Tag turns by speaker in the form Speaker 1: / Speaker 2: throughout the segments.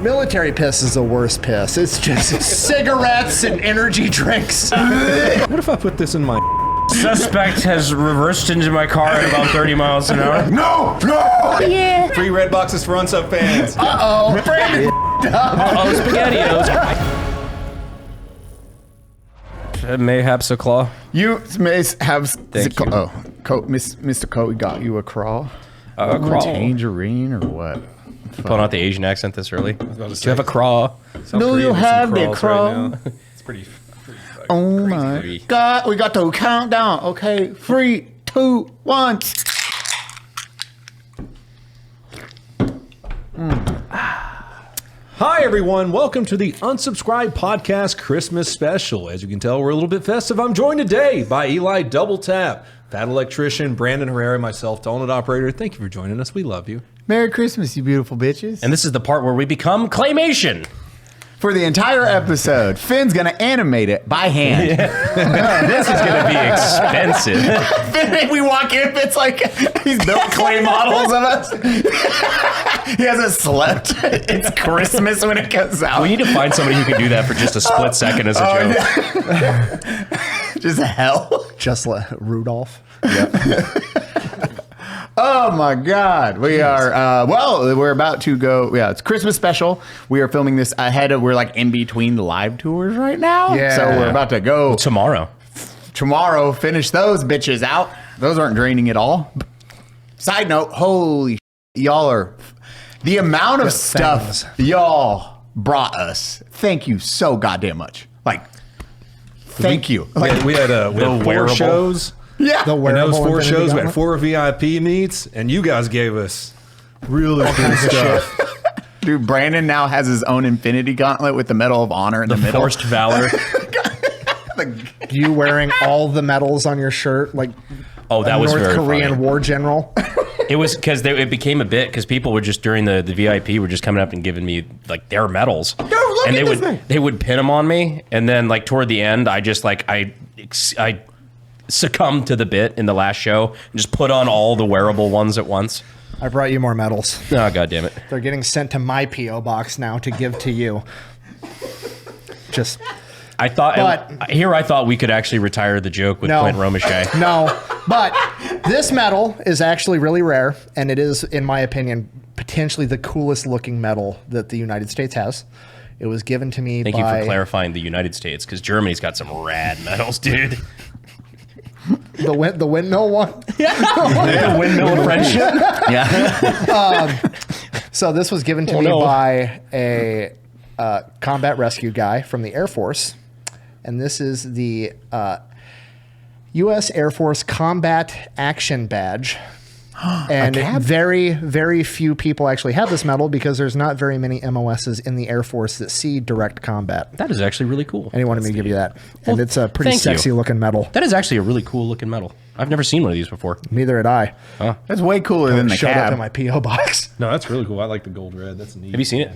Speaker 1: Military piss is the worst piss. It's just cigarettes and energy drinks.
Speaker 2: What if I put this in my...
Speaker 3: Suspect has reversed into my car at about 30 miles an hour.
Speaker 4: No!
Speaker 1: Yeah.
Speaker 2: Free Redboxes for Unsub fans.
Speaker 1: Uh-oh. Brandon.
Speaker 3: Uh-oh, SpaghettiOs. Mayhaps a claw.
Speaker 4: You may have...
Speaker 3: Thank you.
Speaker 4: Oh, Mr. Cody got you a craw?
Speaker 3: A craw.
Speaker 4: Tangerine or what?
Speaker 3: Pulling out the Asian accent this early. Do you have a craw?
Speaker 4: No, you have the craw.
Speaker 2: Right, it's pretty
Speaker 4: Oh my God, we got to count down. Okay, 3, 2, 1.
Speaker 2: Hi, everyone. Welcome to the Unsubscribed Podcast Christmas Special. As you can tell, we're a little bit festive. I'm joined today by Eli Doubletap, Fat Electrician, Brandon Herrera, myself, Donut Operator. Thank you for joining us. We love you.
Speaker 4: Merry Christmas, you beautiful bitches.
Speaker 3: And this is the part where we become claymation.
Speaker 4: For the entire episode, Finn's gonna animate it by hand.
Speaker 3: This is going to be expensive.
Speaker 4: Finn, we walk in, it's like he's built clay models of us. He hasn't slept. It's Christmas when it comes out.
Speaker 3: We need to find somebody who can do that for just a split second as a joke.
Speaker 4: Just hell.
Speaker 1: Just like Rudolph.
Speaker 4: Oh my God. We are, we're about to go. Yeah, it's Christmas special. We are filming this ahead of, we're like in between the live tours right now.
Speaker 1: Yeah.
Speaker 4: So we're about to go
Speaker 3: Tomorrow,
Speaker 4: finish those bitches out. Those aren't draining at all. Side note, holy y'all are, the amount of stuff y'all brought us. Thank you so goddamn much. Like, thank you. Like,
Speaker 2: We had 4
Speaker 3: wearable.
Speaker 2: shows.
Speaker 4: yeah.
Speaker 1: The
Speaker 2: In
Speaker 1: wearable
Speaker 2: those 4
Speaker 1: Infinity
Speaker 2: shows, we had
Speaker 1: Gauntlet?
Speaker 2: 4 VIP meets, and you guys gave us really cool stuff.
Speaker 4: Dude, Brandon now has his own Infinity Gauntlet with the Medal of Honor in the middle.
Speaker 3: forced valor.
Speaker 1: You wearing all the medals on your shirt like
Speaker 3: Oh, that
Speaker 1: a
Speaker 3: was
Speaker 1: North
Speaker 3: very
Speaker 1: Korean
Speaker 3: funny.
Speaker 1: war general.
Speaker 3: It was because it became a bit because people were just during the VIP were just coming up and giving me like their medals,
Speaker 4: look
Speaker 3: and
Speaker 4: at
Speaker 3: they
Speaker 4: this
Speaker 3: would
Speaker 4: thing.
Speaker 3: they would pin them on me, and then like toward the end, I just like I succumbed to the bit in the last show and just put on all the wearable ones at once.
Speaker 1: I brought you more medals.
Speaker 3: Oh, God damn it.
Speaker 1: They're getting sent to my P.O. box now to give to you. Just
Speaker 3: I thought
Speaker 1: But-
Speaker 3: I thought we could actually retire the joke with
Speaker 1: No.
Speaker 3: Clint Romeshay.
Speaker 1: no. But this medal is actually really rare, and it is, in my opinion, potentially the coolest looking medal that the United States has. It was given to me
Speaker 3: Thank
Speaker 1: by...
Speaker 3: you for clarifying the United States, because Germany's got some rad medals, dude.
Speaker 1: The windmill one?
Speaker 3: The windmill of friendship.
Speaker 4: Yeah.
Speaker 1: So this was given to me by a combat rescue guy from the Air Force. And this is the U.S. Air Force Combat Action Badge. And very, very few people actually have this medal because there's not very many MOSs in the Air Force that see direct combat.
Speaker 3: That is actually really cool.
Speaker 1: And he wanted me to give you that. And it's a pretty
Speaker 3: thank you.
Speaker 1: sexy looking medal.
Speaker 3: That is actually a really cool looking medal. I've never seen one of these before.
Speaker 1: Neither had I.
Speaker 4: That's way cooler than the
Speaker 1: Showed up in
Speaker 4: cab.
Speaker 1: my P.O. box.
Speaker 2: No, that's really cool. I like the gold red. That's neat.
Speaker 3: Have you seen it?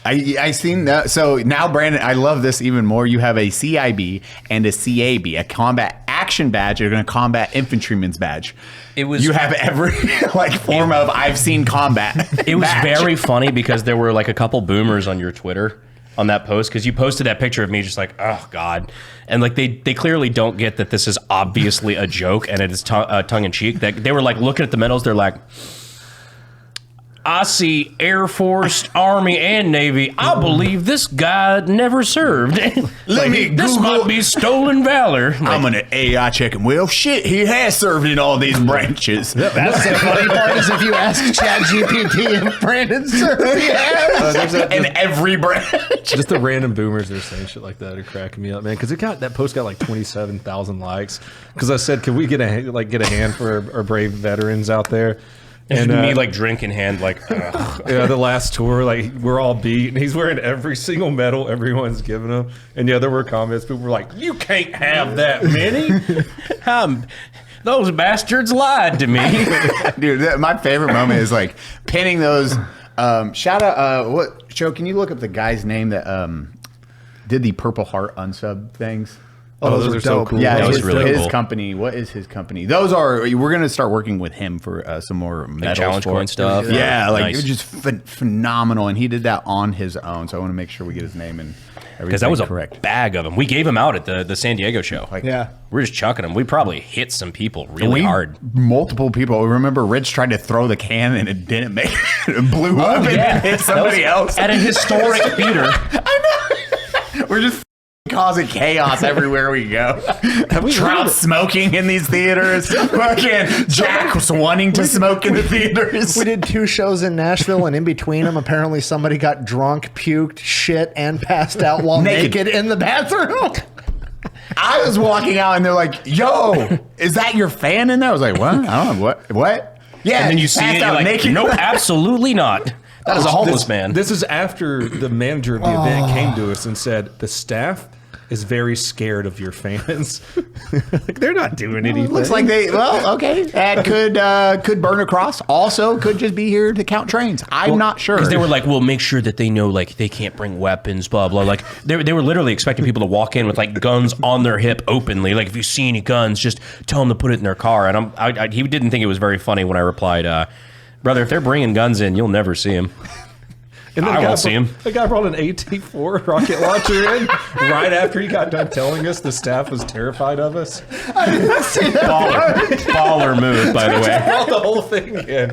Speaker 4: I seen that. So now, Brandon, I love this even more. You have a CIB and a CAB, a combat action badge, and a combat infantryman's badge.
Speaker 3: It was-
Speaker 4: You have every like form of I've seen combat.
Speaker 3: It was
Speaker 4: badge.
Speaker 3: very funny because there were like a couple boomers on your Twitter on that post because you posted that picture of me just like, oh God. And like they clearly don't get that this is obviously a joke and it is tongue in cheek. They were like looking at the medals. They're like, I see Air Force, Army, and Navy. I believe this guy never served.
Speaker 4: Let me
Speaker 3: this
Speaker 4: Google-
Speaker 3: might be stolen valor. Like,
Speaker 4: I'm gonna AI check him. Well, shit, he has served in all these branches.
Speaker 1: That's the funny part is if you ask ChatGPT if Brandon served, he has.
Speaker 4: In every branch.
Speaker 2: Just the random boomers that are saying shit like that are cracking me up, man. Because that post got like 27,000 likes. Because I said, "Can we get a hand for our brave veterans out there?"
Speaker 3: and me like drink in hand, like, ugh.
Speaker 2: Yeah, the last tour, like we're all beat, and he's wearing every single medal everyone's giving him. And yeah, there were comments. People were like, "You can't have that many."
Speaker 3: Those bastards lied to me.
Speaker 4: Dude, my favorite moment is like pinning those. Shout out, what show? Can you look up the guy's name that did the Purple Heart unsub things?
Speaker 1: Oh,
Speaker 2: those
Speaker 1: are
Speaker 2: are so
Speaker 1: dope.
Speaker 2: cool.
Speaker 4: Yeah,
Speaker 3: That was
Speaker 4: his,
Speaker 3: really
Speaker 4: his
Speaker 3: cool.
Speaker 4: company. What is his company? Those are. We're gonna start working with him for some more medals
Speaker 3: challenge
Speaker 4: for
Speaker 3: coin
Speaker 4: it.
Speaker 3: stuff.
Speaker 4: Yeah, like
Speaker 3: Nice.
Speaker 4: it was just phenomenal, and he did that on his own. So I want to make sure we get his name and everything
Speaker 3: Because that was a
Speaker 4: correct.
Speaker 3: bag of them. We gave them out at the San Diego show.
Speaker 1: Yeah.
Speaker 3: We're just chucking them. We probably hit some people really hard.
Speaker 4: Multiple people. Remember, Rich tried to throw the can and it didn't make it. It blew up and hit somebody else.
Speaker 3: At a historic theater.
Speaker 4: We're just causing chaos everywhere we go. Trout smoking in these theaters. Fucking Jack was wanting to smoke in the theaters.
Speaker 1: We did 2 shows in Nashville, and in between them, apparently somebody got drunk, puked, shit, and passed out while
Speaker 4: Naked.
Speaker 1: naked in the bathroom.
Speaker 4: I was walking out and they're like, "Yo, is that your fan in there?" I was like, "What? I don't know what." Yeah,
Speaker 3: And then you
Speaker 4: he
Speaker 3: see it,
Speaker 4: passed
Speaker 3: you're
Speaker 4: out
Speaker 3: like,
Speaker 4: naked.
Speaker 3: nope, absolutely not. That is a homeless man.
Speaker 2: This is after the manager of the event came to us and said the staff is very scared of your fans. Like they're not doing anything.
Speaker 4: Looks like they. Well, okay, that could burn across. Also, could just be here to count trains. I'm not sure.
Speaker 3: Because they were like, well, make sure that they know, like, they can't bring weapons, blah, blah. Like, they were literally expecting people to walk in with, like, guns on their hip openly. Like, if you see any guns, just tell them to put it in their car. And he didn't think it was very funny when I replied, brother, if they're bringing guns in, you'll never see them.
Speaker 2: And then
Speaker 3: I
Speaker 2: the guy
Speaker 3: won't see him.
Speaker 2: The guy brought an AT-4 rocket launcher in right after he got done telling us the staff was terrified of us.
Speaker 3: Baller move, by the way.
Speaker 2: Brought the whole thing in.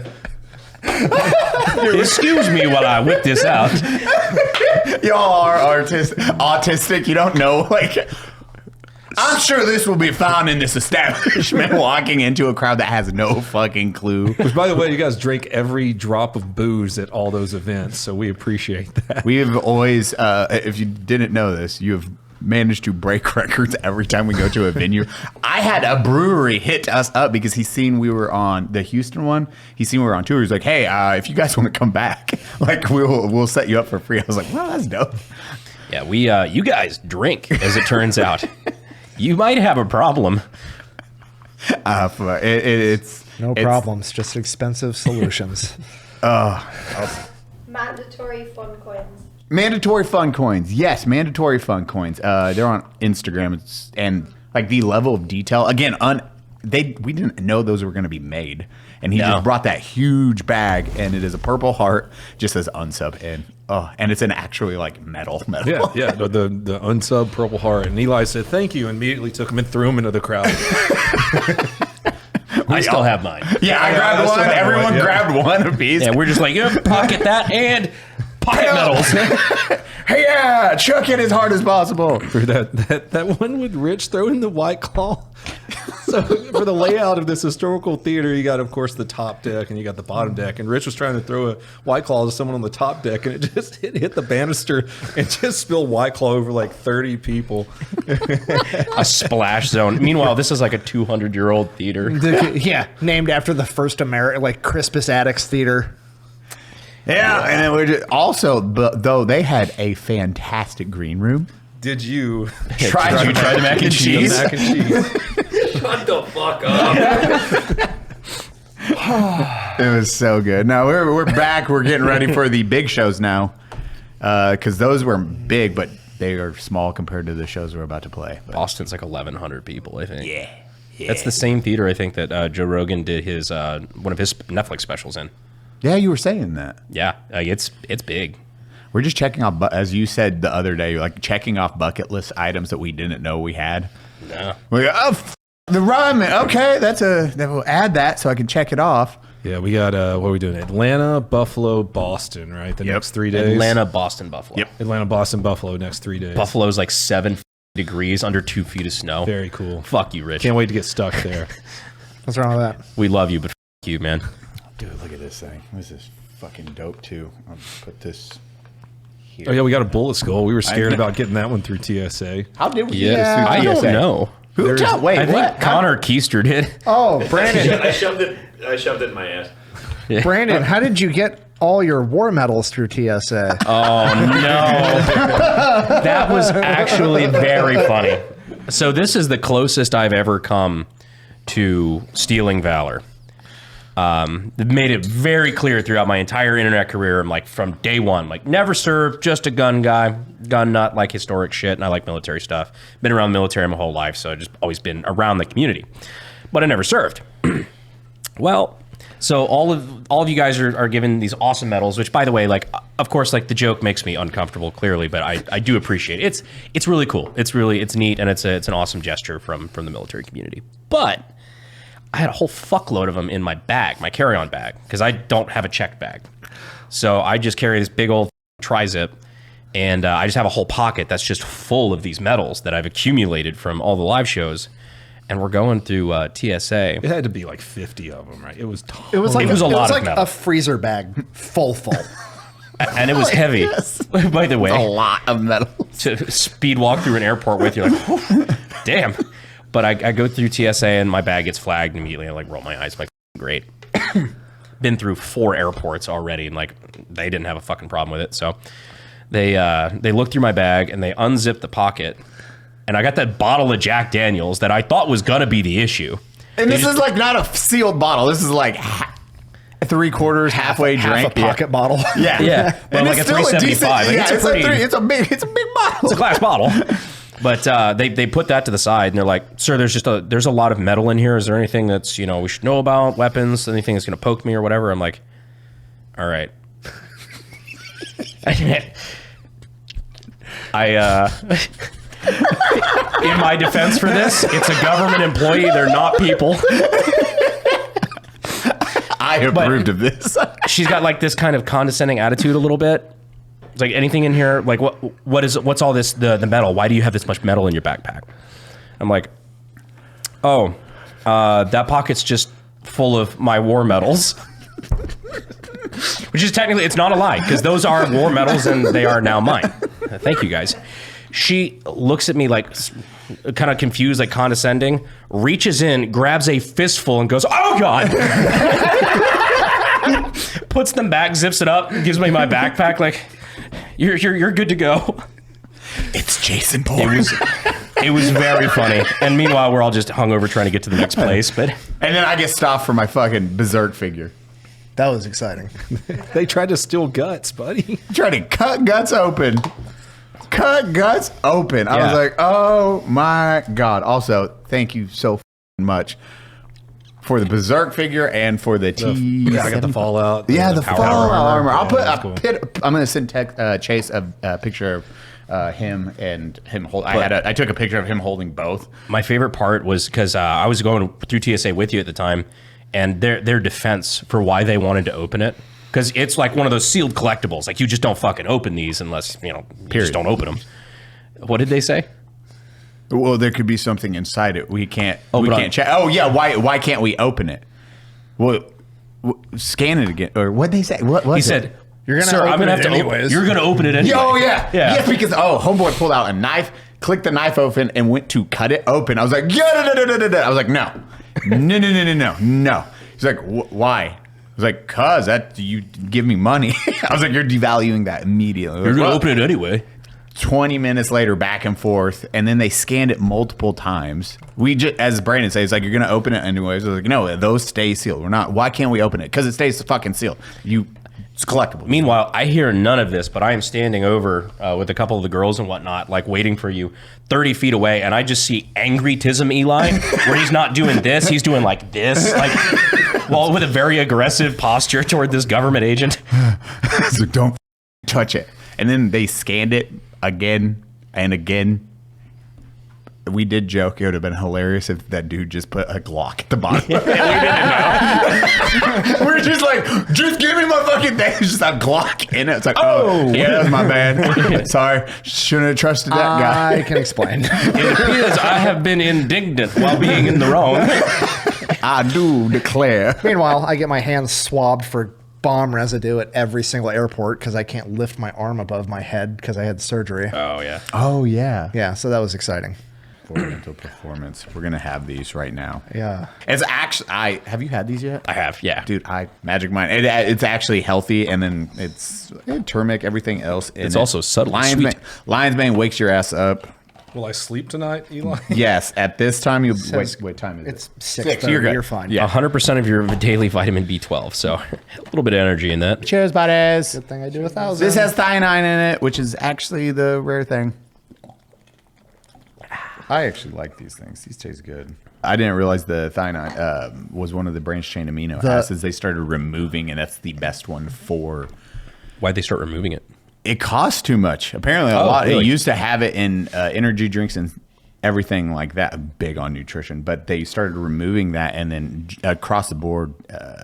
Speaker 3: Excuse me while I whip this out.
Speaker 4: Y'all are autistic. You don't know, like. I'm sure this will be found in this establishment walking into a crowd that has no fucking clue.
Speaker 2: Which, by the way, you guys drink every drop of booze at all those events, so we appreciate that.
Speaker 4: We have always, if you didn't know this, you have managed to break records every time we go to a venue. I had a brewery hit us up because he's seen we were on the Houston one. He's seen we were on tour. He's like, hey, if you guys want to come back, like we'll set you up for free. I was like, well, that's dope.
Speaker 3: Yeah, you guys drink, as it turns out. You might have a problem.
Speaker 4: It's
Speaker 1: No problems, just expensive solutions.
Speaker 5: Mandatory fun coins.
Speaker 4: mandatory fun coins. Yes, mandatory fun coins. They're on Instagram, and like the level of detail. Again, we didn't know those were going to be made, and he just brought that huge bag, and it is a purple heart, just says unsub in. Oh, and it's an actually like metal.
Speaker 2: Yeah, the unsub purple heart. And Eli said thank you, and immediately took him and threw him into the crowd.
Speaker 3: I still have mine.
Speaker 4: Yeah, I grabbed
Speaker 2: still
Speaker 4: one.
Speaker 2: have
Speaker 4: Everyone
Speaker 2: one, yeah.
Speaker 4: grabbed one apiece.
Speaker 3: Yeah, we're just like, pocket that and pocket medals.
Speaker 4: Hey, yeah, chuck it as hard as possible.
Speaker 2: For that one with Rich throwing the White Claw. So for the layout of this historical theater, you got, of course, the top deck and you got the bottom deck. And Rich was trying to throw a White Claw to someone on the top deck, and it just hit the banister and just spilled White Claw over like 30 people.
Speaker 3: A splash zone. Meanwhile, this is like a 200-year-old theater.
Speaker 1: Yeah, named after the first Crispus Attucks Theater.
Speaker 4: Yeah, and then we're just, also, though they had a fantastic green room.
Speaker 2: Did you
Speaker 3: Try the mac and cheese?
Speaker 2: The mac and cheese.
Speaker 3: Shut the fuck up.
Speaker 4: It was so good. Now we're back. We're getting ready for the big shows now, because those were big, but they are small compared to the shows we're about to play. But
Speaker 3: Boston's like 1,100 people, I think.
Speaker 4: yeah.
Speaker 3: That's the same theater, I think, that Joe Rogan did his one of his Netflix specials in.
Speaker 4: Yeah, you were saying that.
Speaker 3: Yeah, like it's big.
Speaker 4: We're just checking off, as you said the other day, like checking off bucket list items that we didn't know we had.
Speaker 3: No.
Speaker 4: We go, the ramen. Okay, then we'll add that so I can check it off.
Speaker 2: Yeah, we got, what are we doing? Atlanta, Buffalo, Boston, right? The next 3 days.
Speaker 3: Atlanta, Boston, Buffalo.
Speaker 4: Yep.
Speaker 2: Atlanta, Boston, Buffalo, next 3 days.
Speaker 3: Buffalo's like 7 degrees, under 2 feet of snow.
Speaker 2: Very cool.
Speaker 3: Fuck you, Rich.
Speaker 2: Can't wait to get stuck there.
Speaker 1: What's wrong with that?
Speaker 3: We love you, but fuck you, man.
Speaker 4: Dude, look at this thing. This is fucking dope too. I'll put this here.
Speaker 2: Oh, yeah, we got a bullet skull. We were scared about getting that one through TSA.
Speaker 4: How did we
Speaker 3: Yeah,
Speaker 4: get this
Speaker 3: I
Speaker 4: through
Speaker 3: don't
Speaker 4: TSA?
Speaker 3: know.
Speaker 4: Who taught? Wait,
Speaker 3: I think
Speaker 4: what?
Speaker 3: Connor Keister did.
Speaker 1: Oh, Brandon.
Speaker 6: I shoved it in my ass.
Speaker 1: Brandon, how did you get all your war medals through TSA?
Speaker 3: Oh, no. That was actually very funny. So this is the closest I've ever come to stealing valor. It made it very clear throughout my entire internet career. I'm like, from day one, like, never served, just a gun guy. gun nut, like historic shit, and I like military stuff. Been around the military my whole life, so I've just always been around the community. But I never served. Well, so all of you guys are given these awesome medals, which, by the way, like, of course, like, the joke makes me uncomfortable, clearly, but I do appreciate it. It's really cool. It's neat, and it's an awesome gesture from the military community. But I had a whole fuckload of them in my bag, my carry-on bag, because I don't have a checked bag. So I just carry this big old tri-zip, and I just have a whole pocket that's just full of these medals that I've accumulated from all the live shows. And we're going through TSA.
Speaker 2: It had to be like 50 of them, right? It was
Speaker 1: It was like
Speaker 3: a lot of
Speaker 1: like
Speaker 3: metal.
Speaker 1: a freezer bag full.
Speaker 3: And it was heavy, by the way.
Speaker 4: A lot of metal.
Speaker 3: To speed walk through an airport with, you're like, damn. But I go through TSA and my bag gets flagged immediately. I like roll my eyes. I'm like, great. Been through 4 airports already, and like they didn't have a fucking problem with it. So they looked through my bag and they unzipped the pocket. And I got that bottle of Jack Daniels that I thought was gonna be the issue.
Speaker 4: And this is like not a sealed bottle. This is like 3/4 halfway
Speaker 1: half
Speaker 4: drink.
Speaker 1: a pocket bottle.
Speaker 4: Yeah.
Speaker 3: Yeah, but
Speaker 4: And
Speaker 3: like
Speaker 4: it's
Speaker 3: a
Speaker 4: still
Speaker 3: 375. Like,
Speaker 4: decent,
Speaker 3: it's a pretty-
Speaker 4: it's a big bottle.
Speaker 3: It's a glass bottle. But they put that to the side, and they're like, "Sir, there's a lot of metal in here. Is there anything that's, you know, we should know about? Weapons? Anything that's gonna poke me or whatever?" I'm like, "All right." In my defense for this, it's a government employee. They're not people.
Speaker 4: I approved of this.
Speaker 3: She's got like this kind of condescending attitude a little bit. It's like, anything in here? Like, what's all this, the metal? Why do you have this much metal in your backpack? I'm like, oh, that pocket's just full of my war medals. Which is technically, it's not a lie, because those are war medals and they are now mine. Thank you, guys. She looks at me like kind of confused, like condescending, reaches in, grabs a fistful and goes, "Oh God." Puts them back, zips it up, gives me my backpack like, you're good to go.
Speaker 4: It's Jason Bourne.
Speaker 3: It was very funny. And meanwhile, we're all just hungover trying to get to the next place. But
Speaker 4: And then I get stopped for my fucking berserk figure.
Speaker 1: That was exciting.
Speaker 2: They tried to steal guts, buddy.
Speaker 4: Trying to cut guts open. Cut guts open. I was
Speaker 3: Yeah.
Speaker 4: like, oh my God. Also, thank you so much for the berserk figure and for the T.
Speaker 2: Yeah, I got the Fallout.
Speaker 4: Yeah, the
Speaker 2: power
Speaker 4: Fallout armor. I'll
Speaker 2: Yeah,
Speaker 4: put
Speaker 2: that's
Speaker 4: a
Speaker 2: cool.
Speaker 4: I'm gonna send Chase a picture of him and him hold. I took a picture of him holding both.
Speaker 3: my favorite part was because I was going through TSA with you at the time, and their defense for why they wanted to open it, because it's like one of those sealed collectibles. Like, you just don't fucking open these unless, you know, you just don't open them. What did they say?
Speaker 4: Well, there could be something inside it. We can't.
Speaker 3: Oh,
Speaker 4: we
Speaker 3: but
Speaker 4: can't check. Oh yeah. Why can't we open it? Well, scan it again. Or what'd they say? What was
Speaker 3: He
Speaker 4: it?
Speaker 3: said,
Speaker 1: You're gonna
Speaker 3: "Sir, I'm
Speaker 1: open
Speaker 3: gonna
Speaker 1: it
Speaker 3: have to
Speaker 1: anyways."
Speaker 3: You're gonna open it anyway."
Speaker 4: Oh yeah.
Speaker 3: Yeah.
Speaker 4: Yes, because homeboy pulled out a knife, clicked the knife open, and went to cut it open. I was like, yeah, no. I was like, no. He's like, why? I was like, cause that you give me money. I was like, you're devaluing that immediately.
Speaker 3: You're gonna
Speaker 4: Well,
Speaker 3: open it anyway.
Speaker 4: 20 minutes later, back and forth, and then they scanned it multiple times. We just, as Brandon says, like, you're gonna open it anyways. I was like, no, those stay sealed. We're not. Why can't we open it? Because it stays fucking sealed. It's collectible.
Speaker 3: Meanwhile, I hear none of this, but I am standing over with a couple of the girls and whatnot, like waiting for you 30 feet away, and I just see angry Tism Eli, where he's not doing this, he's doing like this, like, well, with a very aggressive posture toward this government agent.
Speaker 4: So don't touch it. And then they scanned it again and again. We did joke it would have been hilarious if that dude just put a Glock at the bottom. We didn't know. We're just like, just give me my fucking thing. It's just a Glock in it. It's like, oh yeah, that was my bad. Sorry, shouldn't have trusted that guy.
Speaker 1: I can explain.
Speaker 3: It appears I have been indignant while being in the wrong.
Speaker 4: I do declare.
Speaker 1: Meanwhile, I get my hands swabbed for bomb residue at every single airport because I can't lift my arm above my head because I had surgery.
Speaker 3: Oh, yeah.
Speaker 4: Oh yeah.
Speaker 1: Yeah, so that was exciting.
Speaker 4: Mental performance. We're gonna have these right now.
Speaker 1: Yeah.
Speaker 4: It's actually. Have you had these yet?
Speaker 3: I have, yeah.
Speaker 4: Dude, Magic Mind. It's actually healthy, and then it's turmeric, everything else.
Speaker 3: It's also subtly sweet.
Speaker 4: Lion's Mane wakes your ass up.
Speaker 2: Will I sleep tonight, Eli?
Speaker 4: Yes, at this time you
Speaker 1: Says-
Speaker 4: wait. What time is it?
Speaker 1: It's 6:30.
Speaker 4: You're good.
Speaker 1: You're fine.
Speaker 4: Yeah.
Speaker 3: 100% of your daily vitamin B12. So a little bit of energy in that.
Speaker 4: Cheers, buddies.
Speaker 1: Good thing I do 1,000.
Speaker 4: This has thionine in it, which is actually the rare thing. I actually like these things. These taste good. I didn't realize the thionine was one of the branched chain amino acids they started removing, and that's the best one for.
Speaker 3: Why'd they start removing it?
Speaker 4: It costs too much. Apparently, a lot. Really? They used to have it in energy drinks and everything like that. Big on nutrition, but they started removing that, and then across the board,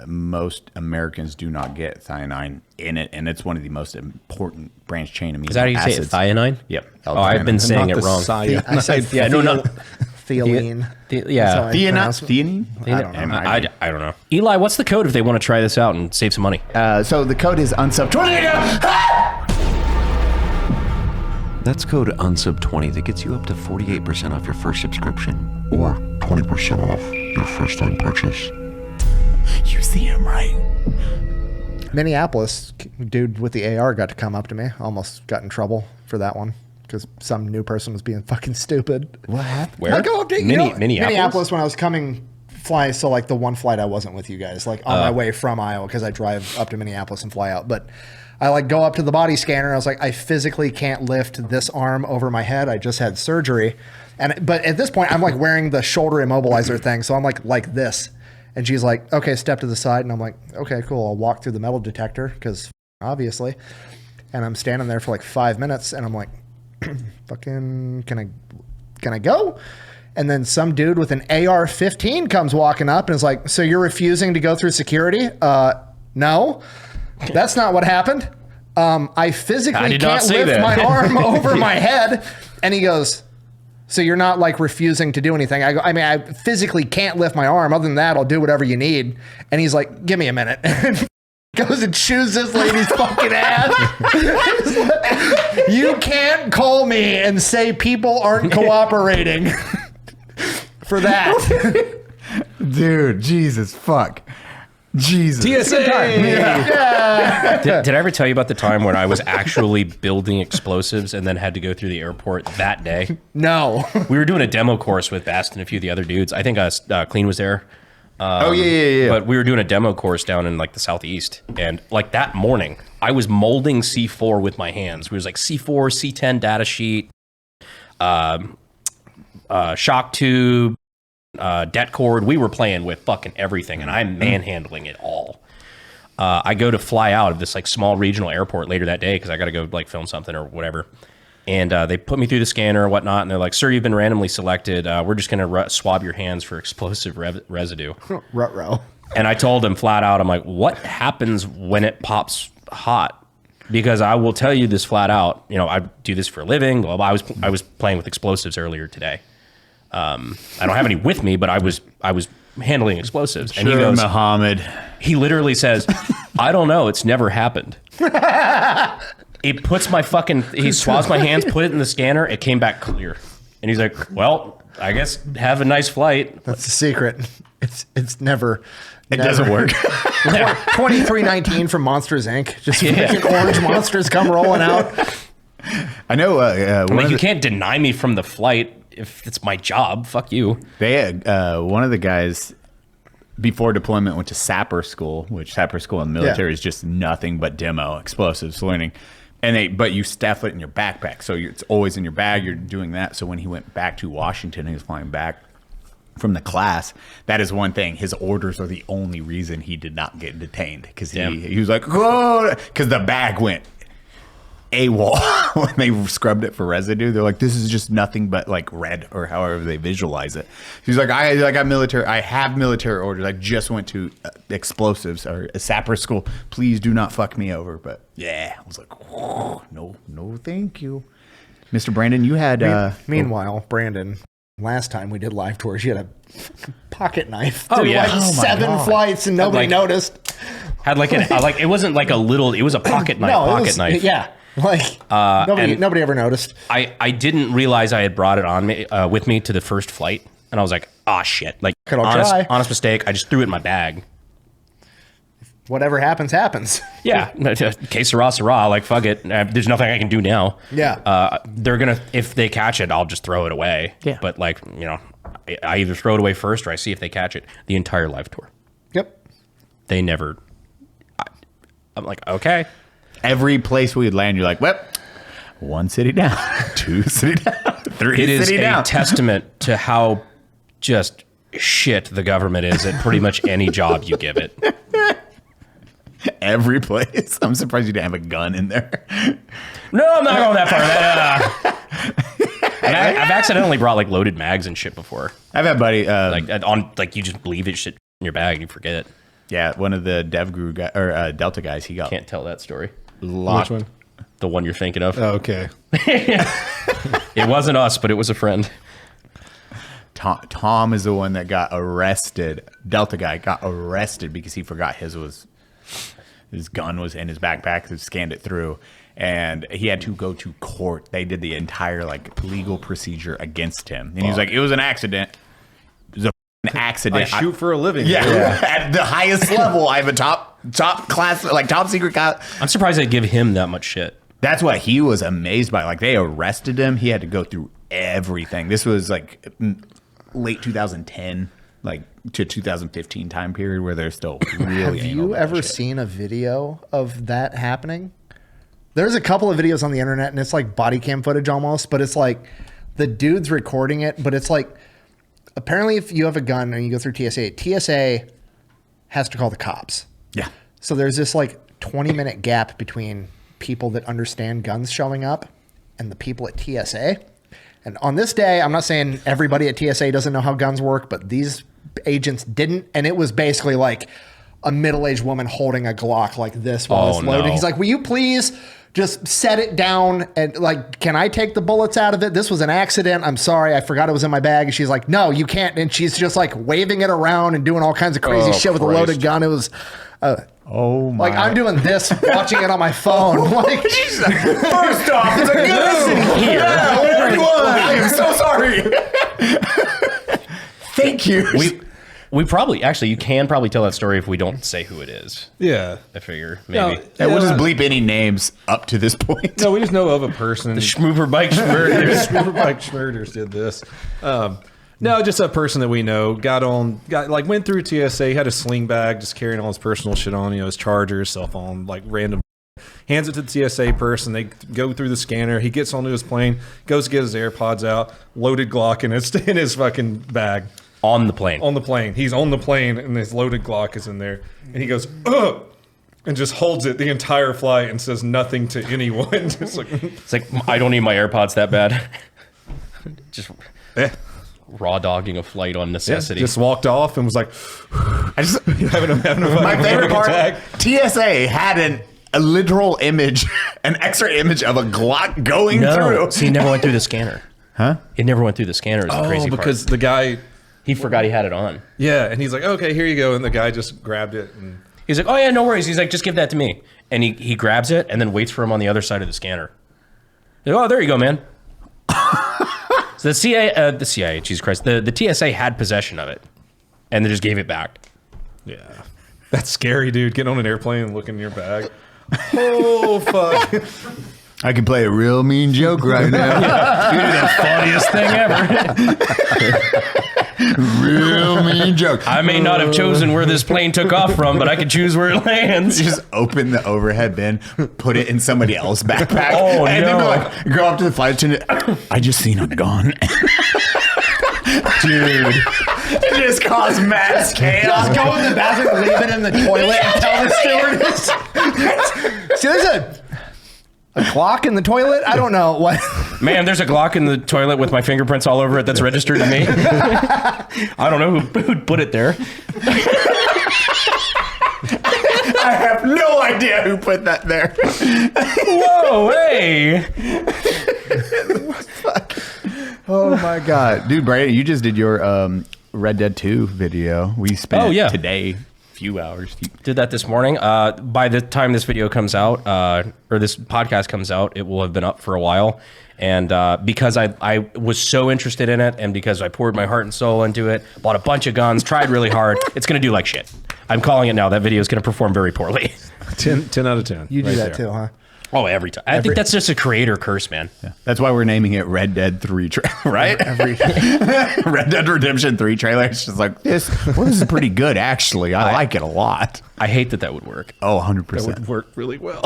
Speaker 4: most Americans do not get thionine in it, and it's one of the most important branched chain amino acids.
Speaker 3: Is that how you say it? Thionine?
Speaker 4: Yep.
Speaker 3: Oh, I've been saying it wrong.
Speaker 1: I said
Speaker 3: Yeah, no, not
Speaker 1: theanine.
Speaker 3: yeah.
Speaker 4: Theanine?
Speaker 3: I don't know. Eli, what's the code if they want to try this out and save some money?
Speaker 4: So the code is Unsub20.
Speaker 7: That's code UNSUB20 that gets you up to 48% off your first subscription or 20% off your first time purchase.
Speaker 4: You see him right.
Speaker 1: Minneapolis, dude with the AR got to come up to me. Almost got in trouble for that one because some new person was being fucking stupid.
Speaker 4: What happened?
Speaker 3: Where?
Speaker 1: I go up to
Speaker 3: Minneapolis?
Speaker 1: Minneapolis when I was coming fly. So like the one flight I wasn't with you guys, like on my way from Iowa because I drive up to Minneapolis and fly out. But I like go up to the body scanner. I was like, I physically can't lift this arm over my head. I just had surgery, but at this point I'm like wearing the shoulder immobilizer thing, so I'm like this. And she's like, okay, step to the side. And I'm like, okay, cool. I'll walk through the metal detector because obviously. And I'm standing there for like 5 minutes and I'm like, fucking, can I go? And then some dude with an AR-15 comes walking up and is like, so you're refusing to go through security? No, that's not what happened. I physically can't lift my arm over my head. And he goes, so you're not like refusing to do anything. I go, I mean, I physically can't lift my arm. Other than that, I'll do whatever you need. And he's like, give me a minute. And goes and chews this lady's fucking ass. You can't call me and say people aren't cooperating for that.
Speaker 4: Dude, Jesus, fuck. Jesus.
Speaker 2: TSA.
Speaker 4: Yeah.
Speaker 3: Did I ever tell you about the time when I was actually building explosives and then had to go through the airport that day?
Speaker 1: No.
Speaker 3: We were doing a demo course with Bast and a few of the other dudes. I think Clean was there.
Speaker 4: Oh, yeah.
Speaker 3: But we were doing a demo course down in like the southeast, and like that morning, I was molding C4 with my hands. We was like C4, C10 data sheet, shock tube, det cord. We were playing with fucking everything, and I'm manhandling it all. I go to fly out of this like small regional airport later that day because I got to go like film something or whatever. And they put me through the scanner or whatnot, and they're like, sir, you've been randomly selected. We're just going to swab your hands for explosive residue.
Speaker 1: Ruh-roh.
Speaker 3: And I told him flat out, I'm like, what happens when it pops hot? Because I will tell you this flat out. You know, I do this for a living. Well, I was playing with explosives earlier today. I don't have any with me, but I was handling explosives. And he goes,
Speaker 4: Muhammad.
Speaker 3: He literally says, I don't know. It's never happened. He puts he swabs my hands, put it in the scanner. It came back clear. And he's like, well, I guess have a nice flight.
Speaker 1: That's the secret. It's never.
Speaker 4: It doesn't work.
Speaker 1: 2319 from Monsters Inc. Just fucking orange monsters come rolling out.
Speaker 4: I know.
Speaker 3: You can't deny me from the flight if it's my job. Fuck you.
Speaker 4: They had, one of the guys before deployment went to sapper school, which sapper school in the military is just nothing but demo explosives learning. But you staff it in your backpack, so it's always in your bag. You're doing that. So when he went back to Washington, he was flying back from the class. That is one thing. His orders are the only reason he did not get detained because he was like, oh, because the bag went AWOL when they scrubbed it for residue. They're like, this is just nothing but like red, or however they visualize it. He's like, I have military orders. I just went to explosives or a sapper school. Please do not fuck me over. But yeah, I was like, oh, no, thank you, Mr. Brandon. You had
Speaker 1: Meanwhile, Brandon, last time we did live tours, you had a pocket knife.
Speaker 3: Oh,
Speaker 1: through
Speaker 3: yeah.
Speaker 1: like 7 flights and nobody noticed.
Speaker 3: Had like it wasn't like a little. It was a pocket knife. Knife.
Speaker 1: Yeah. Like nobody ever noticed.
Speaker 3: I didn't realize I had brought it on me with me to the first flight, and I was like, "Ah, shit!" Like honest mistake. I just threw it in my bag.
Speaker 1: whatever happens, happens.
Speaker 3: Yeah, que sera, sera. Like, fuck it. There's nothing I can do now.
Speaker 1: Yeah.
Speaker 3: They're gonna, if they catch it, I'll just throw it away.
Speaker 4: Yeah.
Speaker 3: But like, I either throw it away first or I see if they catch it. The entire live tour.
Speaker 1: Yep.
Speaker 3: They never. I'm like, okay.
Speaker 4: Every place we'd land, you're like, well, 1 city down, 2 city down, 3
Speaker 3: It is
Speaker 4: city
Speaker 3: a
Speaker 4: down.
Speaker 3: testament to how just shit the government is at pretty much any job you give it.
Speaker 4: Every place. I'm surprised you didn't have a gun in there.
Speaker 3: No, I'm not going that far. I've accidentally brought like loaded mags and shit before.
Speaker 4: I've had buddy,
Speaker 3: Like you just leave it shit in your bag and you forget.
Speaker 4: yeah, one of the Dev Guru guy, or Delta guys, he got
Speaker 3: Can't tell that story.
Speaker 4: locked.
Speaker 2: Which one?
Speaker 3: The one you're thinking of.
Speaker 2: Oh, okay.
Speaker 3: It wasn't us, but it was a friend.
Speaker 4: Tom is the one that got arrested. Delta guy got arrested because he forgot his gun was in his backpack. They scanned it through, and he had to go to court. They did the entire like legal procedure against him, and he was like, "It was an accident. It was an accident.
Speaker 2: I shoot for a living.
Speaker 4: Yeah, at the highest level. I have a top class, like top secret class."
Speaker 3: I'm surprised they give him that much shit.
Speaker 4: That's what he was amazed by. Like they arrested him. He had to go through everything. This was like late 2010, like to 2015 time period where they're still really.
Speaker 1: Have
Speaker 4: anal
Speaker 1: you
Speaker 4: about
Speaker 1: ever
Speaker 4: shit.
Speaker 1: seen a video of that happening? There's a couple of videos on the internet, and it's like body cam footage almost, but it's like the dude's recording it, but it's like apparently if you have a gun and you go through TSA has to call the cops.
Speaker 4: Yeah.
Speaker 1: So there's this like 20-minute gap between people that understand guns showing up and the people at TSA. And on this day, I'm not saying everybody at TSA doesn't know how guns work, but these agents didn't. And it was basically like a middle-aged woman holding a Glock like this while it's loaded.
Speaker 3: no.
Speaker 1: He's like, will you please just set it down? And like, can I take the bullets out of it? This was an accident. I'm sorry. I forgot it was in my bag. And she's like, no, you can't. And she's just like waving it around and doing all kinds of crazy shit with a loaded gun. It was...
Speaker 4: Oh my!
Speaker 1: like I'm doing this, watching it on my phone. Like,
Speaker 4: First off, it's a good city here. Yeah, where you are? I am so sorry. Thank you.
Speaker 3: We probably, actually, you can probably tell that story if we don't say who it is.
Speaker 2: Yeah.
Speaker 3: I figure,
Speaker 2: No,
Speaker 3: maybe.
Speaker 4: And we'll just bleep any names up to this point.
Speaker 2: No, we just know of a person.
Speaker 3: The Schmooper Bike Schmurders.
Speaker 2: Mike Schmurders did this. No, just a person that we know went through TSA, had a sling bag, just carrying all his personal shit on, his charger, his cell phone, like random. Hands it to the TSA person. They go through the scanner. He gets onto his plane, goes to get his AirPods out, loaded Glock in his fucking bag.
Speaker 3: On the plane.
Speaker 2: On the plane. He's on the plane, and his loaded Glock is in there. And he goes, ugh! And just holds it the entire flight and says nothing to anyone. Just like,
Speaker 3: It's like, I don't need my AirPods that bad. Just raw dogging a flight on necessity.
Speaker 2: just walked off and was like,
Speaker 4: I just,
Speaker 2: having a
Speaker 4: my favorite part,
Speaker 2: attack.
Speaker 4: TSA had a literal image, an X-ray image of a Glock going through.
Speaker 3: See, he never went through the scanner.
Speaker 4: Huh?
Speaker 3: It never went through the scanner. Is the crazy part.
Speaker 2: because the guy,
Speaker 3: He forgot he had it on.
Speaker 2: yeah, and he's like, okay, here you go. And the guy just grabbed it. And
Speaker 3: He's like, oh yeah, no worries. He's like, just give that to me. And he grabs it and then waits for him on the other side of the scanner. Like, oh, there you go, man. So the CIA, Jesus Christ, the TSA had possession of it, and they just gave it back.
Speaker 2: yeah, that's scary, dude. Getting on an airplane and looking in your bag. Oh, fuck.
Speaker 4: I can play a real mean joke right now.
Speaker 3: The funniest thing ever.
Speaker 4: Real mean joke.
Speaker 3: I may not have chosen where this plane took off from, but I could choose where it lands.
Speaker 4: Just open the overhead bin, put it in somebody else's backpack,
Speaker 3: Oh,
Speaker 4: and then
Speaker 3: no.
Speaker 4: be like, go up to the flight attendant. I just seen a gun.
Speaker 3: Dude.
Speaker 4: It just caused mass chaos.
Speaker 1: just go in the bathroom, leave it in the toilet, and tell the stewardess. See, there's a Glock in the toilet. I don't know what.
Speaker 3: Man, there's a Glock in the toilet with my fingerprints all over it that's registered to me. I don't know who'd put it there.
Speaker 4: I have no idea who put that there.
Speaker 3: Whoa, hey.
Speaker 4: Oh my god, dude, Brandon, you just did your Red Dead 2 video. We spent today few hours.
Speaker 3: Did that this morning. By the time this video comes out, or this podcast comes out, it will have been up for a while. And because I was so interested in it, and because I poured my heart and soul into it, bought a bunch of guns, tried really hard, it's going to do like shit. I'm calling it now. That video is going to perform very poorly.
Speaker 2: 10 out of 10.
Speaker 1: You do
Speaker 2: right
Speaker 1: that
Speaker 2: there.
Speaker 1: too, huh?
Speaker 3: Oh, every time. I think that's just a creator curse, man.
Speaker 4: That's why we're naming it Red Dead 3 right? Red Dead Redemption 3 trailer. It's just like, this is pretty good, actually. I like it a lot.
Speaker 3: I hate that would work.
Speaker 4: Oh, 100%.
Speaker 2: That would work really well.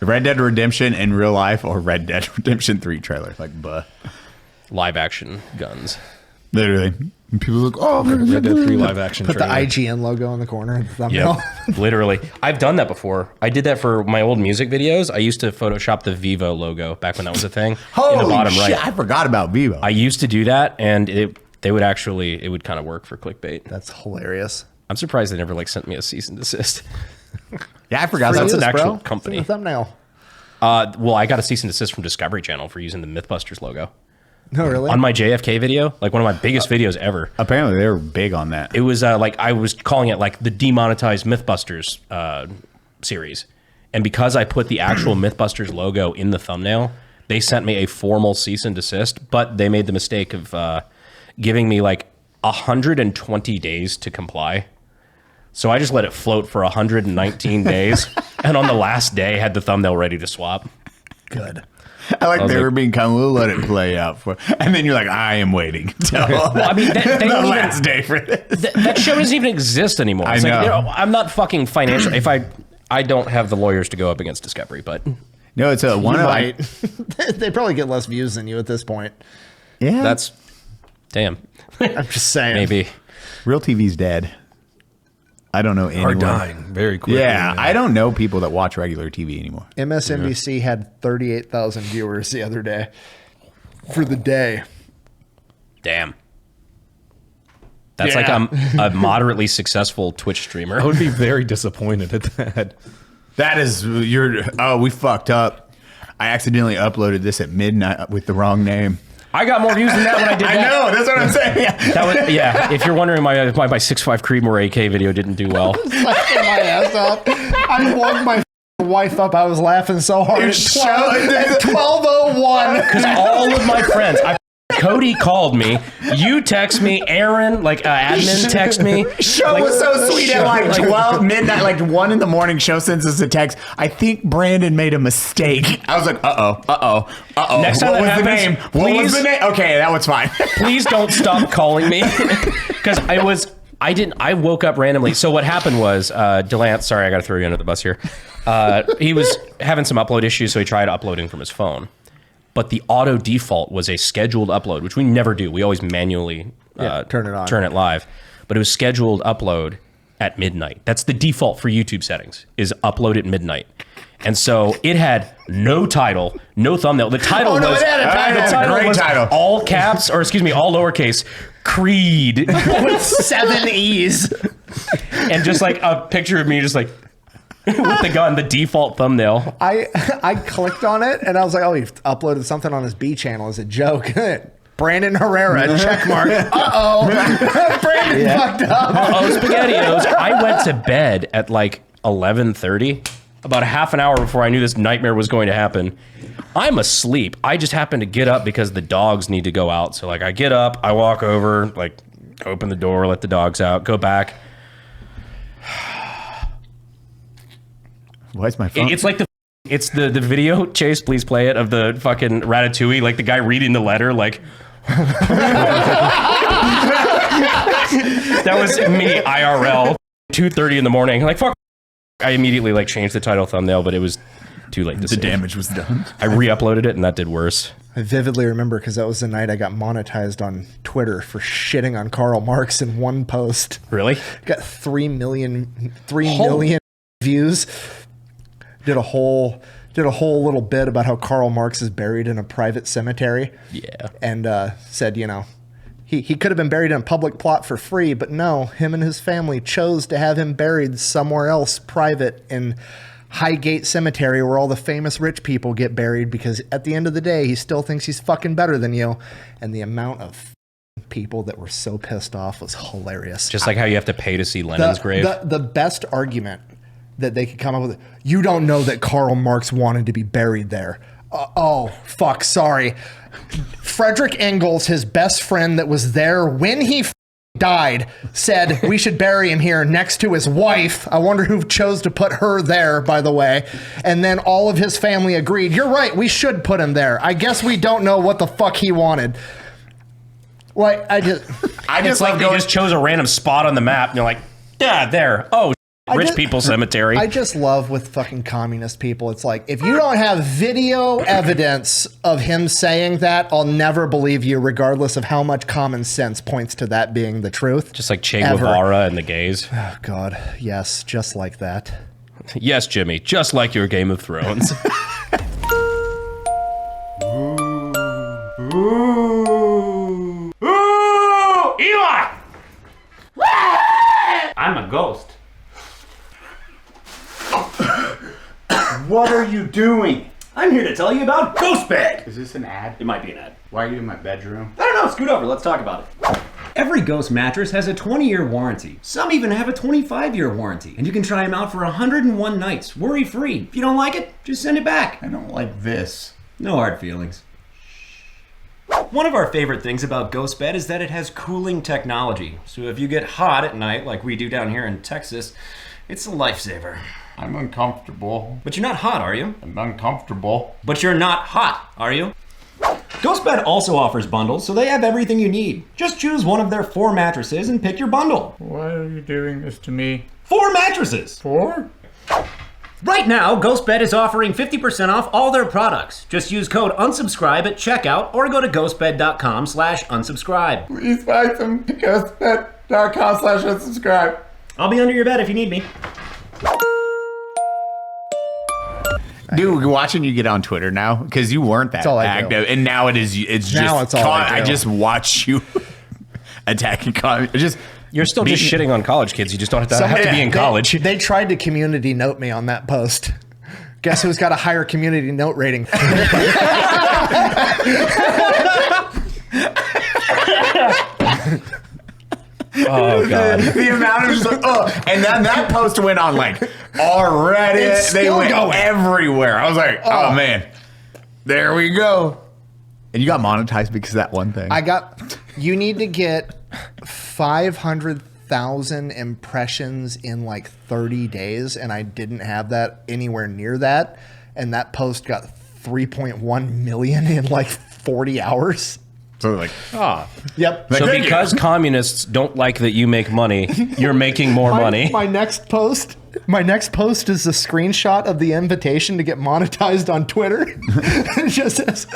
Speaker 4: Red Dead Redemption in real life or Red Dead Redemption 3 trailer. Like,
Speaker 3: Live action guns.
Speaker 4: literally. And people look, oh,
Speaker 2: Red Dead 3 live action
Speaker 1: Put
Speaker 2: trailer.
Speaker 1: the IGN logo on the corner of the thumbnail.
Speaker 3: Yep, literally. I've done that before. I did that for my old music videos. I used to Photoshop the Vivo logo back when that was a thing.
Speaker 4: Holy
Speaker 3: in the bottom
Speaker 4: shit,
Speaker 3: right.
Speaker 4: I forgot about Vivo.
Speaker 3: I used to do that, and it would kind of work for clickbait.
Speaker 1: That's hilarious.
Speaker 3: I'm surprised they never like sent me a cease and desist.
Speaker 4: yeah, I forgot.
Speaker 3: That's
Speaker 4: That's
Speaker 3: an
Speaker 1: Yes,
Speaker 3: actual
Speaker 1: bro.
Speaker 3: company.
Speaker 1: It's in the thumbnail.
Speaker 3: Well, I got a cease and desist from Discovery Channel for using the MythBusters logo
Speaker 1: No, really?
Speaker 3: on my JFK video, like one of my biggest videos ever.
Speaker 4: Apparently, they were big on that.
Speaker 3: It was like I was calling it like the demonetized MythBusters series, and because I put the actual MythBusters logo in the thumbnail, they sent me a formal cease and desist. But they made the mistake of giving me like 120 days to comply. So I just let it float for 119 days, and on the last day, had the thumbnail ready to swap.
Speaker 1: Good.
Speaker 4: I like
Speaker 3: was
Speaker 4: they
Speaker 3: like-
Speaker 4: were being kind. We'll let it play out for, and then you're like, I am waiting until
Speaker 3: I mean, they
Speaker 4: the
Speaker 3: don't even-
Speaker 4: last day for this.
Speaker 3: That show doesn't even exist anymore. It's
Speaker 4: I
Speaker 3: like,
Speaker 4: know.
Speaker 3: I'm not fucking financial. If I don't have the lawyers to go up against Discovery, but
Speaker 4: No, it's a one
Speaker 1: You
Speaker 4: of
Speaker 1: might. They probably get less views than you at this point.
Speaker 4: yeah.
Speaker 3: that's damn.
Speaker 1: I'm just saying.
Speaker 3: Maybe.
Speaker 4: real TV's dead. I don't know anyone.
Speaker 2: Are dying very quickly.
Speaker 4: Yeah,
Speaker 2: now.
Speaker 4: I don't know people that watch regular TV anymore.
Speaker 1: MSNBC had 38,000 viewers the other day for the day.
Speaker 3: Damn. That's
Speaker 1: Yeah.
Speaker 3: like a moderately successful Twitch streamer.
Speaker 2: I would be very disappointed at that.
Speaker 4: That is we fucked up. I accidentally uploaded this at midnight with the wrong name.
Speaker 3: I got more views than that when I did
Speaker 4: I
Speaker 3: that.
Speaker 4: know, that's what I'm saying.
Speaker 3: That was, yeah. If you're wondering, my 6'5" Creedmoor AK video didn't do well.
Speaker 1: Laughing my ass off. I woke my wife up. I was laughing so hard at 12:01.
Speaker 3: Because all of my friends, Cody called me. You text me. Aaron, admin, text me.
Speaker 4: Show was so sweet at like 12 midnight, like 1 in the morning. Show sends us a text. I think Brandon made a mistake. I was like, uh-oh.
Speaker 3: Next time
Speaker 4: what was
Speaker 3: that
Speaker 4: the
Speaker 3: happens,
Speaker 4: name? What was the
Speaker 3: please-
Speaker 4: name? Okay, that was fine.
Speaker 3: Please don't stop calling me. Because I woke up randomly. So what happened was, Delance, sorry, I got to throw you under the bus here. He was having some upload issues, so he tried uploading from his phone. But the auto default was a scheduled upload, which we never do. We always manually
Speaker 1: turn it on.
Speaker 3: turn it live. But it was scheduled upload at midnight. That's the default for YouTube settings, is upload at midnight. And so it had no title, no thumbnail. The title
Speaker 1: no,
Speaker 3: was
Speaker 1: it had a title.
Speaker 3: the title
Speaker 4: Great
Speaker 3: was
Speaker 4: title.
Speaker 3: all caps, or excuse me, all lowercase, Creed.
Speaker 1: With 7 E's.
Speaker 3: And just like a picture of me just like with the gun, the default thumbnail.
Speaker 1: I clicked on it and I was like, oh, he uploaded something on his B channel as a joke. Brandon Herrera, check mark. Uh-oh. Brandon fucked up.
Speaker 3: Oh, SpaghettiOs. I went to bed at like 11:30, about a half an hour before I knew this nightmare was going to happen. I'm asleep. I just happened to get up because the dogs need to go out. So like I get up, I walk over, like open the door, let the dogs out, go back.
Speaker 4: Why is my phone?
Speaker 3: It's like the video, Chase, please play it, of the fucking Ratatouille, like the guy reading the letter, like that was me IRL, 2:30 in the morning. Like fuck. I immediately like changed the title thumbnail, but it was too late to
Speaker 4: the
Speaker 3: save.
Speaker 4: damage was done.
Speaker 3: I re-uploaded it and that did worse.
Speaker 1: I vividly remember because that was the night I got monetized on Twitter for shitting on Karl Marx in one post.
Speaker 3: Really?
Speaker 1: Got 3 million views. Did a whole little bit about how Karl Marx is buried in a private cemetery.
Speaker 3: Yeah.
Speaker 1: And said, he could have been buried in a public plot for free, but no, him and his family chose to have him buried somewhere else, private, in Highgate Cemetery, where all the famous rich people get buried, because at the end of the day, he still thinks he's fucking better than you. And the amount of people that were so pissed off was hilarious.
Speaker 3: Just like how you have to pay to see Lenin's grave.
Speaker 1: The best argument that they could come up with, you don't know that Karl Marx wanted to be buried there. Oh, fuck, sorry. Frederick Engels, his best friend that was there when he died said we should bury him here next to his wife. I wonder who chose to put her there, by the way. And then all of his family agreed, you're right, we should put him there. I guess we don't know what the fuck he wanted. Like,
Speaker 3: It's like they just chose a random spot on the map and they're like, yeah, there. Oh, rich people cemetery.
Speaker 1: I just love with fucking communist people. It's like, if you don't have video evidence of him saying that, I'll never believe you, regardless of how much common sense points to that being the truth.
Speaker 3: Just like Che Guevara and the gays.
Speaker 1: Oh, God. Yes, just like that.
Speaker 3: Yes, Jimmy, just like your Game of Thrones.
Speaker 8: Ooh, Eli! I'm a ghost.
Speaker 4: What are you doing?
Speaker 8: I'm here to tell you about GHOSTBED.
Speaker 4: Is this an ad?
Speaker 8: It might be an ad.
Speaker 4: Why are you in my bedroom?
Speaker 8: I don't know, scoot over, let's talk about it. Every Ghost mattress has a 20-year warranty. Some even have a 25-year warranty. And you can try them out for 101 nights, worry-free. If you don't like it, just send it back.
Speaker 4: I don't like this.
Speaker 8: No hard feelings. One of our favorite things about GHOSTBED is that it has cooling technology. So if you get hot at night, like we do down here in Texas, it's a lifesaver.
Speaker 4: I'm uncomfortable.
Speaker 8: But you're not hot, are you?
Speaker 4: I'm uncomfortable.
Speaker 8: But you're not hot, are you? GHOSTBED also offers bundles, so they have everything you need. Just choose one of their 4 mattresses and pick your bundle.
Speaker 9: Why are you doing this to me?
Speaker 8: 4 mattresses!
Speaker 9: 4?
Speaker 8: Right now, GHOSTBED is offering 50% off all their products. Just use code UNSUBSCRIBE at checkout or go to ghostbed.com/unsubscribe.
Speaker 4: Please buy some ghostbed.com/unsubscribe.
Speaker 8: I'll be under your bed if you need me.
Speaker 4: Dude, watching you get on Twitter now, because you weren't that active, and now it's
Speaker 1: Now
Speaker 4: just
Speaker 1: it's all I do.
Speaker 4: I just watch you attacking just
Speaker 3: You're still just shitting on college kids. You just don't have to be in college.
Speaker 1: They tried to community note me on that post. Guess who's got a higher community note rating?
Speaker 3: Oh, God.
Speaker 4: the amount of just like, and then that post went on like already.
Speaker 1: It's
Speaker 4: They
Speaker 1: still
Speaker 4: went
Speaker 1: going.
Speaker 4: everywhere. I was like, oh man, there we go. And you got monetized because of that one thing.
Speaker 1: You need to get 500,000 impressions in like 30 days, and I didn't have that anywhere near that. And that post got 3.1 million in like 40 hours.
Speaker 4: So like,
Speaker 1: Yep.
Speaker 3: So because communists don't like that you make money, you're making more money.
Speaker 1: My next post is a screenshot of the invitation to get monetized on Twitter. It just says,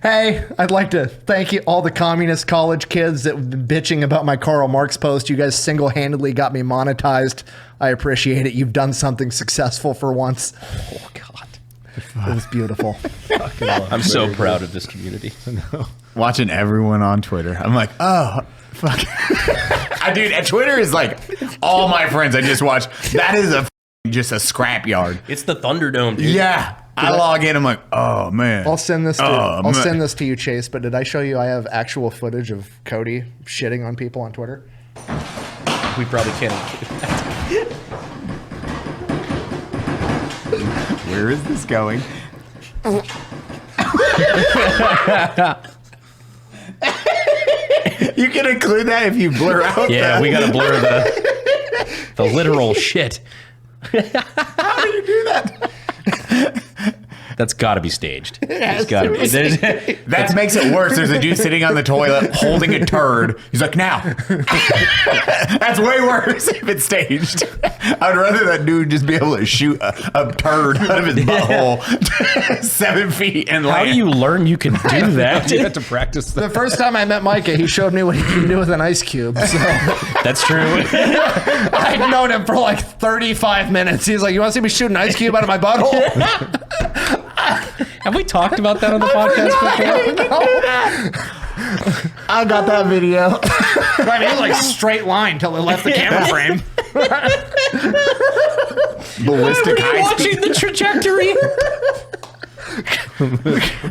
Speaker 1: hey, I'd like to thank you, all the communist college kids that have been bitching about my Karl Marx post. You guys single-handedly got me monetized. I appreciate it. You've done something successful for once. Oh, God. It was beautiful.
Speaker 3: I'm so proud of this community.
Speaker 4: watching everyone on Twitter, I'm like, oh, fuck. Dude, Twitter is like all my friends I just watch. That is just a scrapyard.
Speaker 3: It's the Thunderdome, dude.
Speaker 4: Yeah. I log in, I'm like, oh, man.
Speaker 1: I'll send this to you, Chase, but did I show you I have actual footage of Cody shitting on people on Twitter?
Speaker 3: We probably can't include that.
Speaker 4: Where is this going? You can include that if you blur out.
Speaker 3: Yeah, we gotta blur the literal shit.
Speaker 4: How do you do that?
Speaker 3: That's gotta be staged.
Speaker 4: That makes it worse. There's a dude sitting on the toilet holding a turd. He's like, now. That's way worse if it's staged. I'd rather that dude just be able to shoot a turd out of his butthole 7 feet and
Speaker 3: How
Speaker 4: land.
Speaker 3: do you learn you can do that?
Speaker 2: You have to practice that.
Speaker 1: The first time I met Micah, he showed me what he can do with an ice cube. So
Speaker 3: That's true.
Speaker 1: I'd known him for like 35 minutes. He's like, you want to see me shoot an ice cube out of my butthole?
Speaker 3: Have we talked about that on the podcast before?
Speaker 4: I got that video.
Speaker 1: I mean, it was like straight line till it left the camera frame.
Speaker 4: Ballistic high
Speaker 3: Watching the trajectory.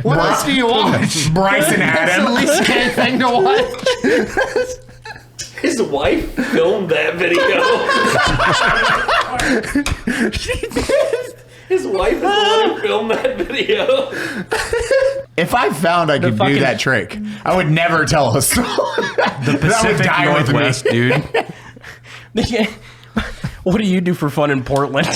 Speaker 1: What else do you watch?
Speaker 4: Bryson
Speaker 1: That's
Speaker 4: Adams.
Speaker 1: the least scary thing to watch.
Speaker 6: His wife filmed that video. His wife is the one who filmed that video.
Speaker 4: If I found I could do that trick, I would never tell a story.
Speaker 3: The Pacific
Speaker 4: die with me.
Speaker 3: Northwest, dude. What do you do for fun in Portland?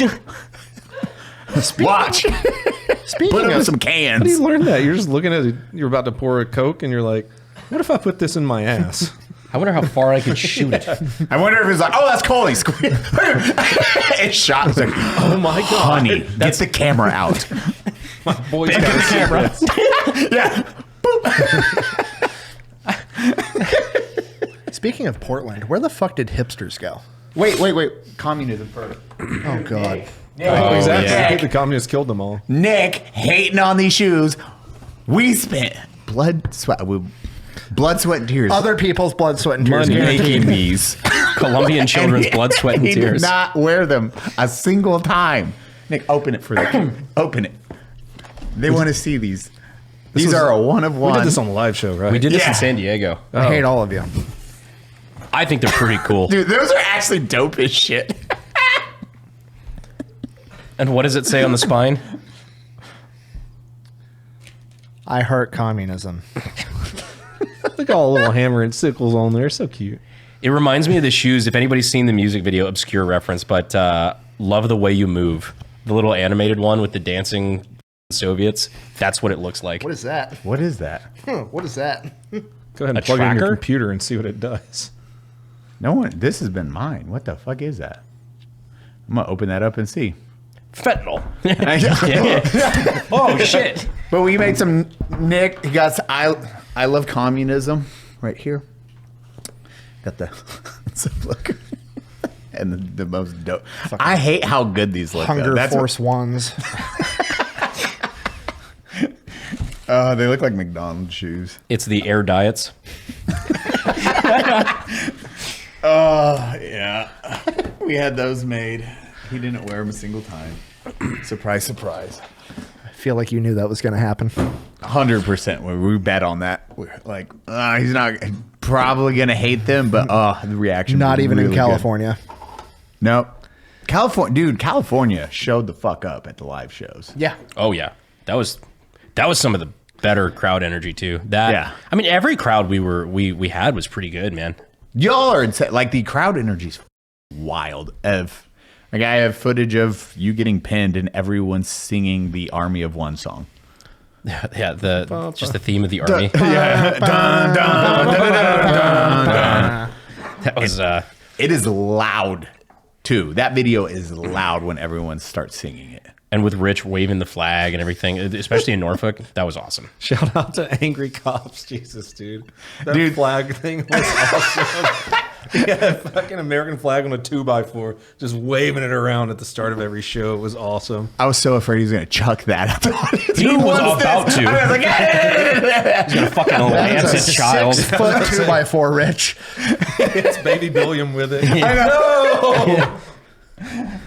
Speaker 4: Watch. Put up some
Speaker 2: How do
Speaker 4: cans.
Speaker 2: you learn that? You're just looking at it. You're about to pour a Coke, and you're like, "What if I put this in my ass?"
Speaker 3: I wonder how far I could shoot it.
Speaker 4: I wonder if it's like, oh, that's Cody. It's shot. It's like,
Speaker 2: Oh my god,
Speaker 4: honey, get the camera out.
Speaker 2: my boy's got the camera.
Speaker 4: Yeah.
Speaker 1: Speaking of Portland, where the fuck did hipsters go?
Speaker 4: Wait. Communism first.
Speaker 1: Oh God.
Speaker 2: Oh, exactly.
Speaker 3: yeah.
Speaker 2: I think the communists killed them all.
Speaker 4: Nick hating on these shoes. We spent blood, sweat, and tears.
Speaker 1: Other people's blood, sweat, and tears.
Speaker 2: Money.
Speaker 4: making these.
Speaker 3: Colombian children's blood, sweat, and
Speaker 4: He did
Speaker 3: tears.
Speaker 4: not wear them a single time. Nick, open it for them. Open it. They want to see these. These are a one of one.
Speaker 2: We did this on the live show, right?
Speaker 3: We did this
Speaker 4: Yeah.
Speaker 3: in San Diego.
Speaker 1: I hate all of you.
Speaker 3: I think they're pretty cool.
Speaker 4: Dude, those are actually dope as shit.
Speaker 3: And what does it say on the spine?
Speaker 1: I heart communism.
Speaker 2: Look at all the little hammer and sickles on there. So cute.
Speaker 3: It reminds me of the shoes. If anybody's seen the music video, obscure reference, but Love the Way You Move. The little animated one with the dancing Soviets. That's what it looks like.
Speaker 1: What is that?
Speaker 4: What is that?
Speaker 1: What is that?
Speaker 2: Go ahead and
Speaker 3: A
Speaker 2: plug it in your
Speaker 3: tracker?
Speaker 2: computer and see what it does.
Speaker 4: No one. This has been mine. What the fuck is that? I'm gonna open that up and see.
Speaker 3: Fentanyl. Oh, shit.
Speaker 4: But we made some. Nick, he got I love communism right here. Got the look. And the most dope. I hate how good these look.
Speaker 1: Hunger
Speaker 4: though.
Speaker 1: Force Ones.
Speaker 4: They look like McDonald's shoes.
Speaker 3: It's the Air Diets.
Speaker 4: Yeah. We had those made. He didn't wear them a single time. Surprise, surprise.
Speaker 1: I feel like you knew that was going to happen.
Speaker 4: 100%. We bet on that. We're like, he's not probably going to hate them, but the reaction
Speaker 1: Not
Speaker 4: was
Speaker 1: even
Speaker 4: really
Speaker 1: in California.
Speaker 4: Good. Nope. California showed the fuck up at the live shows.
Speaker 1: Yeah.
Speaker 3: Oh, yeah. That was some of the better crowd energy, too.
Speaker 4: Yeah.
Speaker 3: I mean, every crowd we had was pretty good, man.
Speaker 4: Y'all are insane. Like, the crowd energy's wild. Like, I have footage of you getting pinned and everyone singing the Army of One song.
Speaker 3: Yeah, just the theme of the army.
Speaker 4: Yeah. Dun, dun, dun, dun, dun, dun.
Speaker 3: That was
Speaker 4: It is loud, too. That video is loud when everyone starts singing it.
Speaker 3: and with Rich waving the flag and everything, especially in Norfolk, that was awesome.
Speaker 2: Shout out to Angry Cops. Jesus, dude. That
Speaker 4: Dude.
Speaker 2: flag thing was awesome. Yeah, a fucking American flag on a 2x4, just waving it around at the start of every show. It was awesome.
Speaker 4: I was so afraid he was going to chuck that at the audience.
Speaker 3: He was about to.
Speaker 4: I was like, yeah.
Speaker 3: He's gonna fucking lance a child.
Speaker 1: 6 foot 2x4, Rich.
Speaker 2: It's Baby Billiam with it.
Speaker 4: I know.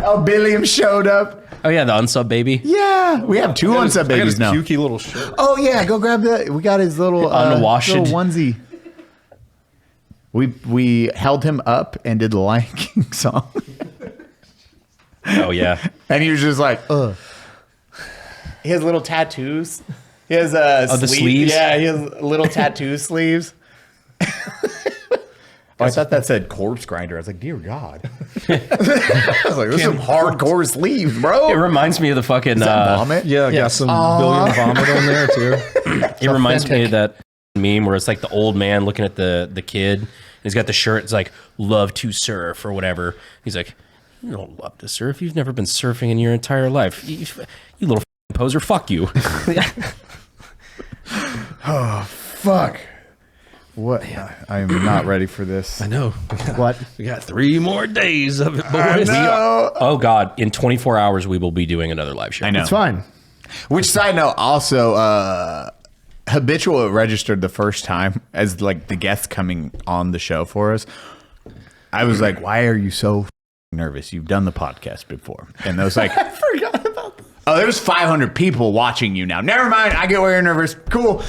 Speaker 4: Oh, Billiam showed up.
Speaker 3: Oh yeah, the unsub baby.
Speaker 4: Yeah, we have two unsub
Speaker 2: I got his
Speaker 4: babies now.
Speaker 2: cukey little shirt.
Speaker 4: Oh yeah, go grab that. We got his little
Speaker 3: Unwashed.
Speaker 4: little onesie. We held him up and did the Lion King song,
Speaker 3: Oh yeah.
Speaker 4: and he was just like, ugh. He has little tattoos. He has
Speaker 3: the sleeves?
Speaker 4: Yeah, he has little tattoo sleeves. Oh, I thought that said corpse grinder. I was like, dear God. I was like, this is some hardcore sleeves, bro.
Speaker 3: It reminds me of the fucking.
Speaker 4: Is that vomit?
Speaker 2: Yeah, got some Billiam vomit on there too.
Speaker 3: It reminds me of that meme where it's like the old man looking at the kid. And he's got the shirt. It's like "Love to surf" or whatever. He's like, "You don't love to surf. You've never been surfing in your entire life. You little poser. Fuck you."
Speaker 4: Fuck. What? I am not ready for this.
Speaker 2: I know.
Speaker 1: What?
Speaker 2: We got 3 more days of it,
Speaker 4: I
Speaker 2: boys.
Speaker 4: know.
Speaker 3: Oh God! In 24 hours, we will be doing another live show.
Speaker 4: I know.
Speaker 1: It's fine.
Speaker 4: Which side note, also, Habitual registered the first time as like the guest coming on the show for us. I was like, why are you so nervous? You've done the podcast before. And I was like, I forgot about that. Oh, there's 500 people watching you now. Never mind. I get why you're nervous. Cool.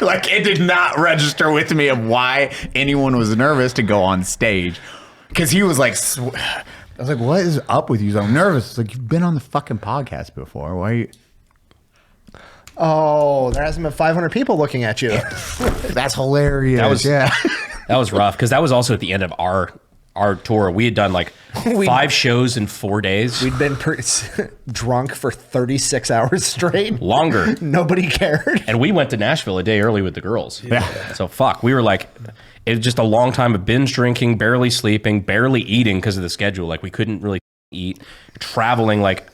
Speaker 4: Like, it did not register with me of why anyone was nervous to go on stage. Because he was like, I was like, what is up with you? I'm nervous. It's like, you've been on the fucking podcast before. Why are you?
Speaker 1: Oh, there hasn't been 500 people looking at you.
Speaker 4: That's hilarious.
Speaker 3: That was
Speaker 4: yeah.
Speaker 3: That was rough because that was also at the end of our tour. We had done like 5 shows in 4 days.
Speaker 1: We'd been drunk for 36 hours straight.
Speaker 3: Longer.
Speaker 1: Nobody cared.
Speaker 3: And we went to Nashville a day early with the girls. Yeah. So fuck, we were like, it was just a long time of binge drinking, barely sleeping, barely eating because of the schedule. Like we couldn't really eat, traveling like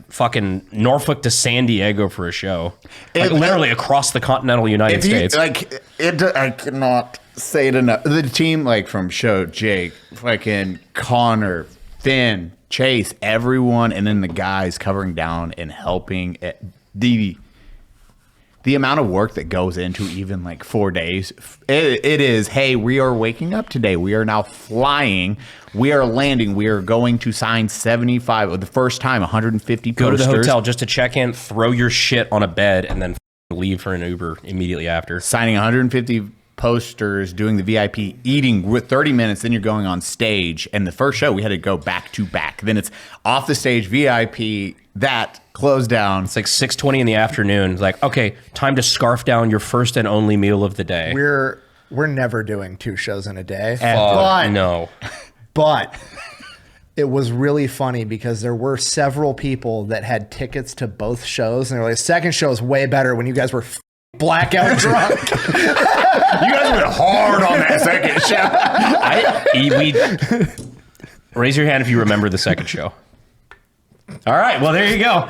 Speaker 3: fucking Norfolk to San Diego for a show. Like literally across the continental United States.
Speaker 4: Like I cannot say it enough. The team, like from show, Jake, fucking Connor, Finn, Chase, everyone, and then the guys covering down and helping the amount of work that goes into even like 4 days. It is, hey, we are waking up today. We are now flying. We are landing. We are going to sign 75 the first time, 150
Speaker 3: Go
Speaker 4: posters.
Speaker 3: to the hotel just to check in, throw your shit on a bed, and then leave for an Uber immediately after.
Speaker 4: Signing 150 posters, doing the VIP, eating with 30 minutes, then you're going on stage. And the first show, we had to go back to back. Then it's off the stage, VIP, that closed down.
Speaker 3: It's like 6:20 in the afternoon. It's like, okay, time to scarf down your first and only meal of the day.
Speaker 1: We're never doing 2 shows in a day.
Speaker 3: Fuck, no.
Speaker 1: But it was really funny because there were several people that had tickets to both shows, and they're like, second show is way better when you guys were blackout drunk.
Speaker 4: You guys went hard on that second show.
Speaker 3: Raise your hand if you remember the second show. All right, well, there you go.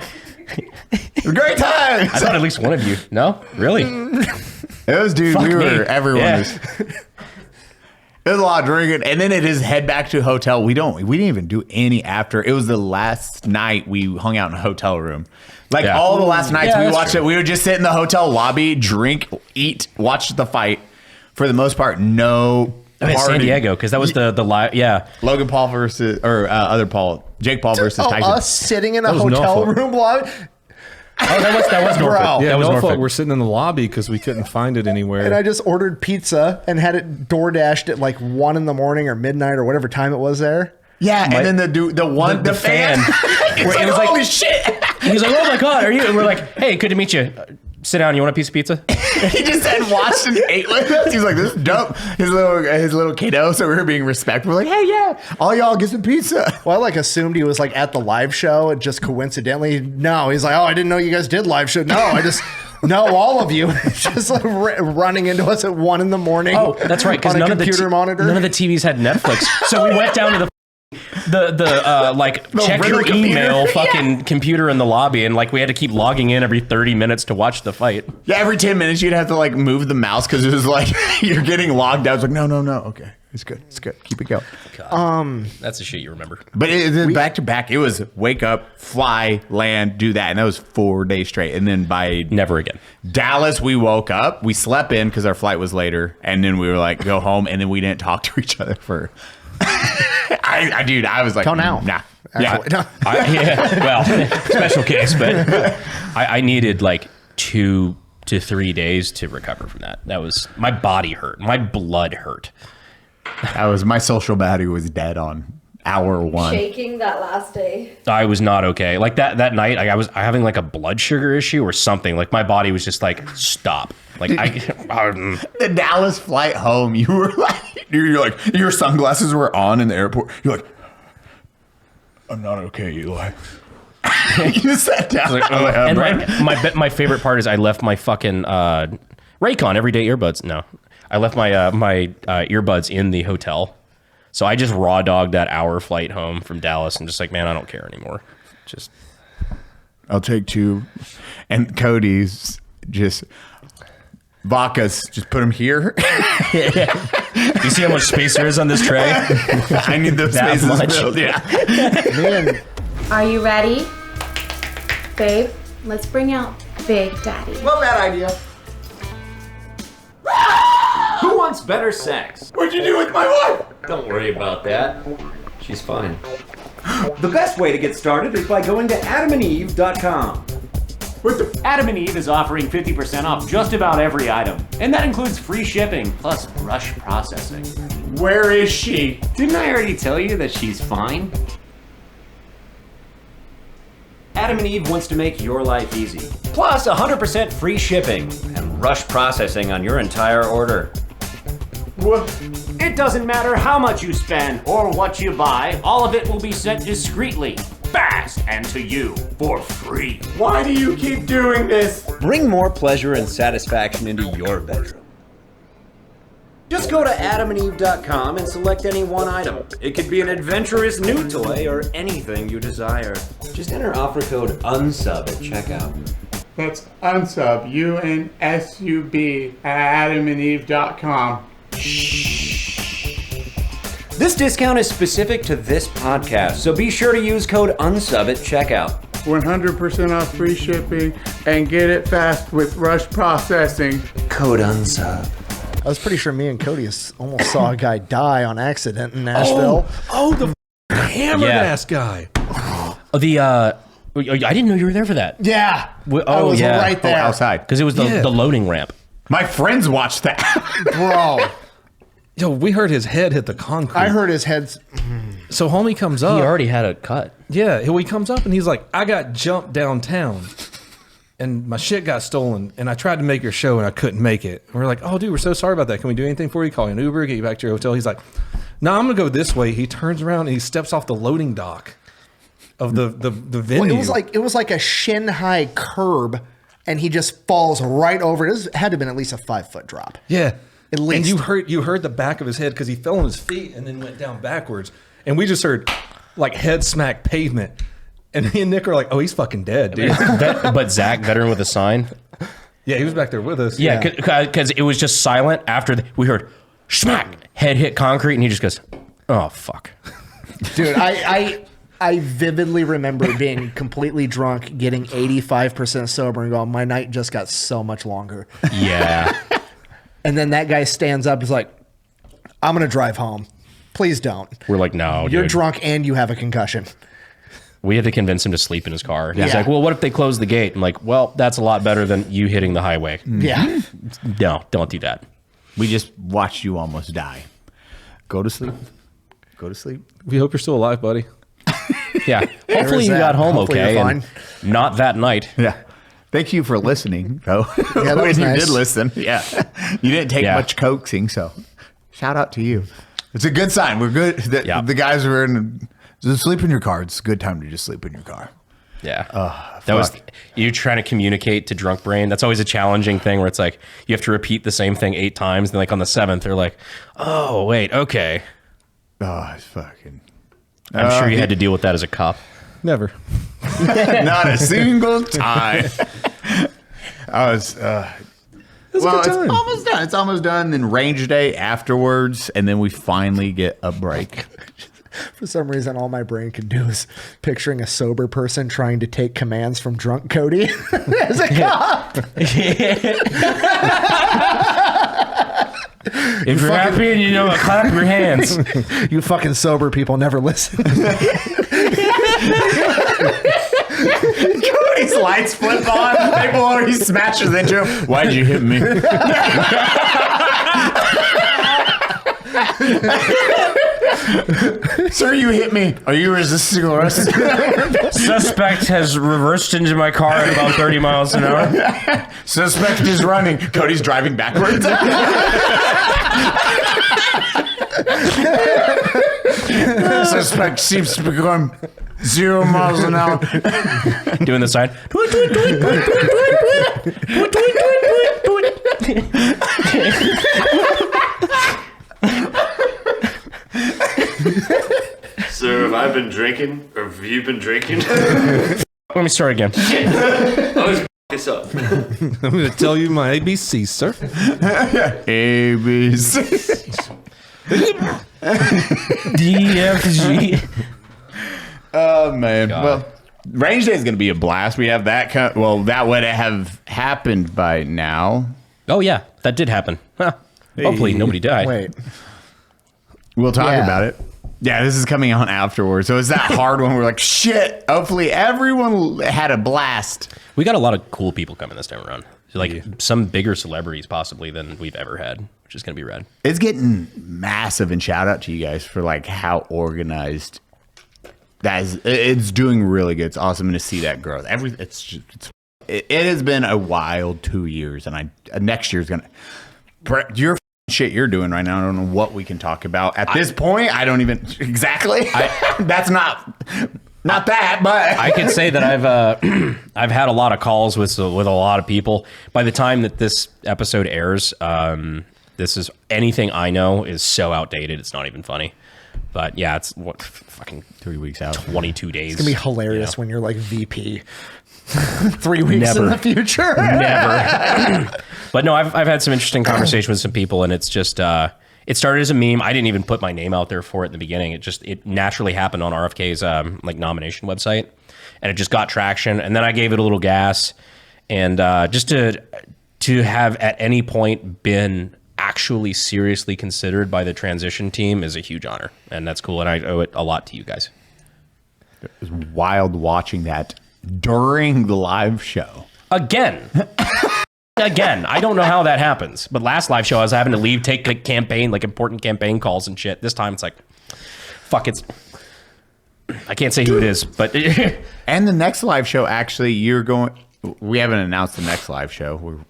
Speaker 4: Great time.
Speaker 3: I thought at least one of you. No? Really?
Speaker 4: It was, dude,
Speaker 3: Fuck
Speaker 4: we
Speaker 3: me.
Speaker 4: were, everyone
Speaker 3: Yeah.
Speaker 4: was. It was a lot of drinking, and then it is head back to a hotel. We didn't even do any after. It was the last night we hung out in a hotel room. Like all the last nights we watched it, we would just sit in the hotel lobby, drink, eat, watch the fight. For the most part, no.
Speaker 3: San Diego, because that was the live. Yeah,
Speaker 4: Logan Paul versus Jake Paul versus Tyson.
Speaker 1: Us sitting in a
Speaker 2: was
Speaker 1: hotel
Speaker 2: Norfolk.
Speaker 1: room lobby.
Speaker 3: Oh, that was Norfolk.
Speaker 1: Bro.
Speaker 2: Yeah,
Speaker 3: that was
Speaker 2: Norfolk. We're sitting in the lobby because we couldn't find it anywhere.
Speaker 1: And I just ordered pizza and had it door dashed at like 1 in the morning or midnight or whatever time it was there.
Speaker 4: Yeah, and then the fan.
Speaker 3: Where it was like,
Speaker 4: holy shit.
Speaker 3: He's like, oh my God, are you? And we're like, hey, good to meet you. Sit down. You want a piece of pizza?
Speaker 4: He just had watched and ate with us. He's like, this is dope. His little kiddo. So we were being respectful. We're like, hey, yeah, all y'all get some pizza.
Speaker 1: Well, I like assumed he was like at the live show and just coincidentally. No, he's like, oh, I didn't know you guys did live show. No, I just know all of you. Just like running into us at 1 in the morning.
Speaker 3: Oh, that's right. Because
Speaker 1: on a
Speaker 3: none of the
Speaker 1: computer monitor.
Speaker 3: none of the TVs had Netflix, so we went down to check your email fucking computer in the lobby, and like we had to keep logging in every 30 minutes to watch the fight.
Speaker 4: Yeah, every 10 minutes you'd have to like move the mouse because it was like you're getting logged out. It's like, no. Okay, it's good. Keep it going.
Speaker 3: That's the shit you remember.
Speaker 4: But back to back, it was wake up, fly, land, do that. And that was 4 days straight. And then by
Speaker 3: Never again.
Speaker 4: Dallas, we woke up, we slept in because our flight was later. And then we were like, go home. And then we didn't talk to each other for... I was like,
Speaker 1: Till now.
Speaker 4: Nah.
Speaker 1: Actually,
Speaker 4: Yeah.
Speaker 3: Well, special case, but I needed like 2 to 3 days to recover from that. That was, my body hurt. My blood hurt.
Speaker 4: My social battery was dead on hour 1.
Speaker 5: Shaking that last day.
Speaker 3: I was not okay. Like that night, I was having like a blood sugar issue or something. Like my body was just like, stop. Like
Speaker 4: The Dallas flight home, you were like, your sunglasses were on in the airport. You're like, I'm not okay, Eli. You just sat down.
Speaker 3: like, and my favorite part is I left my fucking Raycon everyday earbuds. No, I left my earbuds in the hotel. So I just raw dogged that hour flight home from Dallas and just like, man, I don't care anymore. Just
Speaker 4: I'll take 2. And Cody's just vodkas, just put them here.
Speaker 3: you see how much space there is on this tray?
Speaker 4: I need those
Speaker 3: That
Speaker 4: spaces
Speaker 3: much.
Speaker 4: filled. Yeah.
Speaker 1: man,
Speaker 5: Are you ready? Babe, let's bring out Big Daddy.
Speaker 4: Love that idea.
Speaker 8: Who wants better sex?
Speaker 4: What'd you do with my wife?
Speaker 8: Don't worry about that. She's fine. The best way to get started is by going to adamandeve.com. Adam and Eve is offering 50% off just about every item, and that includes free shipping plus rush processing.
Speaker 4: Where is she?
Speaker 8: Didn't I already tell you that she's fine? Adam and Eve wants to make your life easy. Plus 100% free shipping and rush processing on your entire order. It doesn't matter how much you spend or what you buy, all of it will be sent discreetly, fast, and to you for free.
Speaker 4: Why do you keep doing this?
Speaker 10: Bring more pleasure and satisfaction into your bedroom.
Speaker 8: Just go to adamandeve.com and select any one item. It could be an adventurous new toy or anything you desire. Just enter offer code UNSUB at checkout.
Speaker 9: That's unsub, UNSUB, at adamandeve.com.
Speaker 8: This discount is specific to this podcast, so be sure to use code UNSUB at checkout.
Speaker 9: 100% off free shipping and get it fast with rush processing.
Speaker 8: Code UNSUB.
Speaker 1: I was pretty sure me and Cody almost saw a guy die on accident in Nashville.
Speaker 2: The hammered ass guy.
Speaker 3: I didn't know you were there for that.
Speaker 1: Yeah. I was right there.
Speaker 4: Outside.
Speaker 3: Because it was the loading ramp.
Speaker 4: My friends watched that.
Speaker 1: Bro.
Speaker 2: Yo, we heard his head hit the concrete.
Speaker 1: I heard his head.
Speaker 2: So homie comes up.
Speaker 3: He already had a cut.
Speaker 2: Yeah, he comes up and he's like, I got jumped downtown and my shit got stolen and I tried to make your show and I couldn't make it. And we're like, oh, dude, we're so sorry about that. Can we do anything for you? Call you an Uber, get you back to your hotel. He's like, no, I'm going to go this way. He turns around and he steps off the loading dock of the venue.
Speaker 1: Well, it was like a shin-high curb and he just falls right over it. It had to have been at least a 5-foot drop.
Speaker 2: Yeah.
Speaker 1: At least.
Speaker 2: And you heard the back of his head because he fell on his feet and then went down backwards. And we just heard like head smack pavement. And me and Nick are like, oh, he's fucking dead, dude.
Speaker 3: But Zach, veteran with a sign.
Speaker 2: Yeah, he was back there with us.
Speaker 3: Yeah, because it was just silent after we heard smack, head hit concrete, and he just goes, oh, fuck.
Speaker 1: Dude, I vividly remember being completely drunk, getting 85% sober and going, my night just got so much longer.
Speaker 3: Yeah.
Speaker 1: And then that guy stands up and is like, I'm going to drive home. Please don't.
Speaker 3: We're like, no,
Speaker 1: You're
Speaker 3: dude.
Speaker 1: drunk and you have a concussion.
Speaker 3: We had to convince him to sleep in his car. And he's like, well, what if they close the gate? I'm like, well, that's a lot better than you hitting the highway.
Speaker 1: Yeah.
Speaker 3: No, don't do that.
Speaker 4: We just watched you almost die. Go to sleep. Go to sleep.
Speaker 2: We hope you're still alive, buddy.
Speaker 3: Yeah. Hopefully you
Speaker 1: that.
Speaker 3: got home
Speaker 1: Hopefully
Speaker 3: okay.
Speaker 1: you're
Speaker 3: And not that night.
Speaker 4: Yeah. Thank you for listening, though.
Speaker 1: Yeah, that was
Speaker 4: when
Speaker 1: nice.
Speaker 4: you did listen. Yeah. You didn't take much coaxing, so shout out to you. It's a good sign. We're good. The guys were in. Just sleep in your car. It's a good time to just sleep in your car.
Speaker 3: Yeah. That was you trying to communicate to drunk brain. That's always a challenging thing where it's like you have to repeat the same thing 8 times. Then like on the 7th, they're like, oh, wait, okay.
Speaker 4: Oh, it's fucking.
Speaker 3: I'm sure you had to deal with that as a cop.
Speaker 2: Never.
Speaker 4: Not a single time. I was. It's almost done. It's almost done. Then range day afterwards, and then we finally get a break.
Speaker 1: For some reason, all my brain can do is picturing a sober person trying to take commands from drunk Cody as a cop.
Speaker 3: If you're happy and you know it, clap your hands.
Speaker 1: You fucking sober people never listen.
Speaker 4: Cody's lights flip on. They blow and he smashes into him. Why'd you hit me? Sir, you hit me. Are you resisting arrest?
Speaker 3: Suspect has reversed into my car at about 30 miles an hour.
Speaker 4: Suspect is running. Cody's driving backwards. Suspect seems to be going 0 miles an hour.
Speaker 3: Doing the sign.
Speaker 6: Sir, have I been drinking? Or have you been drinking?
Speaker 3: Let me start again.
Speaker 6: Let's this up.
Speaker 2: I'm going to tell you my ABCs, sir.
Speaker 4: ABC.
Speaker 3: DFG.
Speaker 4: Oh, man. God. Well, range day is going to be a blast. We have that. That would have happened by now.
Speaker 3: Oh, yeah. That did happen. Huh. Hopefully nobody died.
Speaker 1: Wait.
Speaker 4: We'll talk about it. Yeah, this is coming on afterwards. So it's that hard one. We're like, shit. Hopefully everyone had a blast.
Speaker 3: We got a lot of cool people coming this time around. Like some bigger celebrities possibly than we've ever had, which is going to be rad.
Speaker 4: It's getting massive, and shout out to you guys for like how organized it's doing really good. It's awesome to see that growth. It has been a wild 2 years, and next year's gonna. Your shit you're doing right now, I don't know what we can talk about at this point. I don't even exactly. That's not that, but
Speaker 3: I can say that I've had a lot of calls with a lot of people. By the time that this episode airs, this is anything I know is so outdated. It's not even funny. But yeah, it's fucking
Speaker 4: 3 weeks out,
Speaker 3: 22 days.
Speaker 1: It's gonna be hilarious when you're like VP. 3 weeks in the future.
Speaker 3: Never. But no, I've had some interesting conversation with some people, and it's just it started as a meme. I didn't even put my name out there for it in the beginning. It naturally happened on RFK's like nomination website, and it just got traction. And then I gave it a little gas, and just to have at any point been actually seriously considered by the transition team is a huge honor, and that's cool. And I owe it a lot to you guys.
Speaker 4: It was wild watching that during the live show.
Speaker 3: Again, I don't know how that happens. But last live show, I was having to leave, take like important campaign calls and shit. This time it's like, fuck it. I can't say who it is, but.
Speaker 4: And the next live show, actually, we haven't announced the next live show.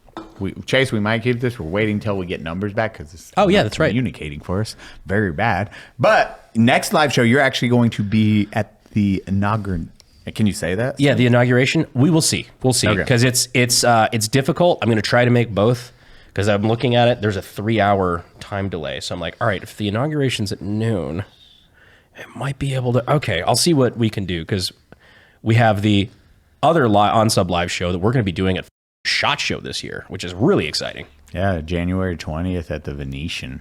Speaker 4: Chase, we might keep this. We're waiting till we get numbers back because it's
Speaker 3: that's right.
Speaker 4: Communicating for us. Very bad. But next live show, you're actually going to be at the inauguration. Can you say that?
Speaker 3: Yeah, the inauguration. We will see. We'll see because it's difficult. I'm going to try to make both because I'm looking at it. There's a 3-hour time delay, so I'm like, all right, if the inauguration's at noon, it might be able to. Okay, I'll see what we can do because we have the other Unsub Live show that we're going to be doing at SHOT Show this year, which is really exciting.
Speaker 4: Yeah, January 20th at the Venetian.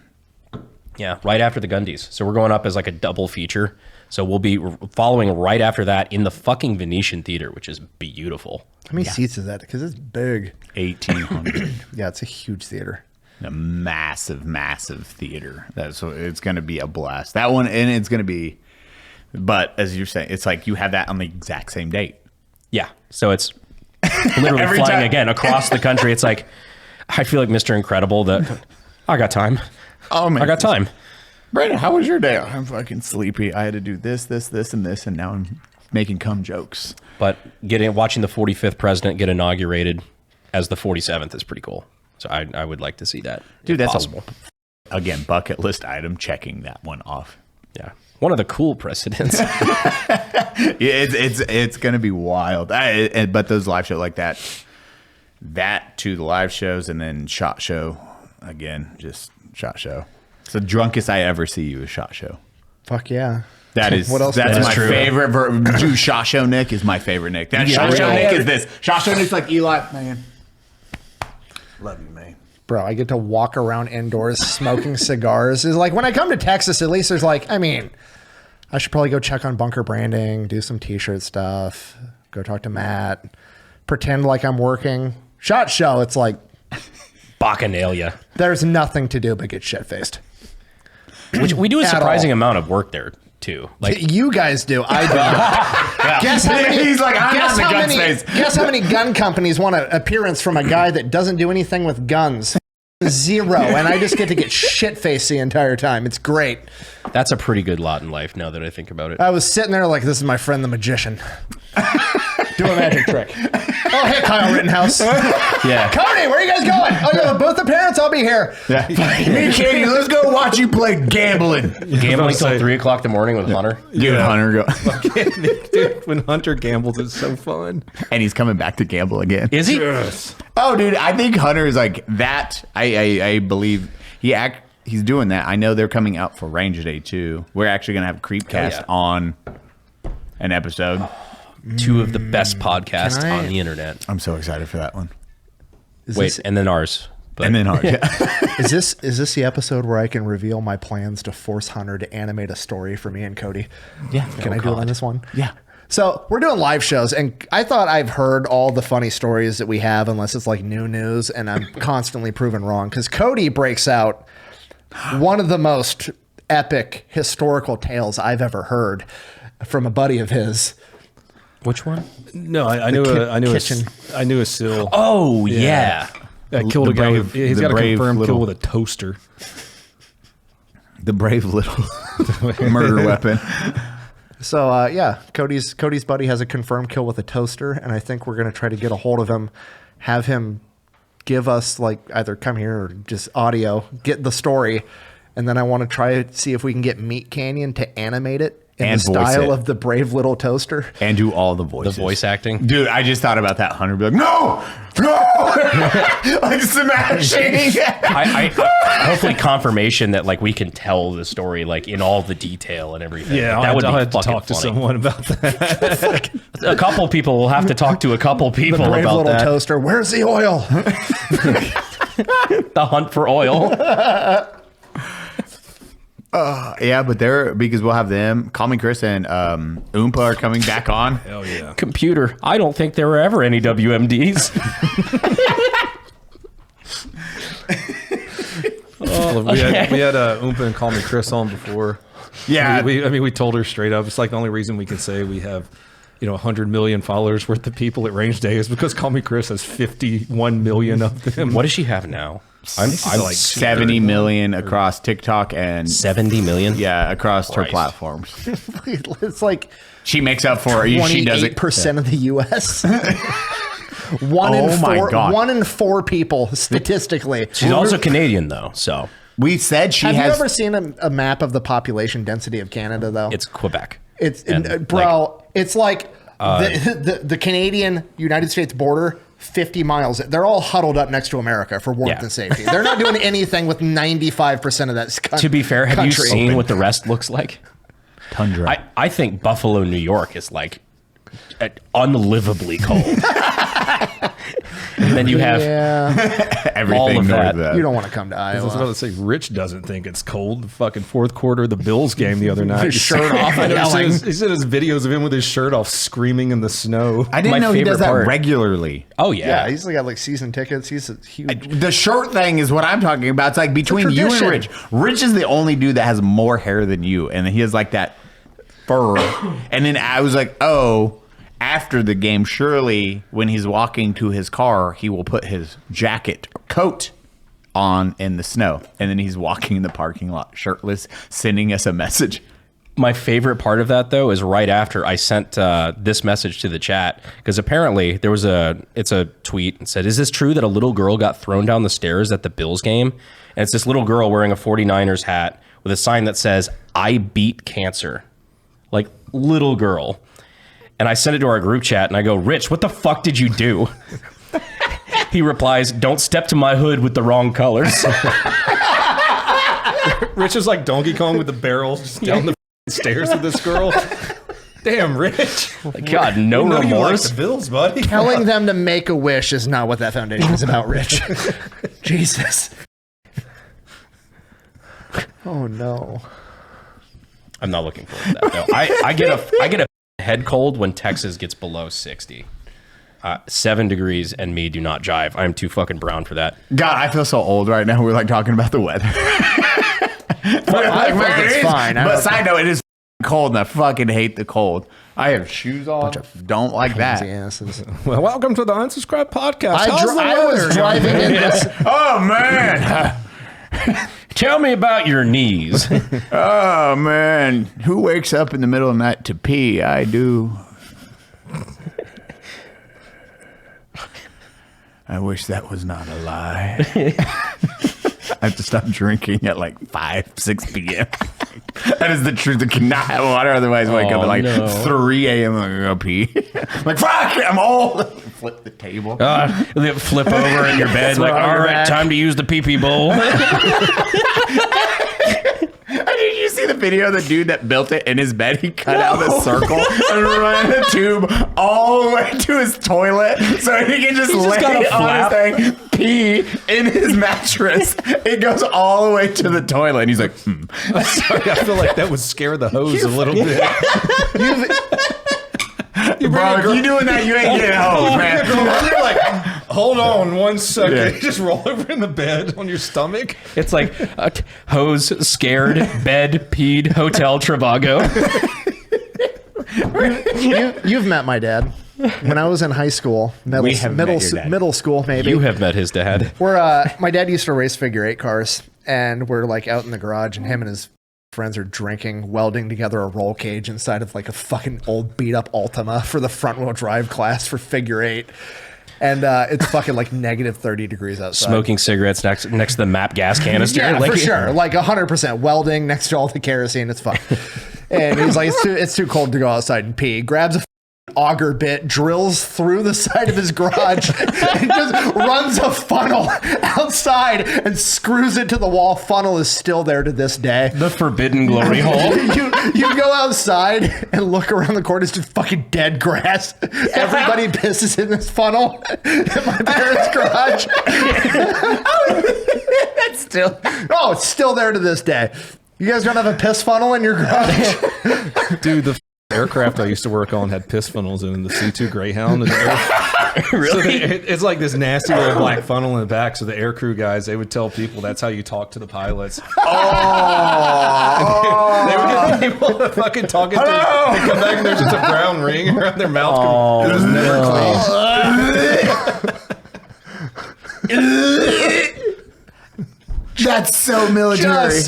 Speaker 3: Yeah, right after the Gundies. So we're going up as like a double feature. So we'll be following right after that in the fucking Venetian Theater, which is beautiful.
Speaker 1: How many seats is that? Because it's big.
Speaker 4: 1,800.
Speaker 1: Yeah, it's a huge theater.
Speaker 4: A massive, massive theater. So it's going to be a blast. That one, and it's going to be, but as you're saying, it's like you have that on the exact same date.
Speaker 3: Yeah. So it's literally flying again across the country. It's like, I feel like Mr. Incredible that I got time.
Speaker 4: Oh, man.
Speaker 3: I got time.
Speaker 4: Brandon, how was your day? I'm fucking sleepy. I had to do this, and this, and now I'm making cum jokes.
Speaker 3: But watching the 45th president get inaugurated as the 47th is pretty cool. So I would like to see that.
Speaker 4: Dude, that's
Speaker 3: possible.
Speaker 4: Again, bucket list item, checking that one off.
Speaker 3: Yeah. One of the cool presidents.
Speaker 4: It's going to be wild. But those live shows like that to the live shows and then SHOT Show, again, just SHOT Show. It's the drunkest I ever see you is SHOT Show.
Speaker 1: Fuck yeah.
Speaker 4: That's my favorite. Dude, SHOT Show Nick is my favorite Nick. That SHOT Show Nick is this. SHOT Show Nick's like Eli, man. Love you, man.
Speaker 1: Bro, I get to walk around indoors smoking cigars. It's like when I come to Texas, at least there's like, I mean, I should probably go check on bunker branding, do some t-shirt stuff, go talk to Matt, pretend like I'm working. SHOT Show, it's like
Speaker 3: Bacchanalia.
Speaker 1: There's nothing to do but get shit-faced.
Speaker 3: Which we do a surprising amount of work there too. Like
Speaker 1: you guys do. I do.
Speaker 3: Yeah.
Speaker 1: Guess how many?
Speaker 4: He's like, I'm not in the gun space.
Speaker 1: Guess how many gun companies want an appearance from a guy that doesn't do anything with guns? 0, and I just get to get shit-faced the entire time. It's great.
Speaker 3: That's a pretty good lot in life now that I think about it.
Speaker 1: I was sitting there like, this is my friend the magician. Do a magic trick. Oh, hey, Kyle Rittenhouse.
Speaker 3: Yeah.
Speaker 1: Cody, where are you guys going? Oh, yeah, both the parents, I'll be here.
Speaker 4: Yeah. Me, Katie, let's go watch you play gambling.
Speaker 3: Gambling till 3 o'clock in the morning with Hunter.
Speaker 4: Dude, Hunter
Speaker 2: Dude, when Hunter gambles, it's so fun.
Speaker 4: And he's coming back to gamble again.
Speaker 3: Is he?
Speaker 2: Yes.
Speaker 4: Oh, dude, I think Hunter is like that. I believe he's doing that. I know they're coming out for Ranger Day too. We're actually gonna have Creepcast on an episode.
Speaker 3: 2 of the best podcasts on the internet.
Speaker 4: I'm so excited for that one.
Speaker 3: And then ours. But.
Speaker 4: And then ours. Yeah.
Speaker 1: Is this the episode where I can reveal my plans to force Hunter to animate a story for me and Cody?
Speaker 4: Yeah.
Speaker 1: Can I do it on this one?
Speaker 4: Yeah.
Speaker 1: So we're doing live shows, and I thought I've heard all the funny stories that we have, unless it's like new news, and I'm constantly proven wrong because Cody breaks out one of the most epic historical tales I've ever heard from a buddy of his.
Speaker 3: Which one?
Speaker 2: No, I knew a SEAL.
Speaker 3: Oh yeah,
Speaker 2: that killed a guy. He's got a confirmed kill with a toaster.
Speaker 4: The brave little murder weapon.
Speaker 1: So yeah, Cody's buddy has a confirmed kill with a toaster, and I think we're gonna try to get a hold of him, have him give us like either come here or just audio, get the story, and then I want to try to see if we can get Meat Canyon to animate it in
Speaker 4: And
Speaker 1: the
Speaker 4: voice
Speaker 1: style
Speaker 4: it.
Speaker 1: of the brave little toaster.
Speaker 4: And do all the voices.
Speaker 3: The voice acting.
Speaker 4: Dude, I just thought about that. Hunter be like, no! Like smashing.
Speaker 3: I hopefully confirmation that like we can tell the story like in all the detail and everything.
Speaker 2: Yeah,
Speaker 3: that would
Speaker 2: I'll
Speaker 3: be
Speaker 2: have to
Speaker 3: fucking
Speaker 2: talk to
Speaker 3: funny.
Speaker 2: someone about that.
Speaker 3: A couple people will have to talk to a couple
Speaker 1: The
Speaker 3: people
Speaker 1: brave
Speaker 3: about
Speaker 1: little
Speaker 3: that.
Speaker 1: toaster. Where's the oil?
Speaker 3: The hunt for oil.
Speaker 4: Yeah, but because we'll have them. Call Me Chris and Oompa are coming back on.
Speaker 2: Hell yeah.
Speaker 3: Computer. I don't think there were ever any WMDs.
Speaker 2: We had Oompa and Call Me Chris on before.
Speaker 4: Yeah.
Speaker 2: We told her straight up. It's like the only reason we can say we have, 100 million followers worth of people at Range Day is because Call Me Chris has 51 million of them.
Speaker 3: What does she have now?
Speaker 2: I'm
Speaker 4: like 70 million across TikTok and
Speaker 3: 70 million?
Speaker 4: Yeah, across her
Speaker 3: Christ.
Speaker 4: platforms.
Speaker 1: It's like
Speaker 4: She makes up for it. She does it.
Speaker 1: 28% of the U.S. One
Speaker 4: Oh my God.
Speaker 1: 1 in 4 people statistically.
Speaker 3: She's also Canadian though, so
Speaker 4: We said she
Speaker 1: Have
Speaker 4: has.
Speaker 1: you ever seen a map of the population density of Canada though?
Speaker 3: it's Quebec.
Speaker 1: It's
Speaker 3: And,
Speaker 1: bro. It's like the Canadian United States border. 50 miles. They're all huddled up next to America for warmth
Speaker 3: Yeah.
Speaker 1: and safety. They're not doing anything with 95% of that country.
Speaker 3: To be fair, have you seen what the rest looks like?
Speaker 4: Tundra.
Speaker 3: I think Buffalo, New York is like unlivably cold. And then you have
Speaker 4: Everything
Speaker 3: all of
Speaker 4: north
Speaker 3: that.
Speaker 4: of that.
Speaker 1: You don't want to come to
Speaker 2: I was about
Speaker 1: Iowa.
Speaker 2: to say, Rich doesn't think it's cold. The fucking fourth quarter of the Bills game the other night.
Speaker 1: His shirt off and yelling.
Speaker 2: He said his videos of him with his shirt off screaming in the snow.
Speaker 4: I didn't
Speaker 3: My
Speaker 4: know he does
Speaker 3: favorite
Speaker 4: that
Speaker 3: part.
Speaker 4: regularly.
Speaker 3: oh
Speaker 1: Yeah,
Speaker 3: yeah.
Speaker 1: he's got like season tickets. He's a huge.
Speaker 4: The shirt thing is what I'm talking about. It's like between you and
Speaker 1: tradition.
Speaker 4: Rich. Rich is the only dude that has more hair than you, and he has like that fur. And then I was like, oh, after the game, surely when he's walking to his car, he will put his coat on in the snow. And then he's walking in the parking lot shirtless, sending us a message.
Speaker 3: My favorite part of that though is right after I sent this message to the chat, because apparently there was it's a tweet and said, is this true that a little girl got thrown down the stairs at the Bills game? And it's this little girl wearing a 49ers hat with a sign that says, I beat cancer. Like, little girl. And I sent it to our group chat and I go, Rich, what the fuck did you do? He replies, don't step to my hood with the wrong colors.
Speaker 2: Rich is like Donkey Kong with the barrel just down the stairs with this girl. Damn, Rich.
Speaker 3: God, no
Speaker 2: You know you like
Speaker 3: remorse.
Speaker 2: the Bills, buddy.
Speaker 1: Telling them to make a wish is not what that foundation is about, Rich. Jesus. Oh no.
Speaker 3: I'm not looking forward to that though. I get a head cold when Texas gets below 60. 7 degrees and me do not jive. I'm too fucking brown for that.
Speaker 4: God, I feel so old right now. We're like talking about the weather.
Speaker 1: I think it's fine.
Speaker 4: But side note, it is cold and I fucking hate the cold. I have shoes on. Don't like that.
Speaker 1: Pansy asses.
Speaker 2: Well, welcome to the Unsubscribed Podcast. How's the
Speaker 1: I was
Speaker 2: weather?
Speaker 1: driving in this.
Speaker 4: Oh, man.
Speaker 3: Tell me about your knees.
Speaker 4: Oh, man. Who wakes up in the middle of the night to pee? I do. I wish that was not a lie. I have to stop drinking at like 5, 6 p.m. That is the truth. I cannot have water, otherwise I wake up at like 3 a.m. and I go pee. I'm like, fuck, I'm old. Flip the table.
Speaker 3: They flip over in your bed like, all right, time to use the pee-pee bowl.
Speaker 4: Did you see the video of the dude that built it in his bed? He cut out the circle and ran a tube all the way to his toilet so he can just lay on his thing, pee in his mattress. It goes all the way to the toilet. And he's like,
Speaker 2: Sorry, I feel like that would scare the hose a little bit.
Speaker 4: bro, if you doing that, you ain't getting home, man.
Speaker 2: You're like, hold on 1 second.
Speaker 4: Yeah.
Speaker 2: Just roll over in the bed on your stomach.
Speaker 3: It's like hose, scared, bed, peed, hotel, Trivago.
Speaker 1: You've met my dad. When I was in high school, middle school maybe.
Speaker 3: You have met his dad.
Speaker 1: My dad used to race figure 8 cars, and we're like out in the garage, and him and his friends are drinking, welding together a roll cage inside of like a fucking old beat up Altima for the front wheel drive class for figure 8. And it's fucking like negative 30 degrees outside.
Speaker 3: Smoking cigarettes next to the MAP gas canister.
Speaker 1: Yeah,
Speaker 3: like,
Speaker 1: for sure. Like 100% welding next to all the kerosene. It's fun. And he's like, it's too cold to go outside and pee. Grabs a auger bit, drills through the side of his garage, and just runs a funnel outside and screws it to the wall. Funnel is still there to this day.
Speaker 3: The forbidden glory hole.
Speaker 1: You go outside and look around the corner, it's just fucking dead grass. Everybody pisses in this funnel in my parents' garage. It's still there to this day. You guys don't have a piss funnel in your garage?
Speaker 2: Dude, the aircraft I used to work on had piss funnels in the C-2 Greyhound.
Speaker 3: Really?
Speaker 2: So it's like this nasty little black funnel in the back. So the aircrew guys, they would tell people that's how you talk to the pilots. They would get people fucking talking to them. They come back and there's just a brown ring around their mouth. It was never clean.
Speaker 4: That's so military.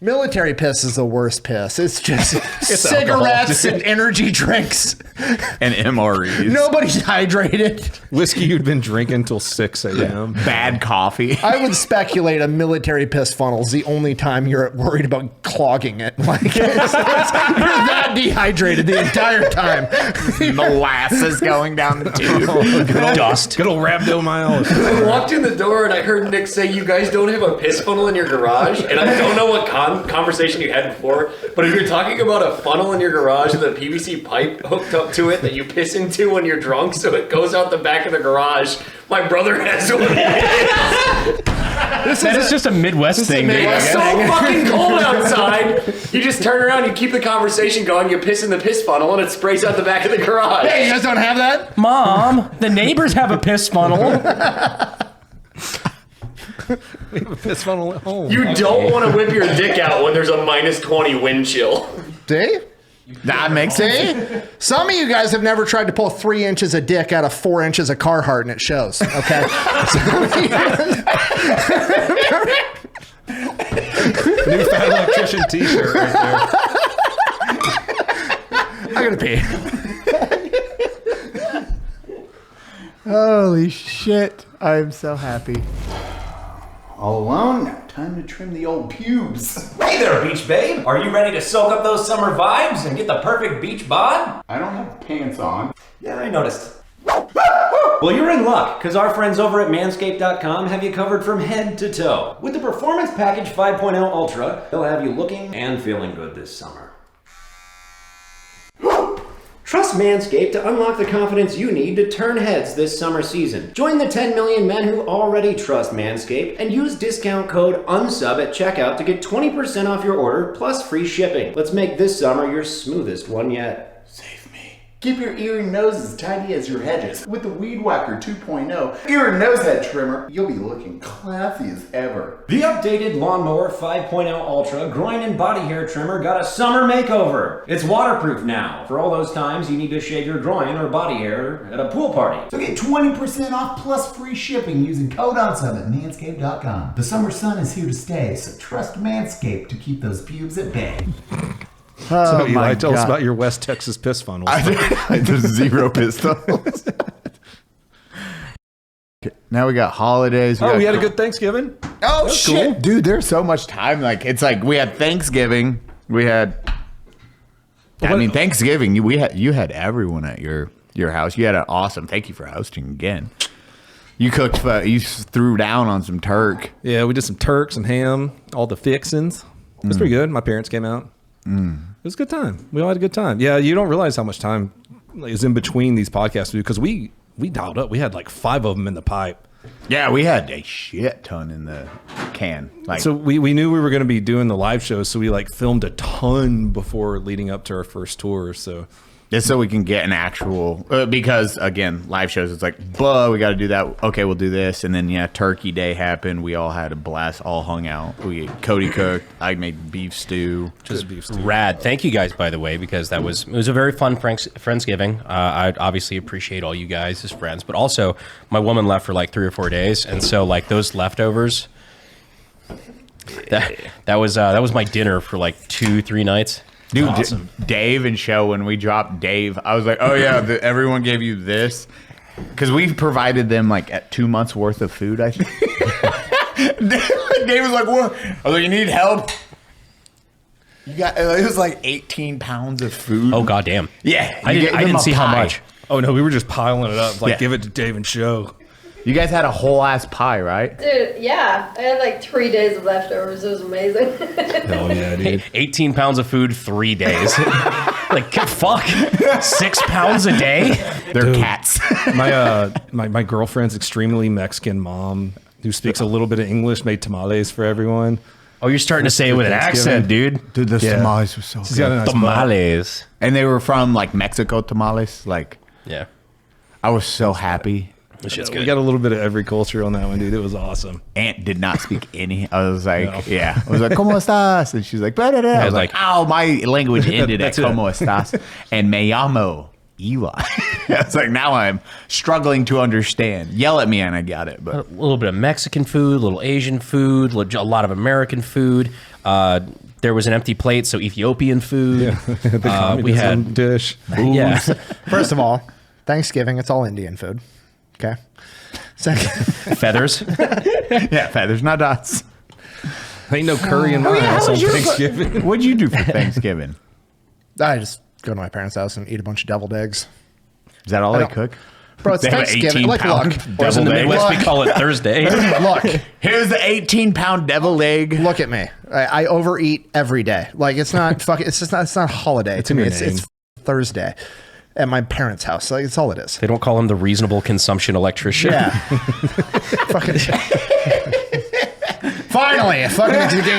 Speaker 1: Military piss is the worst piss. It's just cigarettes and energy drinks.
Speaker 4: And MREs.
Speaker 1: Nobody's hydrated.
Speaker 2: Whiskey you'd been drinking till 6 a.m.
Speaker 4: Bad coffee.
Speaker 1: I would speculate a military piss funnel is the only time you're worried about clogging it. Like you're that dehydrated the entire time.
Speaker 4: Molasses going down the tube.
Speaker 3: Good old dust.
Speaker 2: Good old rhabdomyolysis.
Speaker 11: I walked in the door and I heard Nick say, "You guys don't have a piss funnel in your garage?" And I don't know what conversation you had before, but if you're talking about a funnel in your garage with a PVC pipe hooked up to it that you piss into when you're drunk so it goes out the back of the garage, my brother has one.
Speaker 3: That is just a Midwest thing.
Speaker 11: It's so fucking cold outside. You just turn around, you keep the conversation going, you piss in the piss funnel, and it sprays out the back of the garage.
Speaker 1: Hey, you guys don't have that?
Speaker 3: Mom, the neighbors have a piss funnel.
Speaker 2: We have a piss funnel at home.
Speaker 11: You don't want to whip your dick out when there's a -20 wind chill.
Speaker 1: See?
Speaker 4: That makes sense.
Speaker 1: Some of you guys have never tried to pull 3 inches of dick out of 4 inches of Carhartt, and it shows. Okay.
Speaker 2: New Fat Electrician T-shirt right there.
Speaker 1: I'm gonna pee.
Speaker 4: Holy shit. I'm so happy. All alone? Now time to trim the old pubes.
Speaker 8: Hey there, beach babe. Are you ready to soak up those summer vibes and get the perfect beach bod?
Speaker 4: I don't have pants on.
Speaker 8: Yeah, I noticed. Well, you're in luck, because our friends over at MANSCAPED.com have you covered from head to toe. With the Performance Package 5.0 Ultra, they'll have you looking and feeling good this summer. Trust Manscaped to unlock the confidence you need to turn heads this summer season. Join the 10 million men who already trust Manscaped and use discount code UNSUB at checkout to get 20% off your order plus free shipping. Let's make this summer your smoothest one yet.
Speaker 4: Keep your ear and nose as tidy as your hedges. With the Weed Whacker 2.0 ear and nose head trimmer, you'll be looking classy as ever.
Speaker 8: The updated Lawnmower 5.0 Ultra groin and body hair trimmer got a summer makeover. It's waterproof now for all those times you need to shave your groin or body hair at a pool party.
Speaker 12: So get 20% off plus free shipping using code UNSUB at manscaped.com. The summer sun is here to stay, so trust Manscaped to keep those pubes at bay.
Speaker 2: So Eli, tell us about your West Texas piss funnels.
Speaker 4: There's 0 pistols. Now we got holidays.
Speaker 2: We had a good Thanksgiving.
Speaker 4: Oh shit, cool. Dude! There's so much time. Like it's like we had Thanksgiving. We had. I mean, Thanksgiving. You had everyone at your house. You had an awesome. Thank you for hosting again. You cooked. You threw down on some turk.
Speaker 2: Yeah, we did some turk, some ham, all the fixins. It was pretty good. My parents came out. It was a good time. We all had a good time. Yeah, you don't realize how much time is in between these podcasts because we dialed up. We had like 5 of them in the pipe.
Speaker 4: Yeah, we had a shit ton in the can. Like,
Speaker 2: so we knew we were going to be doing the live shows, so we like filmed a ton before leading up to our first tour. So
Speaker 4: just so we can get an actual because again, live shows it's like, we got to do that. Okay, we'll do this, and then Turkey Day happened. We all had a blast. All hung out. Cody cooked. I made beef stew.
Speaker 2: Just beef stew.
Speaker 3: Rad. Thank you guys, by the way, because it was a very fun Friendsgiving. I obviously appreciate all you guys as friends, but also my woman left for like 3 or 4 days, and so like those leftovers. That was my dinner for like 2-3 nights.
Speaker 4: Dude,
Speaker 3: Awesome.
Speaker 4: Dave and Show, when we dropped Dave, I was like, oh yeah, everyone gave you this. Because we provided them like at 2 months worth of food, I think. Dave was like, what? I was like, you need help? It was like 18 pounds of food.
Speaker 3: Oh, goddamn.
Speaker 4: Yeah.
Speaker 3: I didn't see how much.
Speaker 2: Oh, no, we were just piling it up. Like,
Speaker 4: Yeah.
Speaker 2: give it to Dave and Show.
Speaker 4: You guys had a whole ass pie, right?
Speaker 13: Dude, yeah. I had like 3 days of leftovers. It was amazing.
Speaker 2: Hell yeah, dude.
Speaker 3: 18 pounds of food, 3 days. Like, fuck. 6 pounds a day?
Speaker 4: They're cats.
Speaker 2: My girlfriend's extremely Mexican mom who speaks a little bit of English made tamales for everyone.
Speaker 3: Oh, you're starting to say it with an accent, dude.
Speaker 4: Dude, the tamales were so
Speaker 2: She's got a
Speaker 4: good.
Speaker 2: nice
Speaker 3: Tamales.
Speaker 4: And they were from like Mexico tamales. Like,
Speaker 3: Yeah.
Speaker 4: I was so happy.
Speaker 3: This shit's
Speaker 2: We
Speaker 3: good.
Speaker 2: got a little bit of every culture on that one, dude. It was awesome.
Speaker 4: Aunt did not speak any. I was like, yeah. I was like, ¿Cómo estás? And she's like, "Ba-da-da." I was like, oh, my language ended at
Speaker 2: That's it.
Speaker 4: ¿Cómo estás? And me llamo Eli. I was like, now I'm struggling to understand. Yell at me and I got it.
Speaker 3: A
Speaker 4: But
Speaker 3: little bit of Mexican food, a little Asian food, a lot of American food. There was an empty plate, so Ethiopian food.
Speaker 2: Yeah, the communism
Speaker 3: we had
Speaker 2: dish.
Speaker 3: Yeah.
Speaker 1: First of all, Thanksgiving, it's all Indian food. Okay. Second,
Speaker 3: Feathers.
Speaker 4: yeah, feathers, not dots.
Speaker 2: Ain't no curry in my house on Thanksgiving.
Speaker 4: What'd you do for Thanksgiving?
Speaker 1: I just go to my parents' house and eat a bunch of deviled eggs.
Speaker 4: Is that all
Speaker 1: I
Speaker 4: they
Speaker 1: don't-
Speaker 4: cook?
Speaker 1: Bro, it's
Speaker 4: They have an
Speaker 1: Thanksgiving. Like,
Speaker 4: 18-pound
Speaker 1: look.
Speaker 3: Whereas in the
Speaker 4: deviled egg.
Speaker 3: Midwest, we call it Thursday.
Speaker 1: Look,
Speaker 4: Here's the 18-pound deviled egg.
Speaker 1: look at me. I overeat every day. Like, it's not fucking. It's just not. It's not a holiday
Speaker 2: It's
Speaker 1: to
Speaker 2: in
Speaker 1: me.
Speaker 2: your
Speaker 1: It's
Speaker 2: name.
Speaker 1: Thursday at my parents' house. Like, it's all it is.
Speaker 3: They don't call him the reasonable consumption electrician.
Speaker 1: Yeah. Fucking. Finally, fucking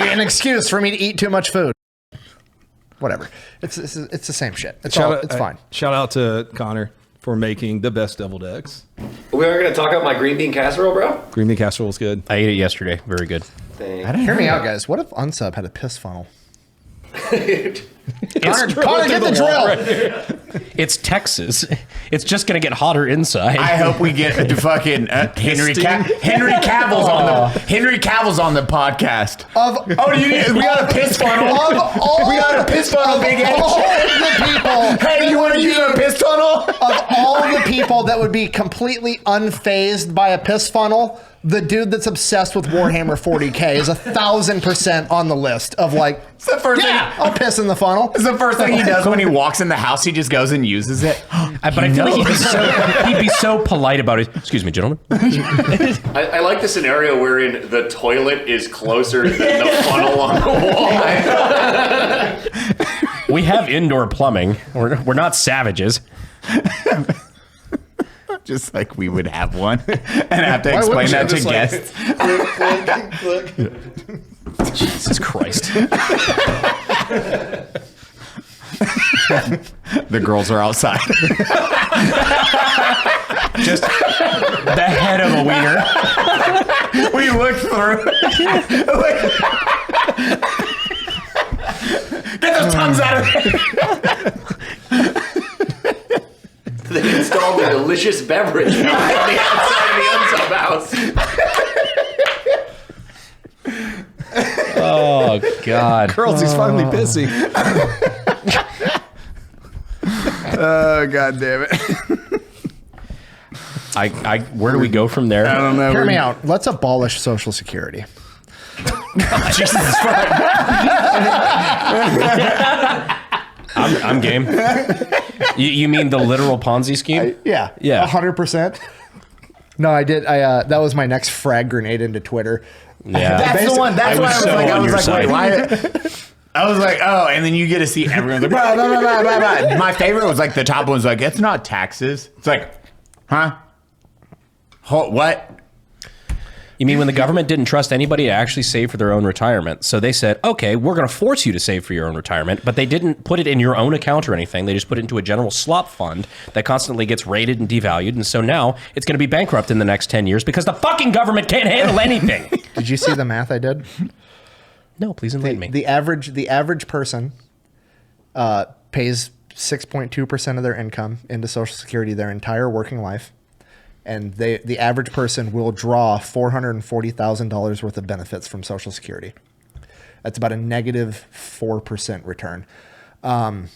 Speaker 1: an excuse for me to eat too much food. Whatever. It's the same shit. It's fine.
Speaker 2: Shout out to Connor for making the best deviled eggs.
Speaker 11: We are going to talk about my green bean casserole, bro.
Speaker 2: Green bean casserole is good.
Speaker 3: I ate it yesterday. Very good.
Speaker 1: Hear me out, guys. What if Unsub had a piss funnel?
Speaker 3: Connor,
Speaker 1: get the drill.
Speaker 3: It's Texas. It's just going to get hotter inside.
Speaker 4: I hope we get the fucking Henry Cavill's on the podcast.
Speaker 1: We
Speaker 4: got a piss funnel. We got a piss funnel, big
Speaker 1: of all the people.
Speaker 4: Hey, you want to use a piss funnel?
Speaker 1: Of all the people that would be completely unfazed by a piss funnel, the dude that's obsessed with Warhammer 40K is 1,000% on the list of like,
Speaker 4: It's the first
Speaker 1: yeah,
Speaker 4: thing.
Speaker 1: I'll piss in the funnel.
Speaker 4: It's the first thing he does when he walks in the house. He just goes and uses it.
Speaker 3: But I feel like he'd be so polite about it. Excuse me, gentlemen.
Speaker 6: I like the scenario wherein the toilet is closer than the funnel on the wall.
Speaker 3: We have indoor plumbing. We're not savages.
Speaker 4: Just like we would have one and have to explain that to guests.
Speaker 3: Jesus Christ.
Speaker 4: The girls are outside.
Speaker 3: Just the head of a wiener.
Speaker 4: We look through. Get those tongues out of there.
Speaker 6: They installed a delicious beverage on the outside of the Unsub house.
Speaker 3: Oh, God.
Speaker 2: Girls, he's finally pissy.
Speaker 4: Oh, God damn it.
Speaker 3: Where do we go from there?
Speaker 4: I don't know.
Speaker 1: Hear me out. Let's abolish Social Security.
Speaker 4: Jesus
Speaker 3: I'm game. You mean the literal Ponzi scheme?
Speaker 1: Yeah. 100%. No, I did. That was my next frag grenade into Twitter.
Speaker 3: Yeah.
Speaker 4: That's the one. That's why I was like, wait, why? I was like, oh, and then you get to see everyone's like, blah, blah, blah, blah, blah, blah. My favorite was like the top one's like, it's not taxes. It's like, huh? What?
Speaker 3: You mean when the government didn't trust anybody to actually save for their own retirement? So they said, okay, we're going to force you to save for your own retirement, but they didn't put it in your own account or anything. They just put it into a general slop fund that constantly gets rated and devalued. And so now it's going to be bankrupt in the next 10 years because the fucking government can't handle anything.
Speaker 1: Did you see the math I did?
Speaker 3: No, please enlighten me.
Speaker 1: The average person pays 6.2% of their income into Social Security their entire working life. and the average person will draw $440,000 worth of benefits from Social Security. That's about a negative 4% return. And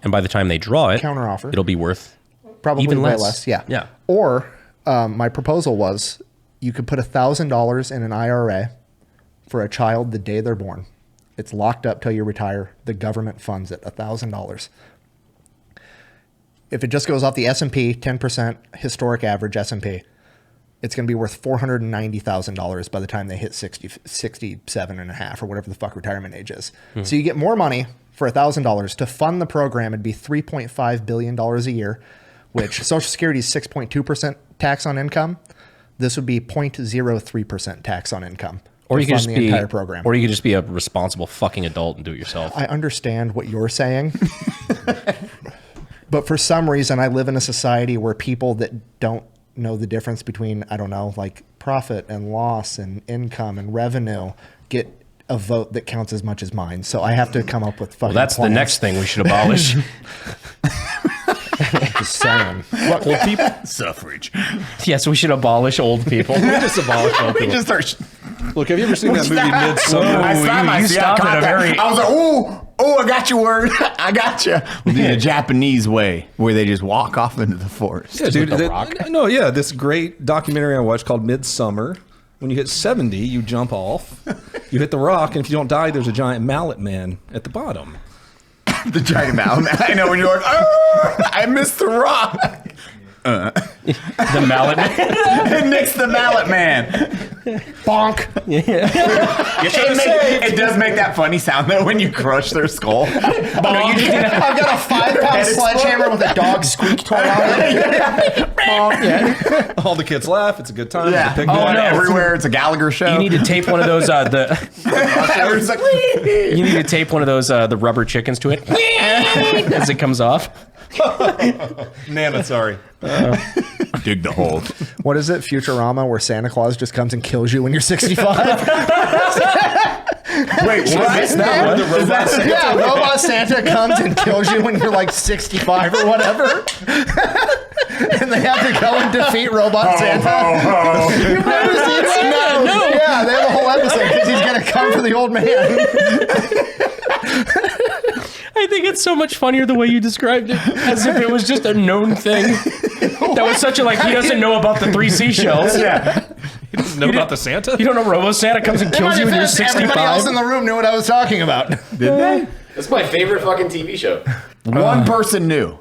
Speaker 3: by the time they draw it,
Speaker 1: counteroffer,
Speaker 3: it'll be worth
Speaker 1: probably
Speaker 3: even
Speaker 1: way
Speaker 3: less.
Speaker 1: less. Yeah.
Speaker 3: Yeah.
Speaker 1: Or my proposal was you could put $1,000 in an IRA for a child the day they're born. It's locked up till you retire. The government funds it, $1,000. If it just goes off the S&P, 10% historic average S&P, it's going to be worth $490,000 by the time they hit 67 and a half or whatever the fuck retirement age is.
Speaker 3: Mm-hmm.
Speaker 1: So you get more money for $1,000 to fund the program. It'd be $3.5 billion a year, which Social Security is 6.2% tax on income. This would be 0.03% tax on income.
Speaker 3: Or you could
Speaker 1: fund
Speaker 3: just
Speaker 1: the
Speaker 3: be,
Speaker 1: entire program.
Speaker 3: or you could just be a responsible fucking adult and do it yourself.
Speaker 1: I understand what you're saying. But for some reason, I live in a society where people that don't know the difference between, I don't know, like profit and loss and income and revenue get a vote that counts as much as mine. So I have to come up with fucking
Speaker 3: Well, that's
Speaker 1: plans.
Speaker 3: the next thing we should abolish.
Speaker 1: Just saying.
Speaker 3: What, old people?
Speaker 4: Suffrage.
Speaker 3: Yes, we should abolish old people. We just abolish old
Speaker 4: We
Speaker 3: people.
Speaker 4: just start.
Speaker 2: Look, have you ever seen that movie Midsummer?
Speaker 4: I slapped my
Speaker 3: you stopped at a very-
Speaker 4: I was like, oh, I got your word. I got you. We'll do the Japanese way, where they just walk off into the forest.
Speaker 2: Yeah, dude. This great documentary I watched called Midsummer. When you hit 70, you jump off, you hit the rock, and if you don't die, there's a giant mallet man at the bottom.
Speaker 4: The giant mallet man. I know, when you're like, oh, I missed the rock.
Speaker 3: The mallet man.
Speaker 4: Nick's the mallet man.
Speaker 1: Bonk.
Speaker 4: It does make that funny sound though when you crush their skull.
Speaker 1: I've got a 5-pound sledgehammer with a dog squeak toy on it. Bonk.
Speaker 2: All the kids laugh. It's a good time.
Speaker 4: Yeah.
Speaker 2: It's a picnic.
Speaker 4: Oh, no. Everywhere. It's a Gallagher show.
Speaker 3: You need to tape one of those.
Speaker 4: Everyone's like,
Speaker 3: You need to tape one of those the rubber chickens to it as it comes off.
Speaker 2: Nana, sorry.
Speaker 4: Dig the hole.
Speaker 1: What is it? Futurama, where Santa Claus just comes and kills you when you're 65?
Speaker 4: Wait, what?
Speaker 1: Is that one?
Speaker 2: The robot Santa?
Speaker 1: Yeah, Robot Santa comes and kills you when you're like 65 or whatever. And they have to go and defeat Robot Santa. You've never seen that? No. Yeah, they have a whole episode because he's going to come for the old man.
Speaker 3: I think it's so much funnier the way you described it, as if it was just a known thing. That was such a he doesn't know about the 3 seashells.
Speaker 1: Yeah.
Speaker 2: He doesn't know about the Santa?
Speaker 3: You don't know Robo Santa comes and kills you when you're 65?
Speaker 1: Everybody else in the room knew what I was talking about.
Speaker 4: Did they?
Speaker 11: That's my favorite fucking TV show.
Speaker 4: One person knew.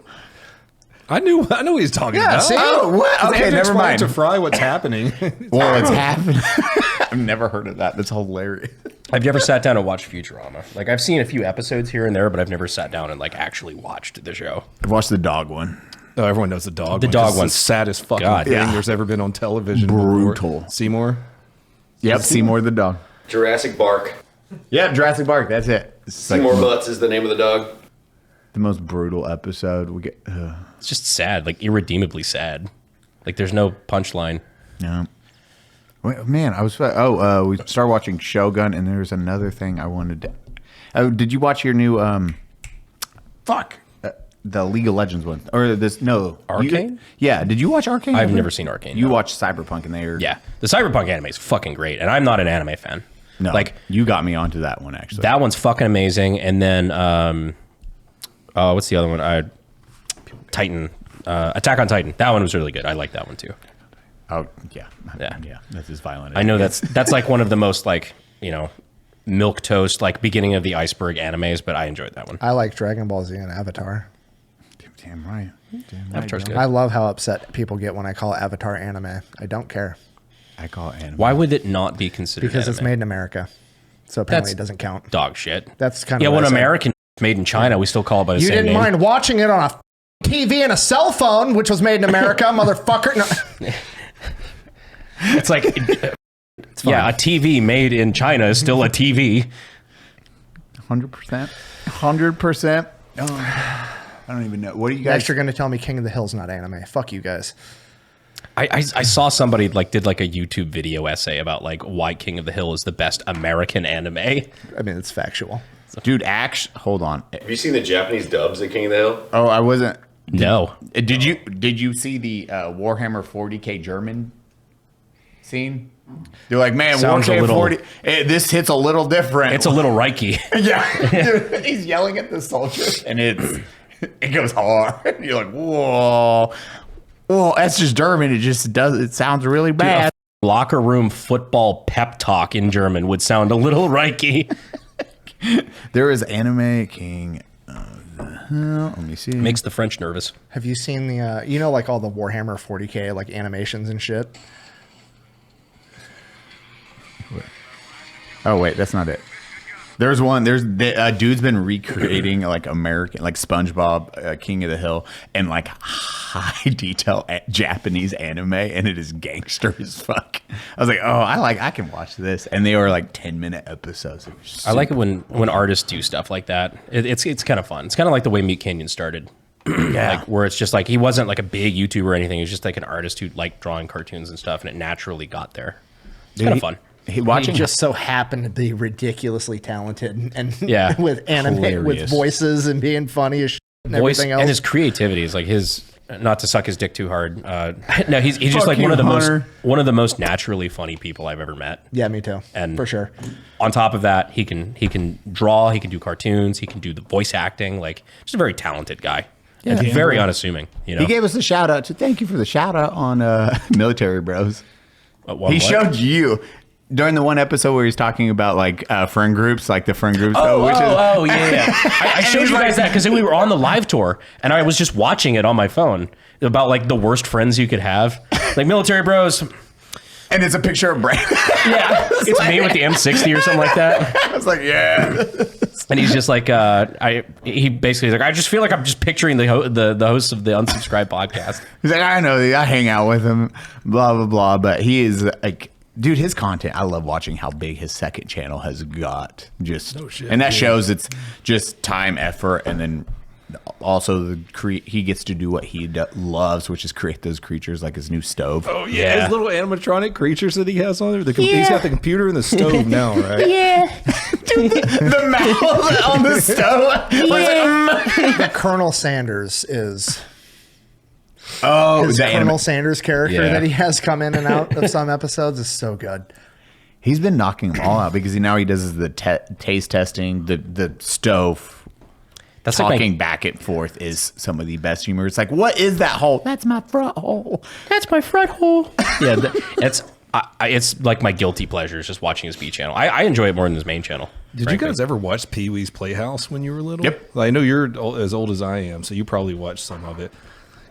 Speaker 2: I knew what he's talking
Speaker 1: Yeah,
Speaker 2: about.
Speaker 1: see?
Speaker 4: Oh, what? Okay,
Speaker 2: Andrew
Speaker 4: never
Speaker 2: explained
Speaker 4: mind.
Speaker 2: to Fry what's happening.
Speaker 4: Well, it's happening. I've never heard of that. That's hilarious.
Speaker 3: Have you ever sat down and watched Futurama? Like, I've seen a few episodes here and there, but I've never sat down and actually watched the show.
Speaker 4: I've watched the dog one.
Speaker 2: Oh, everyone knows the dog.
Speaker 3: The
Speaker 2: one.
Speaker 3: dog
Speaker 2: It's
Speaker 3: one's
Speaker 2: the saddest fucking
Speaker 3: God,
Speaker 2: thing
Speaker 4: yeah.
Speaker 2: there's ever been on television.
Speaker 4: Brutal.
Speaker 2: Seymour.
Speaker 4: Yep, Seymour the dog.
Speaker 11: Jurassic Bark.
Speaker 4: Yeah, Jurassic Park. That's it. It's
Speaker 11: Seymour Butts is the name of the dog.
Speaker 4: the most brutal episode. We get.
Speaker 3: It's just sad, irredeemably sad. There's no punchline.
Speaker 4: No. Wait, man, I was. We started watching Shogun, and there's another thing I wanted to. Oh, did you watch your new? The League of Legends one, or this? No,
Speaker 3: Arcane.
Speaker 4: Yeah, did you watch Arcane?
Speaker 3: I've never seen Arcane.
Speaker 4: You
Speaker 3: no.
Speaker 4: watched Cyberpunk, and they're
Speaker 3: the Cyberpunk anime is fucking great, and I'm not an anime fan.
Speaker 4: No, you got me onto that one actually.
Speaker 3: That one's fucking amazing, and then what's the other one? Titan, Attack on Titan. That one was really good. I like that one too.
Speaker 4: Oh yeah. That's as violent.
Speaker 3: I know that's like one of the most milk toast beginning of the iceberg animes, but I enjoyed that one.
Speaker 1: I like Dragon Ball Z and Avatar.
Speaker 4: Damn right.
Speaker 3: Avatar's good.
Speaker 1: I love how upset people get when I call Avatar anime. I don't care.
Speaker 4: I call it anime.
Speaker 3: Why would it not be considered?
Speaker 1: Because
Speaker 3: anime?
Speaker 1: it's made in America, so apparently
Speaker 3: That's
Speaker 1: it doesn't count.
Speaker 3: Dog shit.
Speaker 1: That's kind of
Speaker 3: when
Speaker 1: what I said.
Speaker 3: American made in China, we still call it by the
Speaker 1: You
Speaker 3: same
Speaker 1: didn't
Speaker 3: name.
Speaker 1: mind watching it on a TV and a cell phone, which was made in America, motherfucker. No.
Speaker 3: It's like, a TV made in China is still a TV.
Speaker 4: 100%. 100%. I don't even know. What do you guys?
Speaker 1: Next, you're going to tell me King of the Hill's not anime. Fuck you guys.
Speaker 3: I saw somebody did a YouTube video essay about why King of the Hill is the best American anime.
Speaker 1: I mean, it's factual.
Speaker 4: Dude, hold on.
Speaker 11: Have you seen the Japanese dubs of King of the Hill?
Speaker 4: Oh, I wasn't.
Speaker 3: No.
Speaker 4: Did you see the Warhammer 40K German scene? You're like, man,
Speaker 3: Sounds
Speaker 4: Warhammer
Speaker 3: a little-
Speaker 4: 40. This hits a little different.
Speaker 3: It's a little Reiki.
Speaker 4: Yeah, he's yelling at the soldiers, and it goes hard. You're like, whoa, that's just German. It sounds really bad.
Speaker 3: A locker room football pep talk in German would sound a little Reiki.
Speaker 4: There is Anime King. Let me see.
Speaker 3: Makes the French nervous.
Speaker 1: Have you seen the, like all the Warhammer 40K, like animations and shit?
Speaker 4: Oh, wait, that's not it. There's one. A dude's been recreating like American, like SpongeBob, King of the Hill, and like high detail Japanese anime, and it is gangster as fuck. I was like, oh, I can watch this, and they were like 10-minute episodes.
Speaker 3: I like it when artists do stuff like that. It's kind of fun. It's kind of like the way Meat Canyon started.
Speaker 4: Yeah,
Speaker 3: like where it's just like he wasn't like a big YouTuber or anything. He was just like an artist who liked drawing cartoons and stuff, and it naturally got there. It's kind of fun.
Speaker 1: He just so happened to be ridiculously talented and
Speaker 3: Yeah.
Speaker 1: with anime, with
Speaker 3: Hilarious.
Speaker 1: voices and being funny as shit and everything else.
Speaker 3: And his creativity is like not to suck his dick too hard. No, he's just like one of the most naturally funny people I've ever met.
Speaker 1: Yeah, me too.
Speaker 3: And
Speaker 1: for sure.
Speaker 3: On top of that, he can draw, he can do cartoons, he can do the voice acting. Like, just a very talented guy.
Speaker 4: Yeah.
Speaker 3: And very unassuming. You know,
Speaker 4: He gave us a shout out. Thank you for the shout out on Military Bros.
Speaker 3: He
Speaker 4: showed you. During the one episode where he's talking about like friend groups, like the friend groups.
Speaker 3: Yeah. I showed you guys that because we were on the live tour and I was just watching it on my phone about like the worst friends you could have, like Military Bros.
Speaker 4: And it's a picture of Brandon.
Speaker 3: Yeah, it's me with the M60 or something like that.
Speaker 4: I was like, yeah.
Speaker 3: And he's just like, he basically is like, I just feel like I'm just picturing the host of the Unsubscribed podcast.
Speaker 4: He's like, I know, I hang out with him, blah blah blah. But he is like, dude, his content. I love watching how big his second channel has got. And that shows it's just time, effort, and then also he gets to do what he loves, which is create those creatures like his new stove.
Speaker 2: Oh yeah, his little animatronic creatures that he has on there. He's got the computer and the stove now, right?
Speaker 5: Yeah.
Speaker 4: The mouth on the stove.
Speaker 1: The Colonel Sanders is.
Speaker 4: Oh,
Speaker 1: his
Speaker 4: the
Speaker 1: Colonel Sanders character
Speaker 3: Yeah.
Speaker 1: that he has come in and out of some episodes is so good.
Speaker 4: He's been knocking them all out because now he does the taste testing, the stove.
Speaker 3: That's like
Speaker 4: talking back and forth is some of the best humor. It's like, what is that hole? That's my front hole.
Speaker 3: That's my front hole. Yeah, it's like my guilty pleasure is just watching his B channel. I enjoy it more than his main channel.
Speaker 2: Did
Speaker 3: frankly.
Speaker 2: you guys ever watch Pee Wee's Playhouse when you were little?
Speaker 4: Yep.
Speaker 2: I know you're as old as I am, so you probably watched some of it.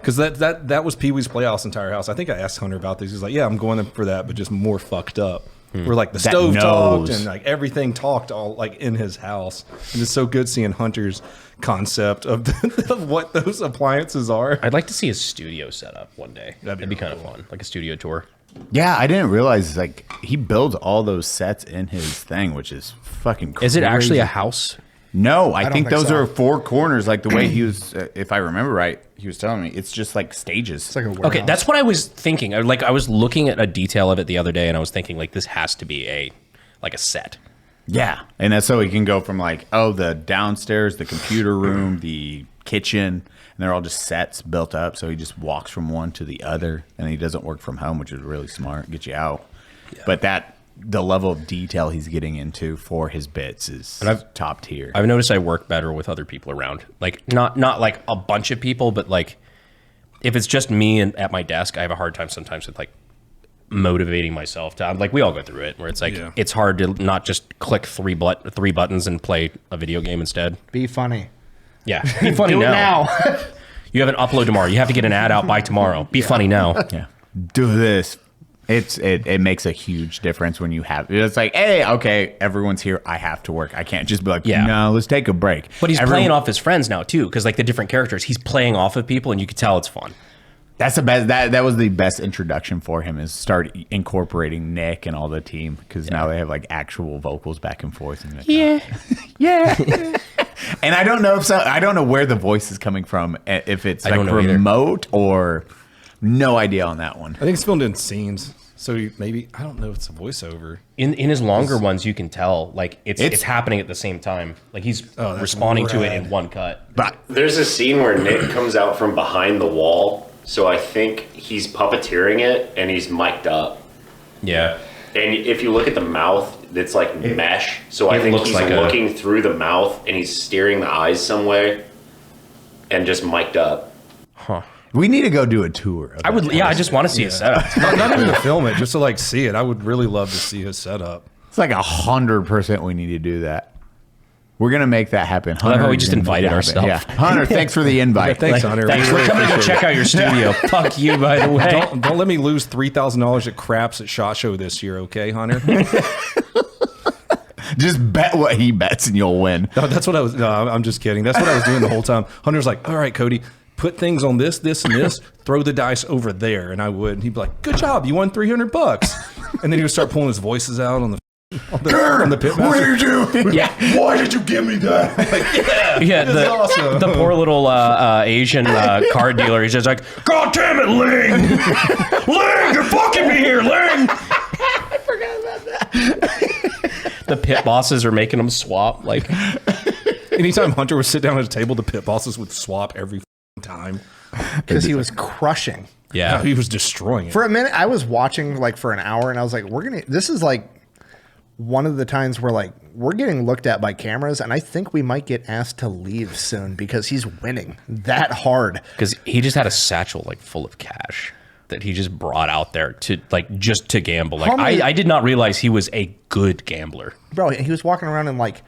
Speaker 2: Because that was Pee Wee's Playhouse entire house. I think I asked Hunter about this. He's like, yeah, I'm going for that, but just more fucked up. Where like the stove talked and like everything talked all like in his house. And it's so good seeing Hunter's concept of what those appliances are.
Speaker 3: I'd like to see a studio set up one day. That'd be kind of fun, like a studio tour.
Speaker 4: Yeah, I didn't realize like he builds all those sets in his thing, which is fucking crazy.
Speaker 3: Is it actually a house?
Speaker 4: No, I
Speaker 1: don't
Speaker 4: think
Speaker 1: think
Speaker 4: those
Speaker 1: so.
Speaker 4: are four corners, like the way he was. If I remember right, he was telling me it's just like stages.
Speaker 1: It's like a warehouse.
Speaker 3: Okay, that's what I was thinking. I was looking at a detail of it the other day, and I was thinking like this has to be a set.
Speaker 4: Yeah, and that's so he can go from like the downstairs, the computer room, the kitchen, and they're all just sets built up. So he just walks from one to the other, and he doesn't work from home, which is really smart. Get you out, but the level of detail he's getting into for his bits is top tier.
Speaker 3: I've noticed I work better with other people around. Like not like a bunch of people, but like if it's just me and at my desk, I have a hard time sometimes with like motivating myself to like we all go through it where it's like it's hard to not just click three buttons and play a video game instead.
Speaker 1: Be funny.
Speaker 3: Yeah, be funny
Speaker 1: Do it
Speaker 3: now. You have an upload tomorrow. You have to get an ad out by tomorrow. Be funny now.
Speaker 4: Yeah, do this. It makes a huge difference when you have it's like, hey, okay, everyone's here. I have to work. I can't just be like, no, let's take a break.
Speaker 3: But he's playing off his friends now too, because like the different characters, he's playing off of people, and you can tell it's fun.
Speaker 4: That's the best. That was the best introduction for him is start incorporating Nick and all the team because now they have like actual vocals back and forth. And like, yeah. And I don't know I don't know where the voice is coming from. If it's like remote or no idea on that one.
Speaker 2: I think it's filmed in scenes. So maybe, I don't know if it's a voiceover.
Speaker 3: In his longer ones, you can tell like it's happening at the same time. Like he's responding to it in one cut.
Speaker 6: But there's a scene where Nick comes out from behind the wall, so I think he's puppeteering it and he's mic'd up.
Speaker 3: Yeah.
Speaker 6: And if you look at the mouth, it's like mesh. So I think he's like looking through the mouth and he's steering the eyes some way and just mic'd up.
Speaker 3: Huh.
Speaker 4: We need to go do a tour.
Speaker 3: I would. Yeah, I just want to see his setup.
Speaker 2: Not even to film it, just to like see it. I would really love to see his setup.
Speaker 4: It's like 100% we need to do that. We're going to make that happen.
Speaker 3: I love how we just invited ourselves.
Speaker 4: Yeah. Hunter, thanks for the invite.
Speaker 2: Yeah, thanks, Hunter.
Speaker 3: Thanks. We're coming to go check out your studio. Fuck you, by the way.
Speaker 2: Don't let me lose $3,000 at craps at SHOT Show this year, okay, Hunter?
Speaker 4: Just bet what he bets and you'll win.
Speaker 2: No, that's what I was. No, I'm just kidding. That's what I was doing the whole time. Hunter's like, all right, Cody, put things on this, this, and this. Throw the dice over there, and I would. And he'd be like, "Good job, you won $300." And then he would start pulling his voices out on the pit master.
Speaker 4: What are you doing?
Speaker 3: Yeah.
Speaker 4: Why did you give me that?
Speaker 2: Like,
Speaker 3: Yeah,
Speaker 2: awesome.
Speaker 3: the poor little Asian card dealer. He's just like, "God damn it, Ling! Ling, you're fucking me here, Ling!"
Speaker 4: I forgot about that.
Speaker 3: The pit bosses are making them swap. Like,
Speaker 2: anytime Hunter would sit down at a table, the pit bosses would swap every time
Speaker 1: because he was crushing.
Speaker 3: Yeah,
Speaker 2: he was destroying it.
Speaker 1: For a minute, I was watching like for an hour, and I was like, this is like one of the times where like we're getting looked at by cameras, and I think we might get asked to leave soon because he's winning that hard.
Speaker 3: Because he just had a satchel like full of cash that he just brought out there to like just to gamble. Like I did not realize he was a good gambler,
Speaker 1: bro. He was walking around in like,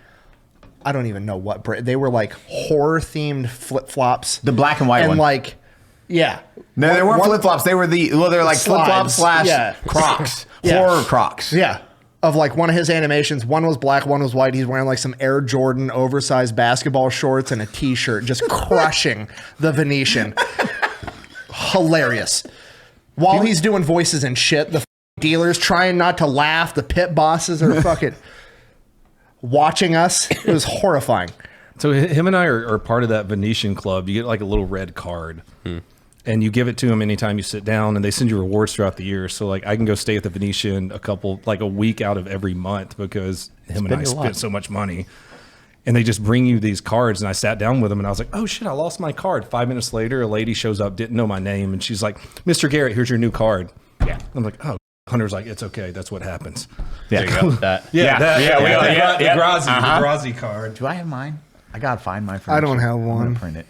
Speaker 1: I don't even know what they were, like horror themed flip flops,
Speaker 4: the black and white
Speaker 1: and
Speaker 4: one.
Speaker 1: like, yeah,
Speaker 4: no, they weren't flip flops. They were they're like flip flops / Crocs, horror Crocs.
Speaker 1: Yeah, of like one of his animations. One was black, one was white. He's wearing like some Air Jordan oversized basketball shorts and a t-shirt, just crushing the Venetian. Hilarious. While he's doing voices and shit, the dealers trying not to laugh. The pit bosses are fucking watching us. It was horrifying.
Speaker 2: So him and I are part of that Venetian club. You get like a little red card, and you give it to him anytime you sit down, and they send you rewards throughout the year. So like I can go stay at the Venetian a week out of every month because him and I spent so much money. And they just bring you these cards, and I sat down with them, and I was like, "Oh shit, I lost my card." 5 minutes later, a lady shows up, didn't know my name, and she's like, "Mr. Garrett, here's your new card." Yeah, I'm like, "Oh." Hunter's like, "It's okay. That's what happens."
Speaker 3: Yeah, there you go. That.
Speaker 2: The Grazi card.
Speaker 4: Do I have mine? I gotta find my.
Speaker 1: I don't have one.
Speaker 4: I'm gonna print it.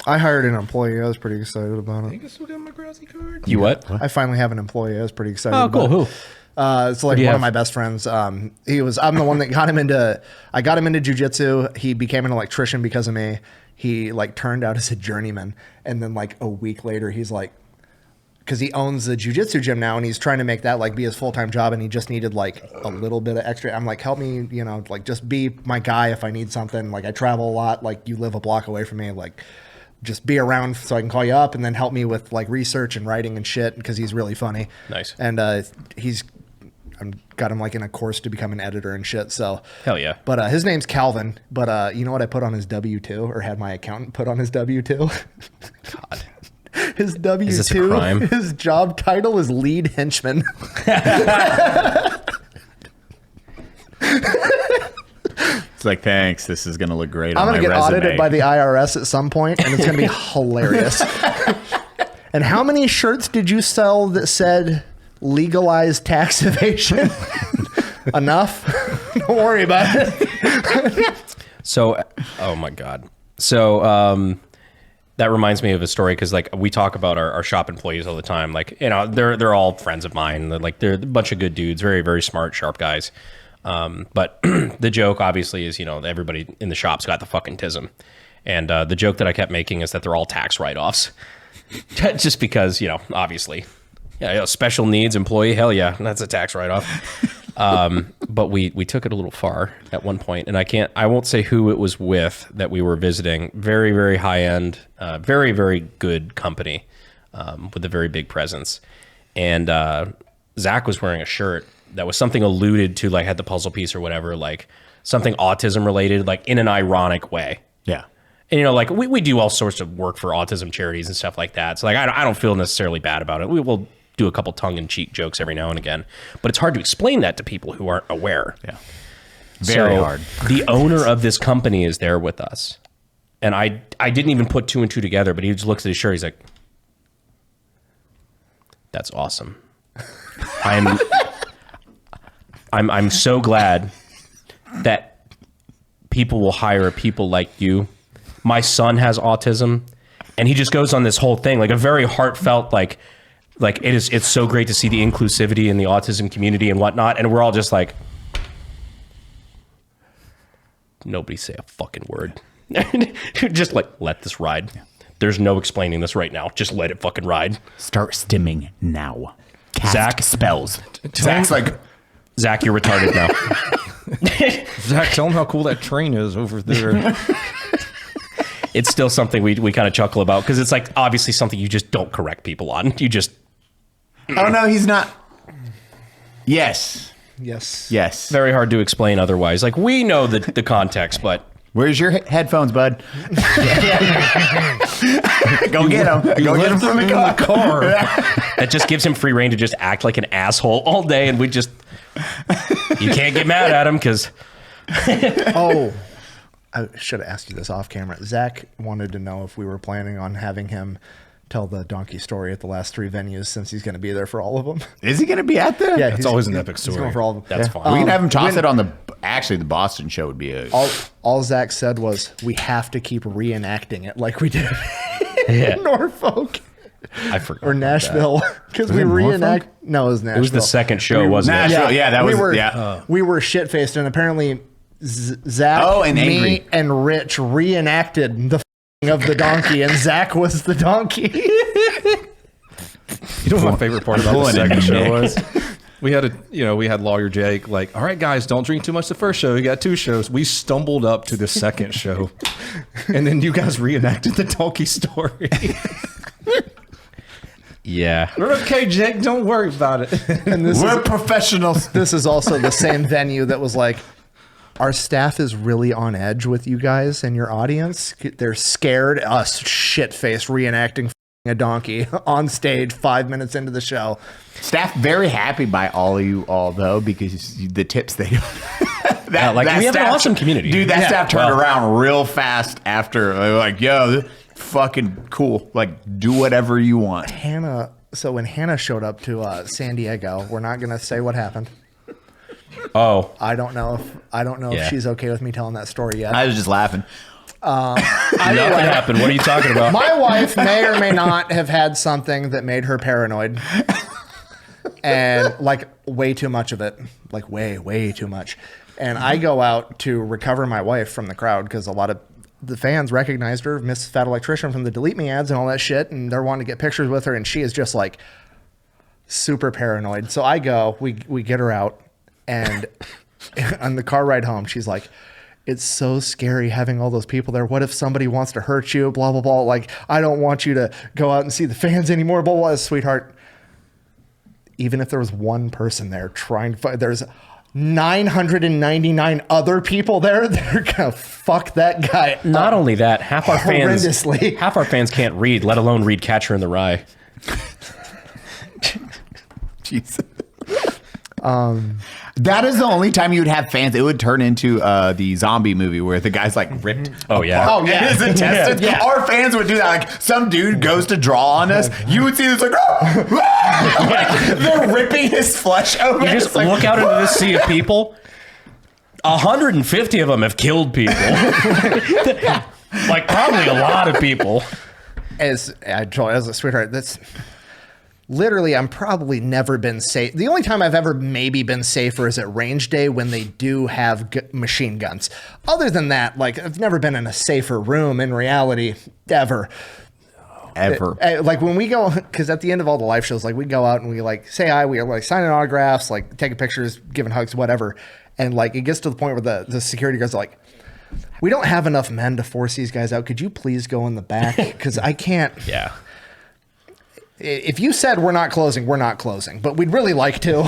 Speaker 1: I hired an employee. I was pretty excited about it.
Speaker 2: I think I still got my Grazi card.
Speaker 3: You what?
Speaker 1: I finally have an employee. I was pretty excited.
Speaker 3: Oh, cool.
Speaker 1: About
Speaker 3: Who?
Speaker 1: It's like one of my best friends. I'm the one that got him into. I got him into jujitsu. He became an electrician because of me. He like turned out as a journeyman, and then like a week later, he's like, because he owns the jujitsu gym now, and he's trying to make that like be his full-time job, and he just needed like a little bit of extra. I'm like, help me, like just be my guy if I need something. Like I travel a lot. Like you live a block away from me. Like just be around so I can call you up, and then help me with like research and writing and shit because he's really funny.
Speaker 3: Nice.
Speaker 1: And got him like in a course to become an editor and shit. So
Speaker 3: hell yeah.
Speaker 1: But his name's Calvin. But you know what I put on his W-2, or had my accountant put on his W-2?
Speaker 3: God.
Speaker 1: His W-2, his job title is lead henchman.
Speaker 4: It's like, thanks. This is gonna look great.
Speaker 1: I'm
Speaker 4: gonna
Speaker 1: get audited by the IRS at some point, and it's gonna be hilarious. And how many shirts did you sell that said legalized tax evasion? Enough. Don't worry about it.
Speaker 3: So, oh my God. So, that reminds me of a story because like we talk about our shop employees all the time. Like, they're all friends of mine. They're a bunch of good dudes, very, very smart, sharp guys. But the joke obviously is, everybody in the shop's got the fucking tism. And the joke that I kept making is that they're all tax write-offs. Just because, obviously. Yeah, special needs employee, hell yeah, that's a tax write-off. But we took it a little far at one point, and I won't say who it was with that we were visiting. Very, very high end, very, very good company with a very big presence. And Zach was wearing a shirt that was something alluded to, like had the puzzle piece or whatever, like something autism related, like in an ironic way.
Speaker 4: Yeah.
Speaker 3: And like we do all sorts of work for autism charities and stuff like that. So like I don't feel necessarily bad about it. We will do a couple tongue-in-cheek jokes every now and again. But it's hard to explain that to people who aren't aware.
Speaker 4: Yeah. Very hard.
Speaker 3: The owner of this company is there with us. And I didn't even put 2 and 2 together, but he just looks at his shirt. He's like, that's awesome. I'm so glad that people will hire people like you. My son has autism, and he just goes on this whole thing, like a very heartfelt, like it's so great to see the inclusivity in the autism community and whatnot. And we're all just like, nobody say a fucking word. Just like, let this ride. There's no explaining this right now. Just let it fucking ride.
Speaker 4: Start stimming now. Cast
Speaker 3: Zach
Speaker 4: spells. Zach's like,
Speaker 3: Zach, you're retarded now.
Speaker 2: Zach, tell him how cool that train is over there.
Speaker 3: It's still something we kind of chuckle about because it's like obviously something you just don't correct people on. You just.
Speaker 4: Oh no, he's not. Yes.
Speaker 3: Very hard to explain otherwise. Like we know the context, but.
Speaker 4: Where's your headphones, bud? Go get them. Go get them from the car.
Speaker 3: That just gives him free reign to just act like an asshole all day, and we just. You can't get mad at him because.
Speaker 1: Oh, I should have asked you this off camera. Zach wanted to know if we were planning on having him tell the donkey story at the last 3 venues since he's going to be there for all of them.
Speaker 4: Is he going to be at there?
Speaker 1: Yeah,
Speaker 2: it's always an epic
Speaker 1: He's
Speaker 2: story.
Speaker 1: going for all of them.
Speaker 3: That's fine.
Speaker 4: We can have him toss it on the. Actually, the Boston show would be a.
Speaker 1: All Zach said was, we have to keep reenacting it like we did
Speaker 3: Yeah.
Speaker 1: in Norfolk.
Speaker 3: I forgot.
Speaker 1: Or Nashville. Because we reenact. No, it was Nashville.
Speaker 3: It was the second show, wasn't it?
Speaker 4: Nashville. Yeah, that was.
Speaker 1: We were shit-faced, and apparently Zach,
Speaker 4: and
Speaker 1: me,
Speaker 4: angry.
Speaker 1: and Rich reenacted the of the donkey, and Zach was the donkey.
Speaker 2: You know what my favorite part about the second show was? We had Lawyer Jake like, all right, guys, don't drink too much the first show. We got 2 shows. We stumbled up to the second show, and then you guys reenacted the donkey story.
Speaker 3: Yeah.
Speaker 2: We're okay, Jake. Don't worry about it.
Speaker 1: And
Speaker 4: We're professionals.
Speaker 1: This is also the same venue that was like, our staff is really on edge with you guys and your audience. They're scared. Us shit-faced reenacting a donkey on stage 5 minutes into the show.
Speaker 4: Staff very happy by all of you all though because the tips they.
Speaker 3: We have an awesome community.
Speaker 4: Dude, that staff turned around real fast after. They were like, yo, fucking cool. Like, do whatever you want.
Speaker 1: Hannah. So when Hannah showed up to San Diego, we're not going to say what happened.
Speaker 3: Oh,
Speaker 1: I don't know if she's okay with me telling that story yet.
Speaker 4: I was just laughing.
Speaker 3: Nothing happened. What are you talking about?
Speaker 1: My wife may or may not have had something that made her paranoid. And like way too much of it. Like way too much. And I go out to recover my wife from the crowd because a lot of the fans recognized her, Miss Fat Electrician from the Delete Me ads and all that shit. And they're wanting to get pictures with her. And she is just like super paranoid. So I go, we get her out. And on the car ride home, she's like, it's so scary having all those people there. What if somebody wants to hurt you? Blah, blah, blah. Like, I don't want you to go out and see the fans anymore. Blah, blah, blah. Sweetheart, even if there was one person there trying to fight, there's 999 other people there that are going to fuck that guy.
Speaker 3: Not only that, half our fans can't read, let alone read Catcher in the Rye.
Speaker 4: Jesus. That is the only time you would have fans. It would turn into the zombie movie where the guy's like ripped.
Speaker 3: Oh yeah.
Speaker 4: Apart his intestines. Yeah. Our fans would do that. Like some dude goes to draw on us. You would see this like, like they're ripping his flesh open.
Speaker 3: You just look out into this sea of people. 150 of them have killed people. Like probably a lot of people.
Speaker 1: As I told as a sweetheart, that's literally, I'm probably never been safe. The only time I've ever maybe been safer is at range day when they do have machine guns. Other than that, like I've never been in a safer room in reality ever. Like when we go, because at the end of all the live shows, like we go out and we like say hi, we are like signing autographs, like taking pictures, giving hugs, whatever. And like it gets to the point where the security guards are like, we don't have enough men to force these guys out. Could you please go in the back? Because I can't.
Speaker 3: Yeah.
Speaker 1: If you said we're not closing, we're not closing, but we'd really like to.
Speaker 4: We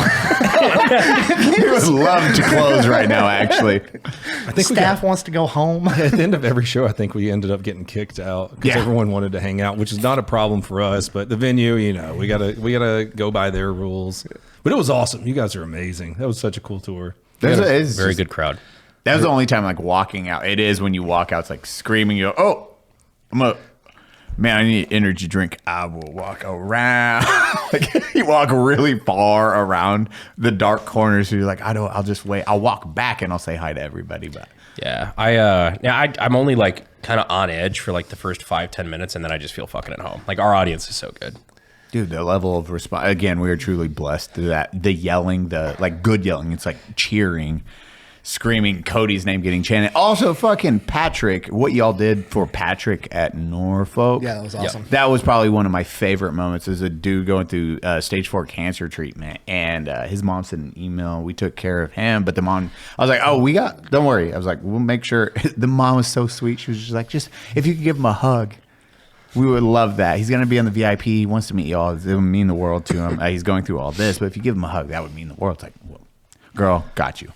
Speaker 4: would love to close right now, actually.
Speaker 1: I think staff wants to go home.
Speaker 2: At the end of every show, I think we ended up getting kicked out because everyone wanted to hang out, which is not a problem for us. But the venue, we gotta go by their rules. But it was awesome. You guys are amazing. That was such a cool tour.
Speaker 3: Very good crowd.
Speaker 4: That was the only time like walking out. It is when you walk out, it's like screaming. You go, man, I need an energy drink. I will walk around. Like you walk really far around the dark corners. So you're like, I'll just wait. I'll walk back and I'll say hi to everybody. But
Speaker 3: yeah, I'm only like kind of on edge for like the first 5-10 minutes, and then I just feel fucking at home. Like our audience is so good.
Speaker 4: Dude, the level of response. Again, we are truly blessed through that. The yelling, the like good yelling. It's like cheering. Screaming Cody's name getting chanted. Also, fucking Patrick, what y'all did for Patrick at Norfolk.
Speaker 1: Yeah, that was awesome.
Speaker 4: That was probably one of my favorite moments as a dude going through stage 4 cancer treatment. And his mom sent an email. We took care of him. But the mom, I was like, don't worry. I was like, we'll make sure. The mom was so sweet. She was just like, if you could give him a hug, we would love that. He's going to be on the VIP. He wants to meet y'all. It would mean the world to him. He's going through all this. But if you give him a hug, that would mean the world. It's like, well, girl, got you.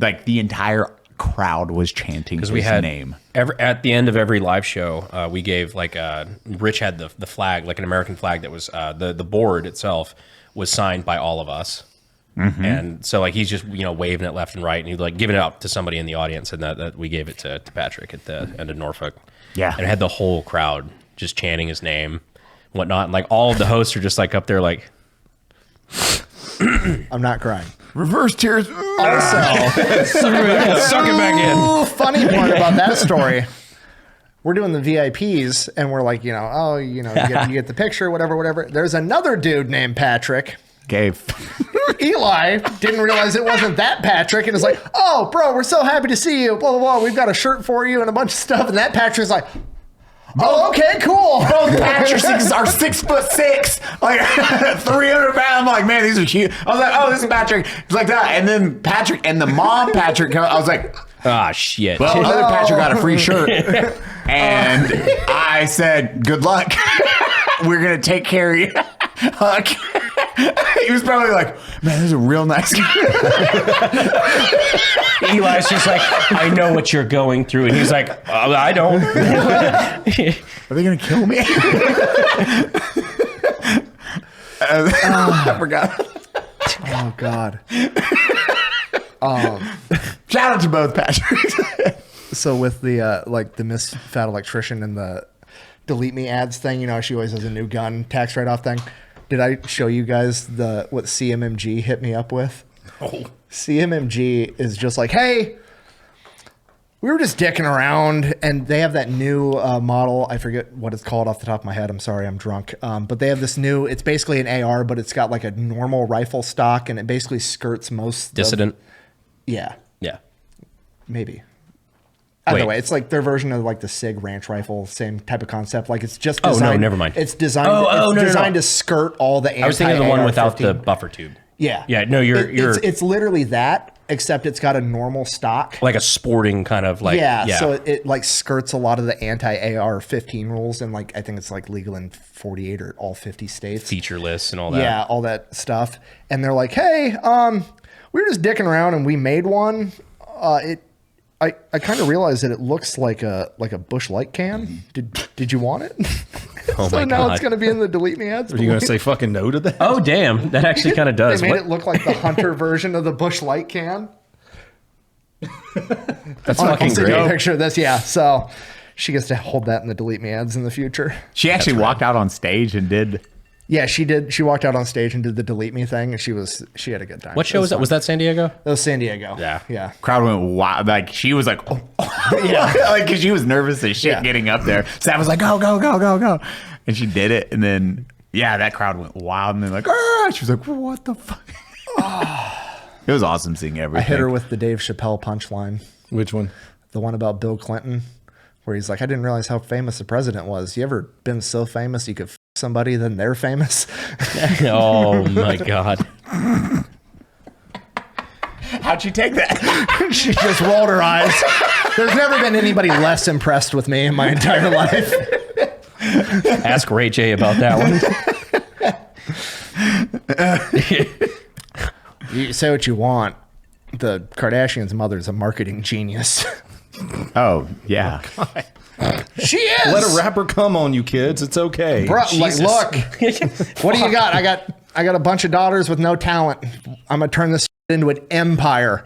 Speaker 4: Like the entire crowd was chanting his name.
Speaker 3: At the end of every live show, we gave like Rich had the flag, like an American flag that was the board itself was signed by all of us. Mm-hmm. And so like he's just waving it left and right, and he'd like giving it up to somebody in the audience, and that we gave it to Patrick at the end of Norfolk.
Speaker 4: Yeah,
Speaker 3: and it had the whole crowd just chanting his name, whatnot. And like all of the hosts are just like up there like,
Speaker 1: I'm not crying.
Speaker 4: Reverse tears.
Speaker 1: Also,
Speaker 3: suck it back in.
Speaker 1: Funny part about that story, we're doing the VIPs, and we're like, you get the picture, whatever. There's another dude named Patrick.
Speaker 4: Gabe.
Speaker 1: Eli didn't realize it wasn't that Patrick, and is like, oh, bro, we're so happy to see you. Blah, blah, blah. We've got a shirt for you and a bunch of stuff. And that Patrick's like, oh, okay, cool.
Speaker 4: Both Patricks are 6'6", like 300 pounds. I'm like, man, these are cute. I was like, oh, this is Patrick. It's like that. And then Patrick and the mom Patrick, I was like,
Speaker 3: ah, shit.
Speaker 4: Well, other Patrick got a free shirt. And I said, good luck. We're going to take care of you. He was probably like, man, this is a real nice guy.
Speaker 3: Eli's just like, I know what you're going through. And he's like, I don't.
Speaker 4: Are they going to kill me? I forgot.
Speaker 1: Oh, God.
Speaker 4: Shout out to both Patricks.
Speaker 1: So with the the Miss Fat Electrician and the delete me ads thing, she always has a new gun tax write-off thing. Did I show you guys what CMMG hit me up with?
Speaker 2: Oh.
Speaker 1: CMMG is just like, hey, we were just dicking around, and they have that new model. I forget what it's called off the top of my head. I'm sorry, I'm drunk. But they have this new, it's basically an AR, but it's got like a normal rifle stock, and it basically skirts most.
Speaker 3: Dissident?
Speaker 1: Yeah.
Speaker 3: Yeah.
Speaker 1: Maybe. Either way, it's like their version of like the SIG ranch rifle, same type of concept. Like it's just designed.
Speaker 3: Oh, no, never mind.
Speaker 1: It's designed, designed to skirt all the anti-AR-15.
Speaker 3: I was thinking of the one without the buffer tube.
Speaker 1: Yeah.
Speaker 3: Yeah, no,
Speaker 1: it's literally that, except it's got a normal stock.
Speaker 3: Like a sporting kind of like.
Speaker 1: Yeah. So it like skirts a lot of the anti-AR-15 rules, and like I think it's like legal in 48 or all 50 states.
Speaker 3: Feature lists and all that.
Speaker 1: Yeah, all that stuff. And they're like, hey, we were just dicking around and we made one. I kind of realized that it looks like a Busch Light can. Did you want it?
Speaker 3: Oh
Speaker 1: so
Speaker 3: my
Speaker 1: now
Speaker 3: God.
Speaker 1: it's going to be in the delete me ads.
Speaker 2: Are you going to say fucking no to that?
Speaker 3: Oh, damn. That actually kind of does.
Speaker 1: They made it look like the Hunter version of the Busch Light can.
Speaker 3: That's fucking great.
Speaker 1: A picture of this, yeah. So she gets to hold that in the delete me ads in the future.
Speaker 4: She actually walked out on stage and did.
Speaker 1: Yeah, she did. She walked out on stage and did the delete me thing, and she had a good time.
Speaker 3: What show was that? Was that San Diego?
Speaker 1: That was San Diego.
Speaker 3: Yeah.
Speaker 4: Crowd went wild. Like she was like, oh. Yeah, like because she was nervous as shit getting up there. Sam was like, go, and she did it, and then that crowd went wild, and then like, she was like, what the fuck? It was awesome seeing everything.
Speaker 1: I hit her with the Dave Chappelle punchline.
Speaker 2: Which one?
Speaker 1: The one about Bill Clinton, where he's like, I didn't realize how famous the president was. You ever been so famous you could somebody then they're famous?
Speaker 3: Oh my God.
Speaker 4: How'd she take that?
Speaker 1: She just rolled her eyes. There's never been anybody less impressed with me in my entire life.
Speaker 3: Ask Ray J about that one.
Speaker 1: You say what you want. The Kardashians' mother's a marketing genius.
Speaker 4: Oh, yeah.
Speaker 1: She is.
Speaker 2: Let a rapper come on you, kids. It's okay.
Speaker 1: Bro, like, look. What do you got? I got a bunch of daughters with no talent. I'm gonna turn this into an empire.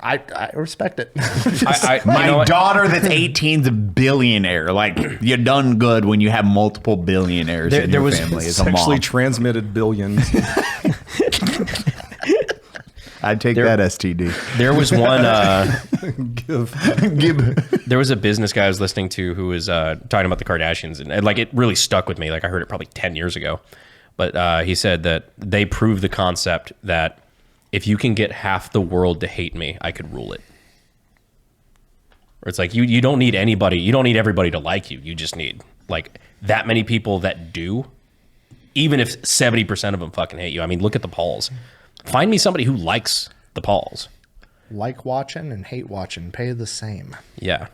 Speaker 1: I respect it.
Speaker 4: My daughter that's 18's a billionaire. Like, you done good when you have multiple billionaires in your family as a mom.
Speaker 2: Sexually transmitted billions.
Speaker 4: I'd take that STD.
Speaker 3: There was one. There was a business guy I was listening to who was talking about the Kardashians, and like it really stuck with me. Like I heard it probably 10 years ago, but he said that they proved the concept that if you can get half the world to hate me, I could rule it. Or it's like you don't need anybody, you don't need everybody to like you. You just need like that many people that do. Even if 70% of them fucking hate you. I mean, look at the polls. Find me somebody who likes the Pauls.
Speaker 1: Like watching and hate watching pay the same.
Speaker 3: Yeah.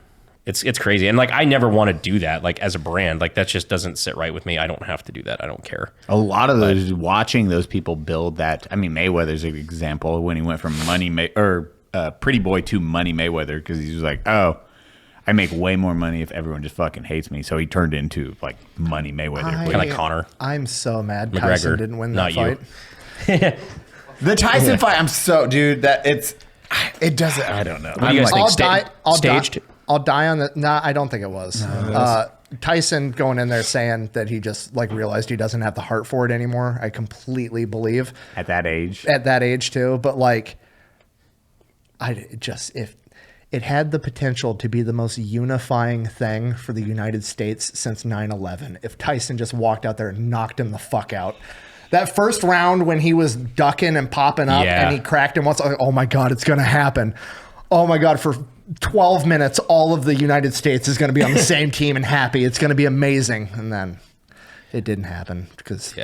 Speaker 3: It's crazy. And like I never want to do that like as a brand. Like that just doesn't sit right with me. I don't have to do that. I don't care.
Speaker 4: A lot of those watching those people build that. I mean, Mayweather's an example when he went from Pretty Boy to Money Mayweather because he was like, "Oh, I make way more money if everyone just fucking hates me." So he turned into like Money Mayweather.
Speaker 3: Kind of like Connor.
Speaker 1: I'm so mad
Speaker 3: McGregor,
Speaker 1: Tyson didn't win that fight.
Speaker 4: The Tyson fight, I'm so, dude, it doesn't, I don't know.
Speaker 3: What do you guys think? Staged?
Speaker 1: I'll die on the, nah, I don't think it was. Tyson going in there saying that he just like realized he doesn't have the heart for it anymore. I completely believe.
Speaker 4: At that age
Speaker 1: too. But like, if it had the potential to be the most unifying thing for the United States since 9/11, if Tyson just walked out there and knocked him the fuck out. That first round when he was ducking and popping up and he cracked him once, like, oh my God, it's going to happen. Oh my God, for 12 minutes, all of the United States is going to be on the same team and happy. It's going to be amazing. And then it didn't happen because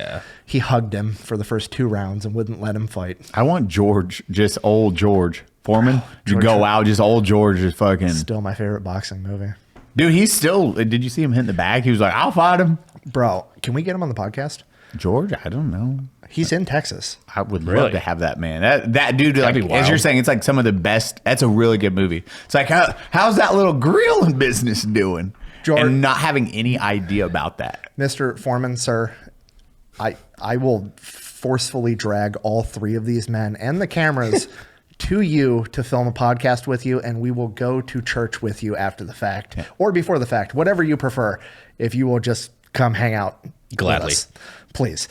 Speaker 1: he hugged him for the first 2 rounds and wouldn't let him fight.
Speaker 4: I want George, just old George Foreman, to go out, just old George is fucking.
Speaker 1: Still my favorite boxing movie.
Speaker 4: Dude, he's still, did you see him hit in the bag? He was like, I'll fight him.
Speaker 1: Bro, can we get him on the podcast?
Speaker 4: George, I don't know.
Speaker 1: He's in Texas.
Speaker 4: I would love to have that man. That dude, like, as you're saying, it's like some of the best. That's a really good movie. It's like, how's that little grilling business doing? George, and not having any idea about that.
Speaker 1: Mr. Foreman, sir, I will forcefully drag all 3 of these men and the cameras to you to film a podcast with you, and we will go to church with you after the fact or before the fact, whatever you prefer. If you will just come hang out
Speaker 3: gladly,
Speaker 1: with us, please.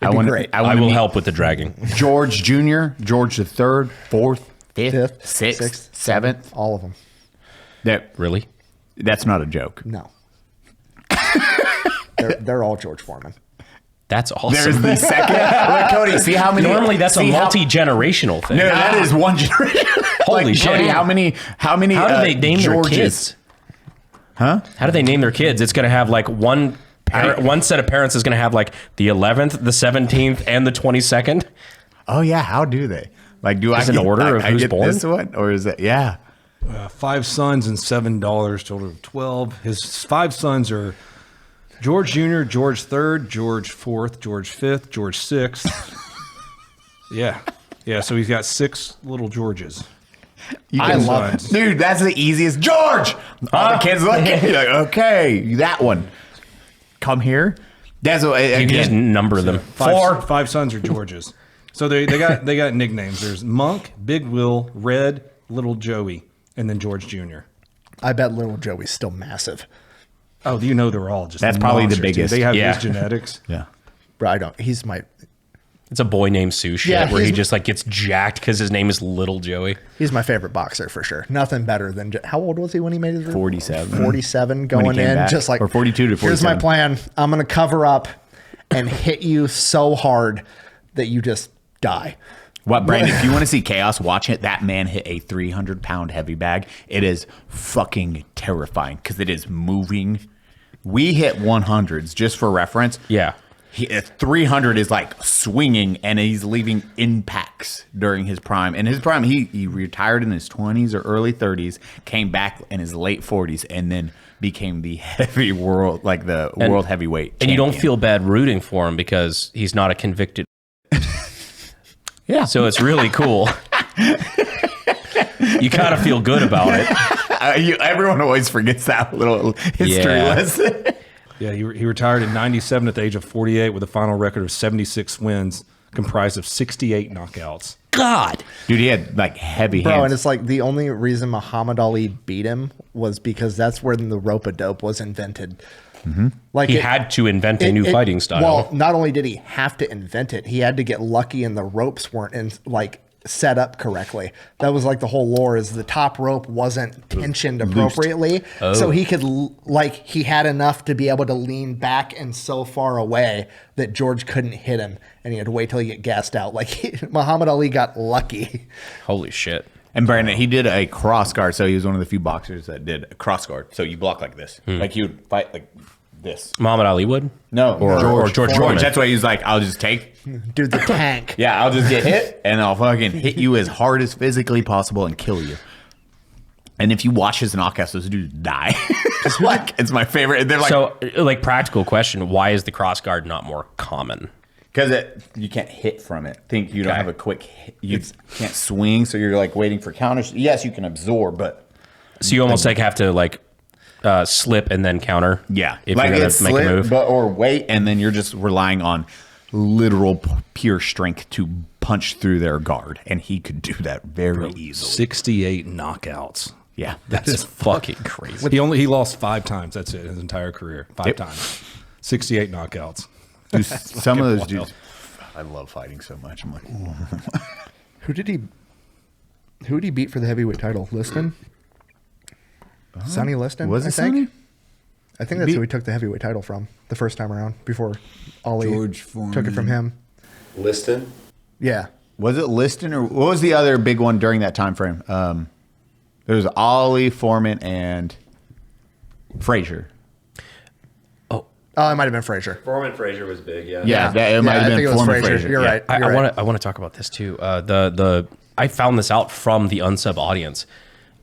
Speaker 3: I will help with the dragging.
Speaker 4: George Jr., George the 3rd, 4th, 5th, 6th, 7th,
Speaker 1: all of them.
Speaker 3: Really?
Speaker 4: That's not a joke.
Speaker 1: No. they're all George Foreman.
Speaker 3: That's awesome.
Speaker 4: There's the second. Look, Cody, see how many.
Speaker 3: Normally, that's a multi-generational thing.
Speaker 4: No, that is one generation.
Speaker 3: Holy shit!
Speaker 4: Cody, how many? How do
Speaker 3: they name their kids?
Speaker 4: Huh?
Speaker 3: How do they name their kids? It's going to have like one set of parents is going to have like the 11th, the 17th, and the 22nd.
Speaker 4: Oh yeah, how do they? Like, do
Speaker 3: is I get an order of who's born?
Speaker 4: This one, or is it? Yeah.
Speaker 2: 5 sons and $7, total of 12. His 5 sons are George Jr., George 3rd, George 4th, George 5th, George 6th. Yeah. So he's got 6 little Georges.
Speaker 4: I love it. Dude, that's the easiest. George! All the kids look at you like, okay, that one. Come here. That's what
Speaker 3: you just number them.
Speaker 2: 5 sons are Georges. So they got nicknames. There's Monk, Big Will, Red, Little Joey, and then George Jr.
Speaker 1: I bet Little Joey's still massive.
Speaker 2: Oh, you know they're all just
Speaker 4: that's probably the biggest.
Speaker 2: Dude. They have his genetics.
Speaker 4: Yeah.
Speaker 1: Bro, I don't. He's my.
Speaker 3: It's a boy named Sush where he just like gets jacked because his name is Little Joey.
Speaker 1: He's my favorite boxer for sure. Nothing better than how old was he when he made his
Speaker 4: 47.
Speaker 1: 47 going in back. Just like
Speaker 4: or 42 to 47.
Speaker 1: Here's my plan. I'm gonna cover up and hit you so hard that you just die.
Speaker 4: What, Brandon, if you want to see chaos, watch it. That man hit a 300-pound heavy bag. It is fucking terrifying because it is moving. We hit 100s just for reference.
Speaker 3: Yeah.
Speaker 4: 300 is like swinging, and he's leaving impacts during his prime. In his prime, he retired in his 20s or early 30s, came back in his late 40s, and then became the world heavyweight
Speaker 3: and
Speaker 4: champion.
Speaker 3: You don't feel bad rooting for him because he's not a convicted
Speaker 4: Yeah.
Speaker 3: So it's really cool. You kind of feel good about it.
Speaker 4: Everyone always forgets that little history lesson.
Speaker 2: Yeah, he retired in 97 at the age of 48 with a final record of 76 wins, comprised of 68 knockouts.
Speaker 3: God.
Speaker 4: Dude, he had like heavy hands.
Speaker 1: Bro, and it's like the only reason Muhammad Ali beat him was because that's when the rope-a-dope was invented. Like
Speaker 3: he had to invent a new fighting style.
Speaker 1: Well, not only did he have to invent it, he had to get lucky and the ropes weren't set up correctly. That was like the whole lore, is the top rope wasn't tensioned appropriately. So he could he had enough to be able to lean back and so far away that George couldn't hit him, and he had to wait till he get gassed out. Muhammad Ali got lucky.
Speaker 3: Holy shit.
Speaker 4: And Brandon, he did a cross guard, so he was one of the few boxers that did a cross guard. So you block like this. Like he would fight like this.
Speaker 3: Muhammad Ali would?
Speaker 4: No.
Speaker 3: Or George Foreman.
Speaker 4: That's why he was like, I'll just take.
Speaker 1: Dude, the tank.
Speaker 4: Yeah, I'll just get hit, and I'll fucking hit you as hard as physically possible and kill you. And if you watch his knockouts, those dudes die. It's my favorite. They're like,
Speaker 3: so, practical question, why is the cross guard not more common?
Speaker 4: Because you can't hit from it. You don't have a quick hit. You can't swing, so you're like waiting for counters. Yes, you can absorb, but...
Speaker 3: So you almost have to slip and then counter?
Speaker 4: Yeah.
Speaker 3: If you're going to make a move?
Speaker 4: Or wait, and then you're just relying on literal pure strength to punch through their guard, and he could do that very easily.
Speaker 2: 68 knockouts.
Speaker 4: Yeah.
Speaker 3: That is fucking crazy.
Speaker 2: He lost 5 times. That's it. His entire career. 5 times. 68 knockouts.
Speaker 4: Dude, some of those dudes, I love fighting so much. I'm like,
Speaker 1: Who did he beat for the heavyweight title? Liston? Sonny Liston?
Speaker 4: Was it Sonny?
Speaker 1: I think that's who he took the heavyweight title from the first time around, before Ali
Speaker 12: George Foreman.
Speaker 1: took it from him.
Speaker 6: Liston?
Speaker 1: Yeah.
Speaker 4: Was it Liston, or what was the other big one during that time frame? There was Ali, Foreman, and Frazier.
Speaker 1: Oh, it might have been Frazier.
Speaker 6: Foreman Frazier was big, yeah.
Speaker 4: Yeah, it might have been Foreman Frazier.
Speaker 1: You're right.
Speaker 3: I want to talk about this too. I found this out from the unsub audience.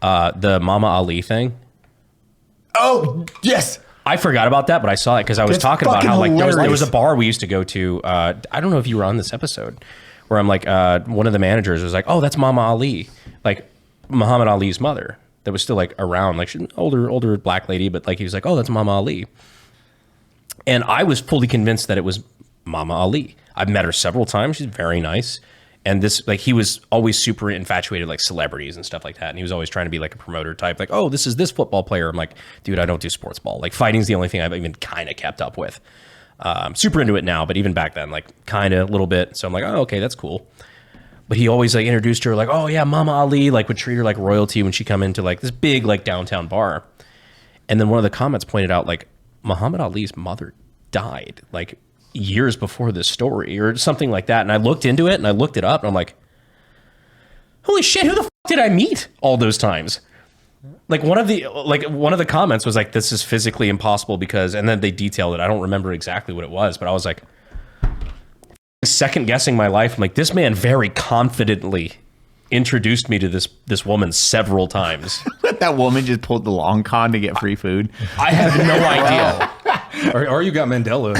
Speaker 3: The Mama Ali thing.
Speaker 4: Oh, yes.
Speaker 3: I forgot about that, but I saw it because I was talking about how there was a bar we used to go to. I don't know if you were on this episode, where I'm like, one of the managers was like, "Oh, that's Mama Ali," like Muhammad Ali's mother, that was still around, she's an older black lady, but he was like, "Oh, that's Mama Ali," and I was fully convinced that it was Mama Ali. I've met her several times; she's very nice. And this, he was always super infatuated, celebrities and stuff like that. And he was always trying to be a promoter type, oh, this is this football player. I'm like, dude, I don't do sports ball. Fighting's the only thing I've even kind of kept up with. I'm super into it now, but even back then, kind of a little bit. So I'm like, oh, okay, that's cool. But he always introduced her oh yeah, Mama Ali, would treat her like royalty when she come into this big downtown bar. And then one of the comments pointed out Muhammad Ali's mother died years before this story or something like that. And I looked into it and I looked it up and I'm like, holy shit, who the fuck did I meet all those times? One of the comments was this is physically impossible because, and then they detailed it. I don't remember exactly what it was, but I was second guessing my life. I'm this man very confidently introduced me to this woman several times.
Speaker 4: That woman just pulled the long con to get free food.
Speaker 3: I have no idea.
Speaker 2: Or you got Mandela.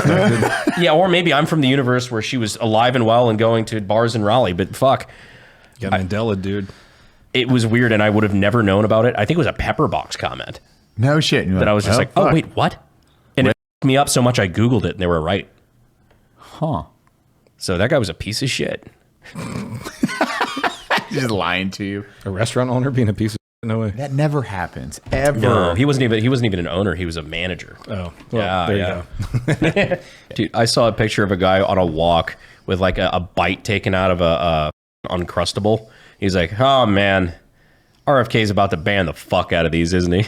Speaker 3: Yeah, or maybe I'm from the universe where she was alive and well and going to bars in Raleigh, but fuck.
Speaker 2: You got Mandela, dude.
Speaker 3: It was weird, and I would have never known about it. I think it was a Pepperbox comment.
Speaker 4: No shit.
Speaker 3: That I was just oh, wait, what? And it f***ed me up so much I Googled it, and they were right.
Speaker 4: Huh.
Speaker 3: So that guy was a piece of shit.
Speaker 4: Just lying to you.
Speaker 2: A restaurant owner being a piece of shit? No way.
Speaker 4: That never happens. Ever.
Speaker 3: No, he wasn't even an owner. He was a manager.
Speaker 2: Oh, well, there you
Speaker 3: go. Dude, I saw a picture of a guy on a walk with a bite taken out of a Uncrustable. He's like, oh man, RFK's about to ban the fuck out of these, isn't he?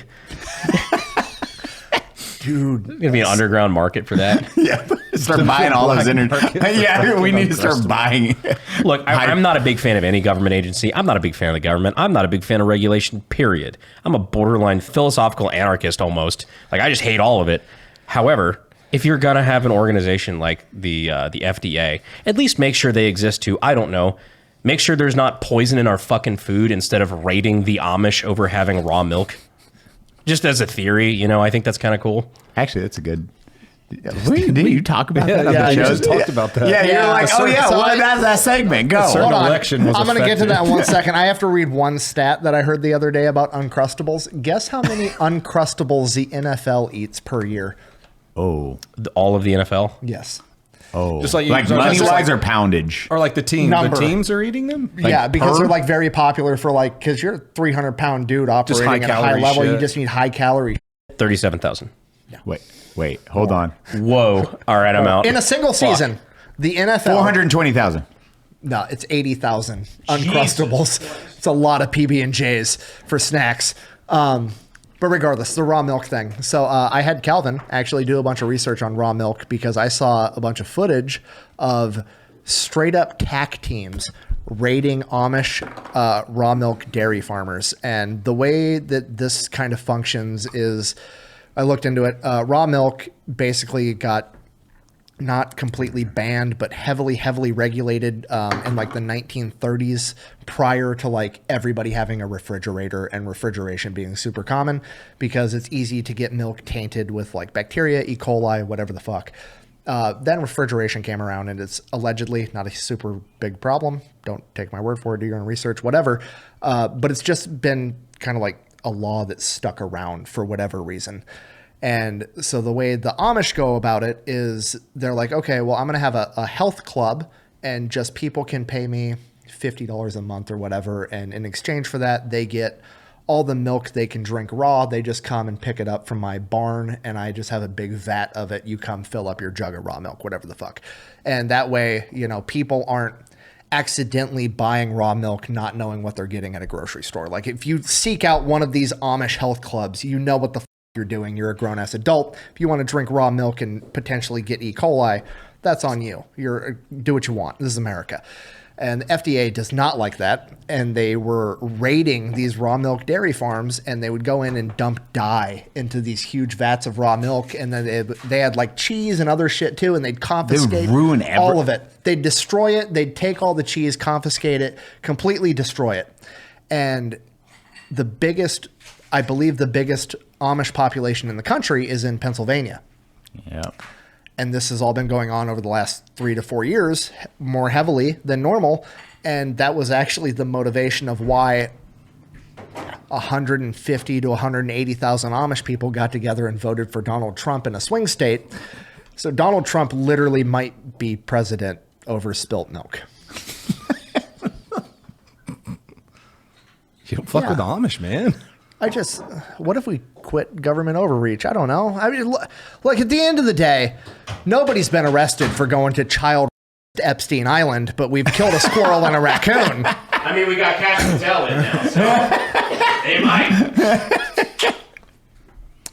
Speaker 1: Dude,
Speaker 3: there's gonna be an underground market for that.
Speaker 4: Yeah, start buying all those Yeah, we need to start buying.
Speaker 3: Look, I'm not a big fan of any government agency. I'm not a big fan of the government. I'm not a big fan of regulation, period. I'm a borderline philosophical anarchist almost. I just hate all of it. However, if you're gonna have an organization like the FDA, at least make sure they exist to, I don't know, make sure there's not poison in our fucking food instead of rating the Amish over having raw milk. Just as a theory, I think that's kind of cool.
Speaker 4: Actually, that's a good... Did you talk about that?
Speaker 2: Yeah,
Speaker 4: on the
Speaker 2: you
Speaker 4: show?
Speaker 2: just talked about that.
Speaker 4: Yeah, you're like,
Speaker 1: So
Speaker 4: that's that segment. Go.
Speaker 2: certain
Speaker 1: Hold on.
Speaker 2: election was
Speaker 1: I'm going to get to
Speaker 2: affected.
Speaker 1: that in 1 second. I have to read one stat that I heard the other day about Uncrustables. Guess how many Uncrustables the NFL eats per year?
Speaker 4: Oh.
Speaker 3: All of the NFL?
Speaker 1: Yes.
Speaker 4: Oh.
Speaker 2: Just like
Speaker 4: money-wise or poundage?
Speaker 2: Or like the team.
Speaker 1: Number.
Speaker 2: The teams are eating them?
Speaker 1: Yeah, because they're like very popular for like, because you're a 300-pound dude operating at a high level. You just need high calorie.
Speaker 3: 37,000.
Speaker 4: Wait, hold on.
Speaker 3: Whoa. All right, I'm out.
Speaker 1: In a single season, the NFL.
Speaker 4: 420,000.
Speaker 1: No, it's 80,000 Uncrustables. It's a lot of PB&Js for snacks. But regardless, the raw milk thing. So I had Calvin actually do a bunch of research on raw milk because I saw a bunch of footage of straight up CAC teams raiding Amish raw milk dairy farmers. And the way that this kind of functions is, I looked into it. Raw milk basically got not completely banned, but heavily regulated in like the 1930s, prior to like everybody having a refrigerator and refrigeration being super common, because it's easy to get milk tainted with like bacteria, E. coli, whatever the fuck. Then refrigeration came around, and it's allegedly not a super big problem. Don't take my word for it. Do your own research, whatever. But it's just been kind of like a law that's stuck around for whatever reason. And so the way the Amish go about it is they're like, okay, well, I'm going to have a health club, and just people can pay me $50 a month or whatever. And in exchange for that, they get all the milk they can drink raw. They just come and pick it up from my barn, and I just have a big vat of it. You come fill up your jug of raw milk, whatever the fuck. And that way, you know, people aren't accidentally buying raw milk not knowing what they're getting at a grocery store. Like if you seek out one of these Amish health clubs, you know what the you're doing. You're a grown-ass adult. If you want to drink raw milk and potentially get E. coli, that's on you. Do what you want. This is America. And the FDA does not like that. And they were raiding these raw milk dairy farms, and they would go in and dump dye into these huge vats of raw milk. And then they had like cheese and other shit too, and they'd confiscate all of it. They'd destroy it. They'd take all the cheese, confiscate it, completely destroy it. And I believe the biggest Amish population in the country is in Pennsylvania.
Speaker 4: Yeah.
Speaker 1: And this has all been going on over the last 3 to 4 years, more heavily than normal. And that was actually the motivation of why 150 to 180,000 Amish people got together and voted for Donald Trump in a swing state. So Donald Trump literally might be president over spilt milk.
Speaker 2: You don't fuck with the Amish, man.
Speaker 1: What if we quit government overreach? I don't know. I mean, look, at the end of the day, nobody's been arrested for going to child Epstein Island, but we've killed a squirrel and a raccoon.
Speaker 6: I mean, we got cash to tell it now, so they might.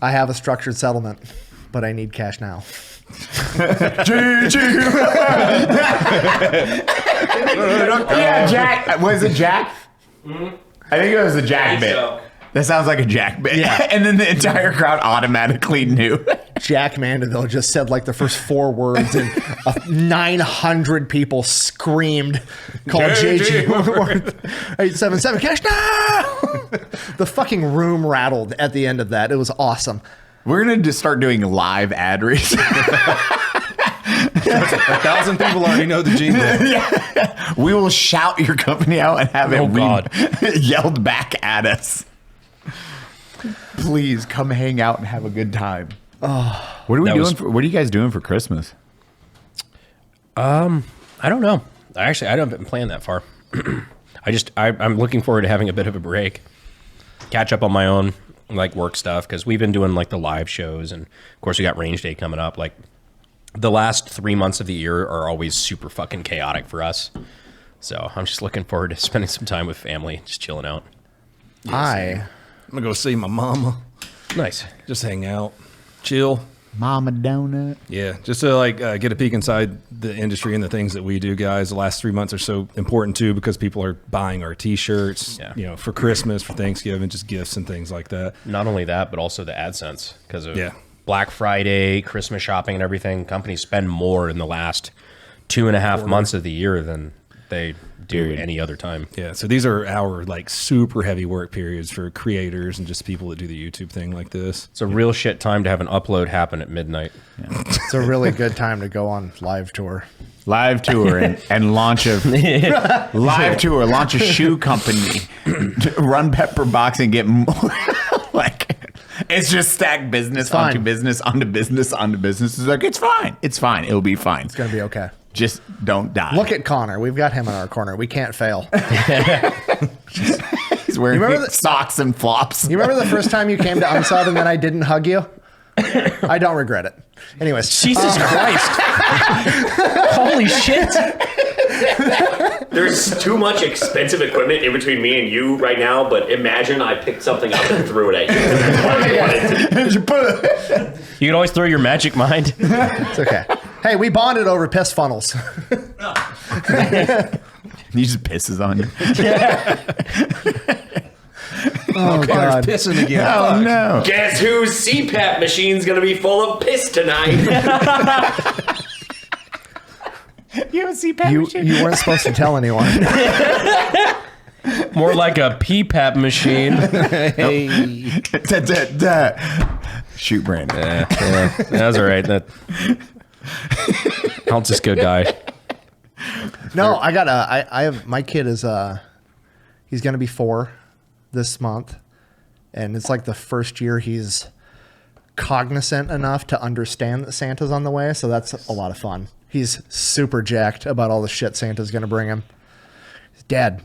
Speaker 1: I have a structured settlement, but I need cash now.
Speaker 4: Yeah, Jack. Was it Jack?
Speaker 6: Mm-hmm.
Speaker 4: I think it was a Jack bit.
Speaker 6: So.
Speaker 4: That sounds like a Jack bit.
Speaker 1: Yeah.
Speaker 4: And then the entire crowd automatically knew.
Speaker 1: Jack Mandeville just said like the first 4 words, and 900 people screamed, called JG 877 cash now. The fucking room rattled at the end of that. It was awesome.
Speaker 4: We're going to just start doing live ad reads.
Speaker 2: 1,000 people already know the jingle.
Speaker 4: Yeah. We will shout your company out and have it yelled back at us. Please come hang out and have a good time. What are we doing? What are you guys doing for Christmas?
Speaker 3: I don't know. I haven't planned that far. I'm looking forward to having a bit of a break, catch up on my own like work stuff, because we've been doing like the live shows, and of course we got range day coming up. Like the last 3 months of the year are always super fucking chaotic for us. So I'm just looking forward to spending some time with family, just chilling out.
Speaker 2: I'm gonna go see my mama.
Speaker 3: Nice.
Speaker 2: Just hang out, chill.
Speaker 4: Mama donut.
Speaker 2: Yeah, just to like get a peek inside the industry and the things that we do, guys. The last 3 months are so important too, because people are buying our T-shirts, for Christmas, for Thanksgiving, just gifts and things like that.
Speaker 3: Not only that, but also the AdSense, because of Black Friday, Christmas shopping, and everything. Companies spend more in the last 2.5 months of the year than they do any other time.
Speaker 2: Yeah, so these are our like super heavy work periods for creators and just people that do the YouTube thing like this.
Speaker 3: It's a real shit time to have an upload happen at midnight.
Speaker 1: Yeah. It's a really good time to go on live tour.
Speaker 4: Live tour and launch a live tour, launch a shoe company, run Pepper Box and get more. Like it's just stack business onto business onto business onto business. It's like it's fine, it'll be fine.
Speaker 1: It's gonna be okay.
Speaker 4: Just don't die.
Speaker 1: Look at Connor. We've got him in our corner. We can't fail.
Speaker 4: He's wearing socks and flops.
Speaker 1: You remember the first time you came to Unsub and then I didn't hug you? I don't regret it. Anyways.
Speaker 3: Jesus Christ. Holy shit.
Speaker 11: There's too much expensive equipment in between me and you right now, but imagine I picked something up and threw it at you.
Speaker 3: You can always throw your magic mind.
Speaker 1: It's okay. Hey, we bonded over piss funnels.
Speaker 4: He just pisses on you.
Speaker 1: Oh, God.
Speaker 2: Pissing again.
Speaker 4: Oh, no.
Speaker 11: Guess whose CPAP machine's gonna be full of piss tonight?
Speaker 4: You have a CPAP machine?
Speaker 1: You weren't supposed to tell anyone.
Speaker 3: More like a PPAP machine. Hey.
Speaker 4: Shoot, Brandon.
Speaker 3: Yeah, that's all right. I'll just go die.
Speaker 1: No, I have, my kid is, he's going to be 4 this month. And it's like the first year he's cognizant enough to understand that Santa's on the way. So that's a lot of fun. He's super jacked about all the shit Santa's going to bring him. Dad,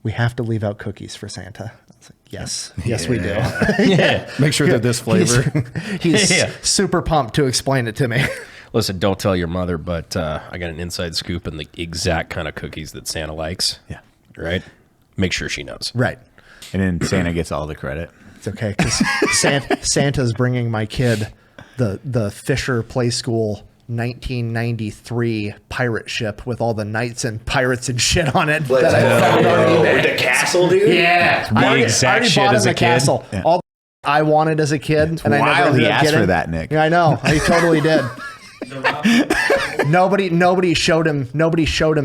Speaker 1: we have to leave out cookies for Santa. I was like, yes, we do.
Speaker 3: Yeah.
Speaker 2: Make sure they're this flavor.
Speaker 1: He's super pumped to explain it to me.
Speaker 3: Listen, don't tell your mother, but I got an inside scoop on the exact kind of cookies that Santa likes.
Speaker 4: Yeah.
Speaker 3: Right? Make sure she knows.
Speaker 1: Right.
Speaker 4: And then Santa gets all the credit.
Speaker 1: It's okay, because Santa's bringing my kid the Fisher Play School 1993 pirate ship with all the knights and pirates and shit on it. That I found on eBay.
Speaker 11: The castle, dude?
Speaker 1: Yeah.
Speaker 3: The exact shit
Speaker 1: bought
Speaker 3: as
Speaker 1: him
Speaker 3: a
Speaker 1: the
Speaker 3: kid.
Speaker 1: castle.
Speaker 4: Yeah.
Speaker 1: All I wanted as a kid.
Speaker 4: It's
Speaker 1: and I never
Speaker 4: wild
Speaker 1: ended
Speaker 4: he
Speaker 1: up
Speaker 4: asked
Speaker 1: getting.
Speaker 4: for that, Nick.
Speaker 1: Yeah, I know. I totally did. Nobody showed him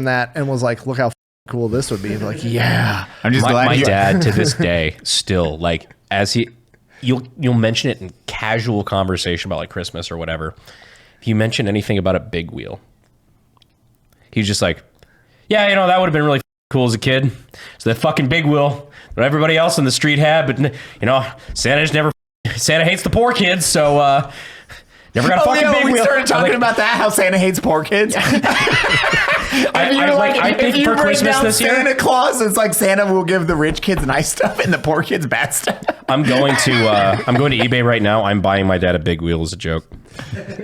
Speaker 1: that and was like, look how cool this would be. Like, yeah.
Speaker 4: I'm just glad
Speaker 3: my dad to this day still, like, as you'll mention it in casual conversation about like Christmas or whatever. If you mention anything about a big wheel, he's just like, yeah, that would have been really cool as a kid. So that fucking big wheel that everybody else in the street had, but Santa hates the poor kids, so never got a fucking big wheel.
Speaker 4: We started talking about that, how Santa hates poor kids.
Speaker 3: I think for Christmas this year,
Speaker 4: Santa Claus, it's like Santa will give the rich kids nice stuff and the poor kids bad stuff.
Speaker 3: I'm going to eBay right now. I'm buying my dad a big wheel as a joke.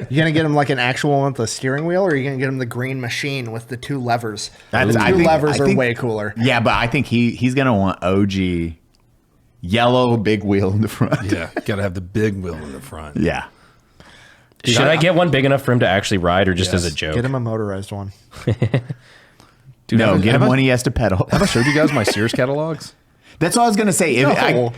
Speaker 1: You gonna get him like an actual one with a steering wheel, or are you gonna get him the green machine with the 2 levers?
Speaker 4: I
Speaker 1: Levers are
Speaker 4: think
Speaker 1: way cooler.
Speaker 4: Yeah, but I think he's gonna want OG yellow big wheel in the front.
Speaker 2: Yeah, gotta have the big wheel in the front.
Speaker 4: Yeah.
Speaker 3: Should I get one big enough for him to actually ride, or just as a joke?
Speaker 1: Get him a motorized one.
Speaker 2: Dude,
Speaker 4: no, get him one he has to pedal.
Speaker 2: Have I showed you guys my Sears catalogs?
Speaker 4: That's all I was gonna say.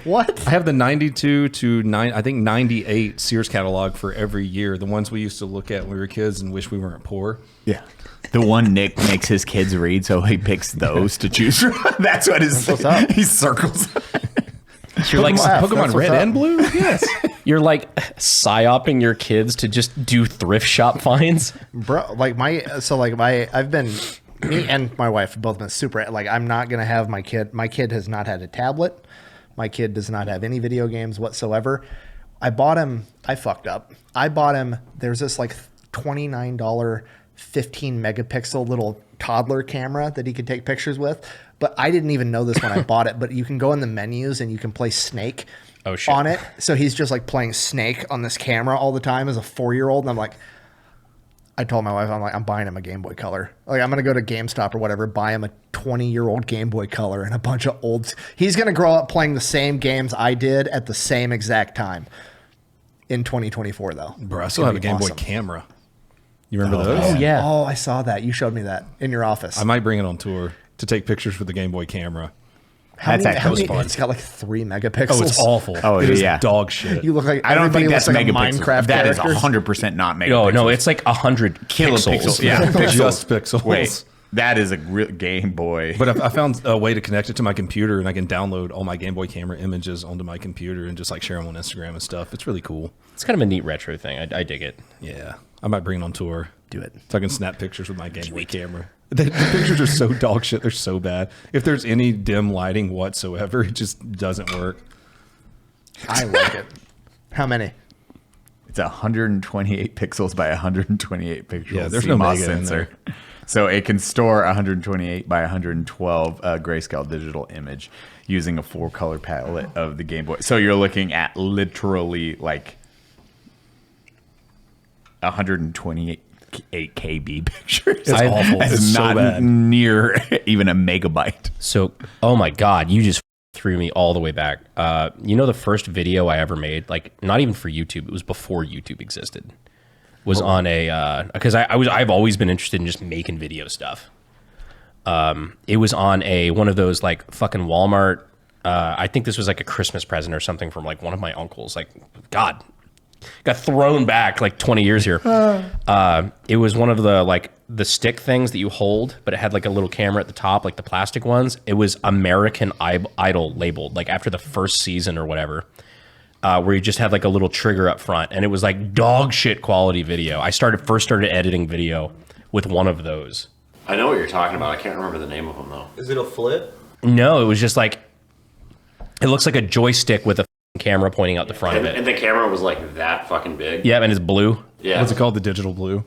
Speaker 1: What?
Speaker 2: I have the 92 to 98 Sears catalog for every year. The ones we used to look at when we were kids and wish we weren't poor.
Speaker 4: Yeah. The one Nick makes his kids read, so he picks those to choose from. That's what he circles.
Speaker 3: You're like
Speaker 2: Pokemon Red and Blue? Yes.
Speaker 3: You're like psyoping your kids to just do thrift shop finds.
Speaker 1: Bro, I've been, me and my wife have both been super, like, I'm not going to have my kid has not had a tablet. My kid does not have any video games whatsoever. I fucked up. I bought him, there's this like $29 15 megapixel little toddler camera that he could take pictures with. But I didn't even know this when I bought it, but you can go in the menus and you can play Snake on it. So he's just like playing Snake on this camera all the time as a 4-year-old. And I'm like, I told my wife, I'm buying him a Game Boy Color. Like, I'm going to go to GameStop or whatever, buy him a 20-year-old Game Boy Color and a bunch of old. He's going to grow up playing the same games I did at the same exact time in 2024, though.
Speaker 2: Bro, I still have a Game Boy camera. You remember those?
Speaker 1: Oh, yeah. Oh, I saw that. You showed me that in your office.
Speaker 2: I might bring it on tour to take pictures with the Game Boy camera.
Speaker 1: How many, it's got like 3 megapixels.
Speaker 2: Oh, it's awful.
Speaker 4: Oh,
Speaker 2: it is
Speaker 4: yeah.
Speaker 2: dog shit.
Speaker 1: You look like
Speaker 4: I don't think that's
Speaker 1: like
Speaker 4: megapixels.
Speaker 1: Minecraft
Speaker 4: that is
Speaker 1: characters.
Speaker 4: 100% not megapixels.
Speaker 3: No, it's like 100
Speaker 4: kilopixels.
Speaker 3: pixels.
Speaker 4: Yeah,
Speaker 2: Just pixels.
Speaker 4: Wait, That is a real Game Boy.
Speaker 2: But I found a way to connect it to my computer, and I can download all my Game Boy camera images onto my computer and just like share them on Instagram and stuff. It's really cool.
Speaker 3: It's kind of a neat retro thing. I dig it.
Speaker 2: Yeah, I might bring it on tour.
Speaker 1: Do it.
Speaker 2: So I can snap pictures with my Game Boy camera. The pictures are so dog shit. They're so bad. If there's any dim lighting whatsoever, it just doesn't work.
Speaker 1: I like it. How many?
Speaker 4: It's 128 pixels by 128 pixels.
Speaker 2: Yeah, there's no
Speaker 4: CMOS
Speaker 2: mega in there.
Speaker 4: So it can store 128 by 112 grayscale digital image using a 4-color palette of the Game Boy. So you're looking at literally like 128 KB pictures.
Speaker 2: It's awful.
Speaker 4: It's
Speaker 2: so
Speaker 4: not
Speaker 2: bad.
Speaker 4: near even a megabyte.
Speaker 3: So, oh my God, you just threw me all the way back. You know, the first video I ever made, like not even for YouTube, it was before YouTube existed, was on a, because I've always been interested in just making video stuff. It was on one of those like fucking Walmart. I think this was like a Christmas present or something from like one of my uncles. Like, God, got thrown back like 20 years here. It was one of the stick things that you hold, but it had like a little camera at the top, like the plastic ones. It was American Idol labeled, like after the first season or whatever, where you just had like a little trigger up front, and it was like dog shit quality video. I first started editing video with one of those.
Speaker 6: I know what you're talking about. I can't remember the name of them though.
Speaker 11: Is it a flip?
Speaker 3: No, it was just like, it looks like a joystick with a camera pointing out the front of it.
Speaker 6: And the camera was like that fucking big.
Speaker 3: Yeah, and it's blue.
Speaker 6: Yeah.
Speaker 2: What's it called? The digital blue?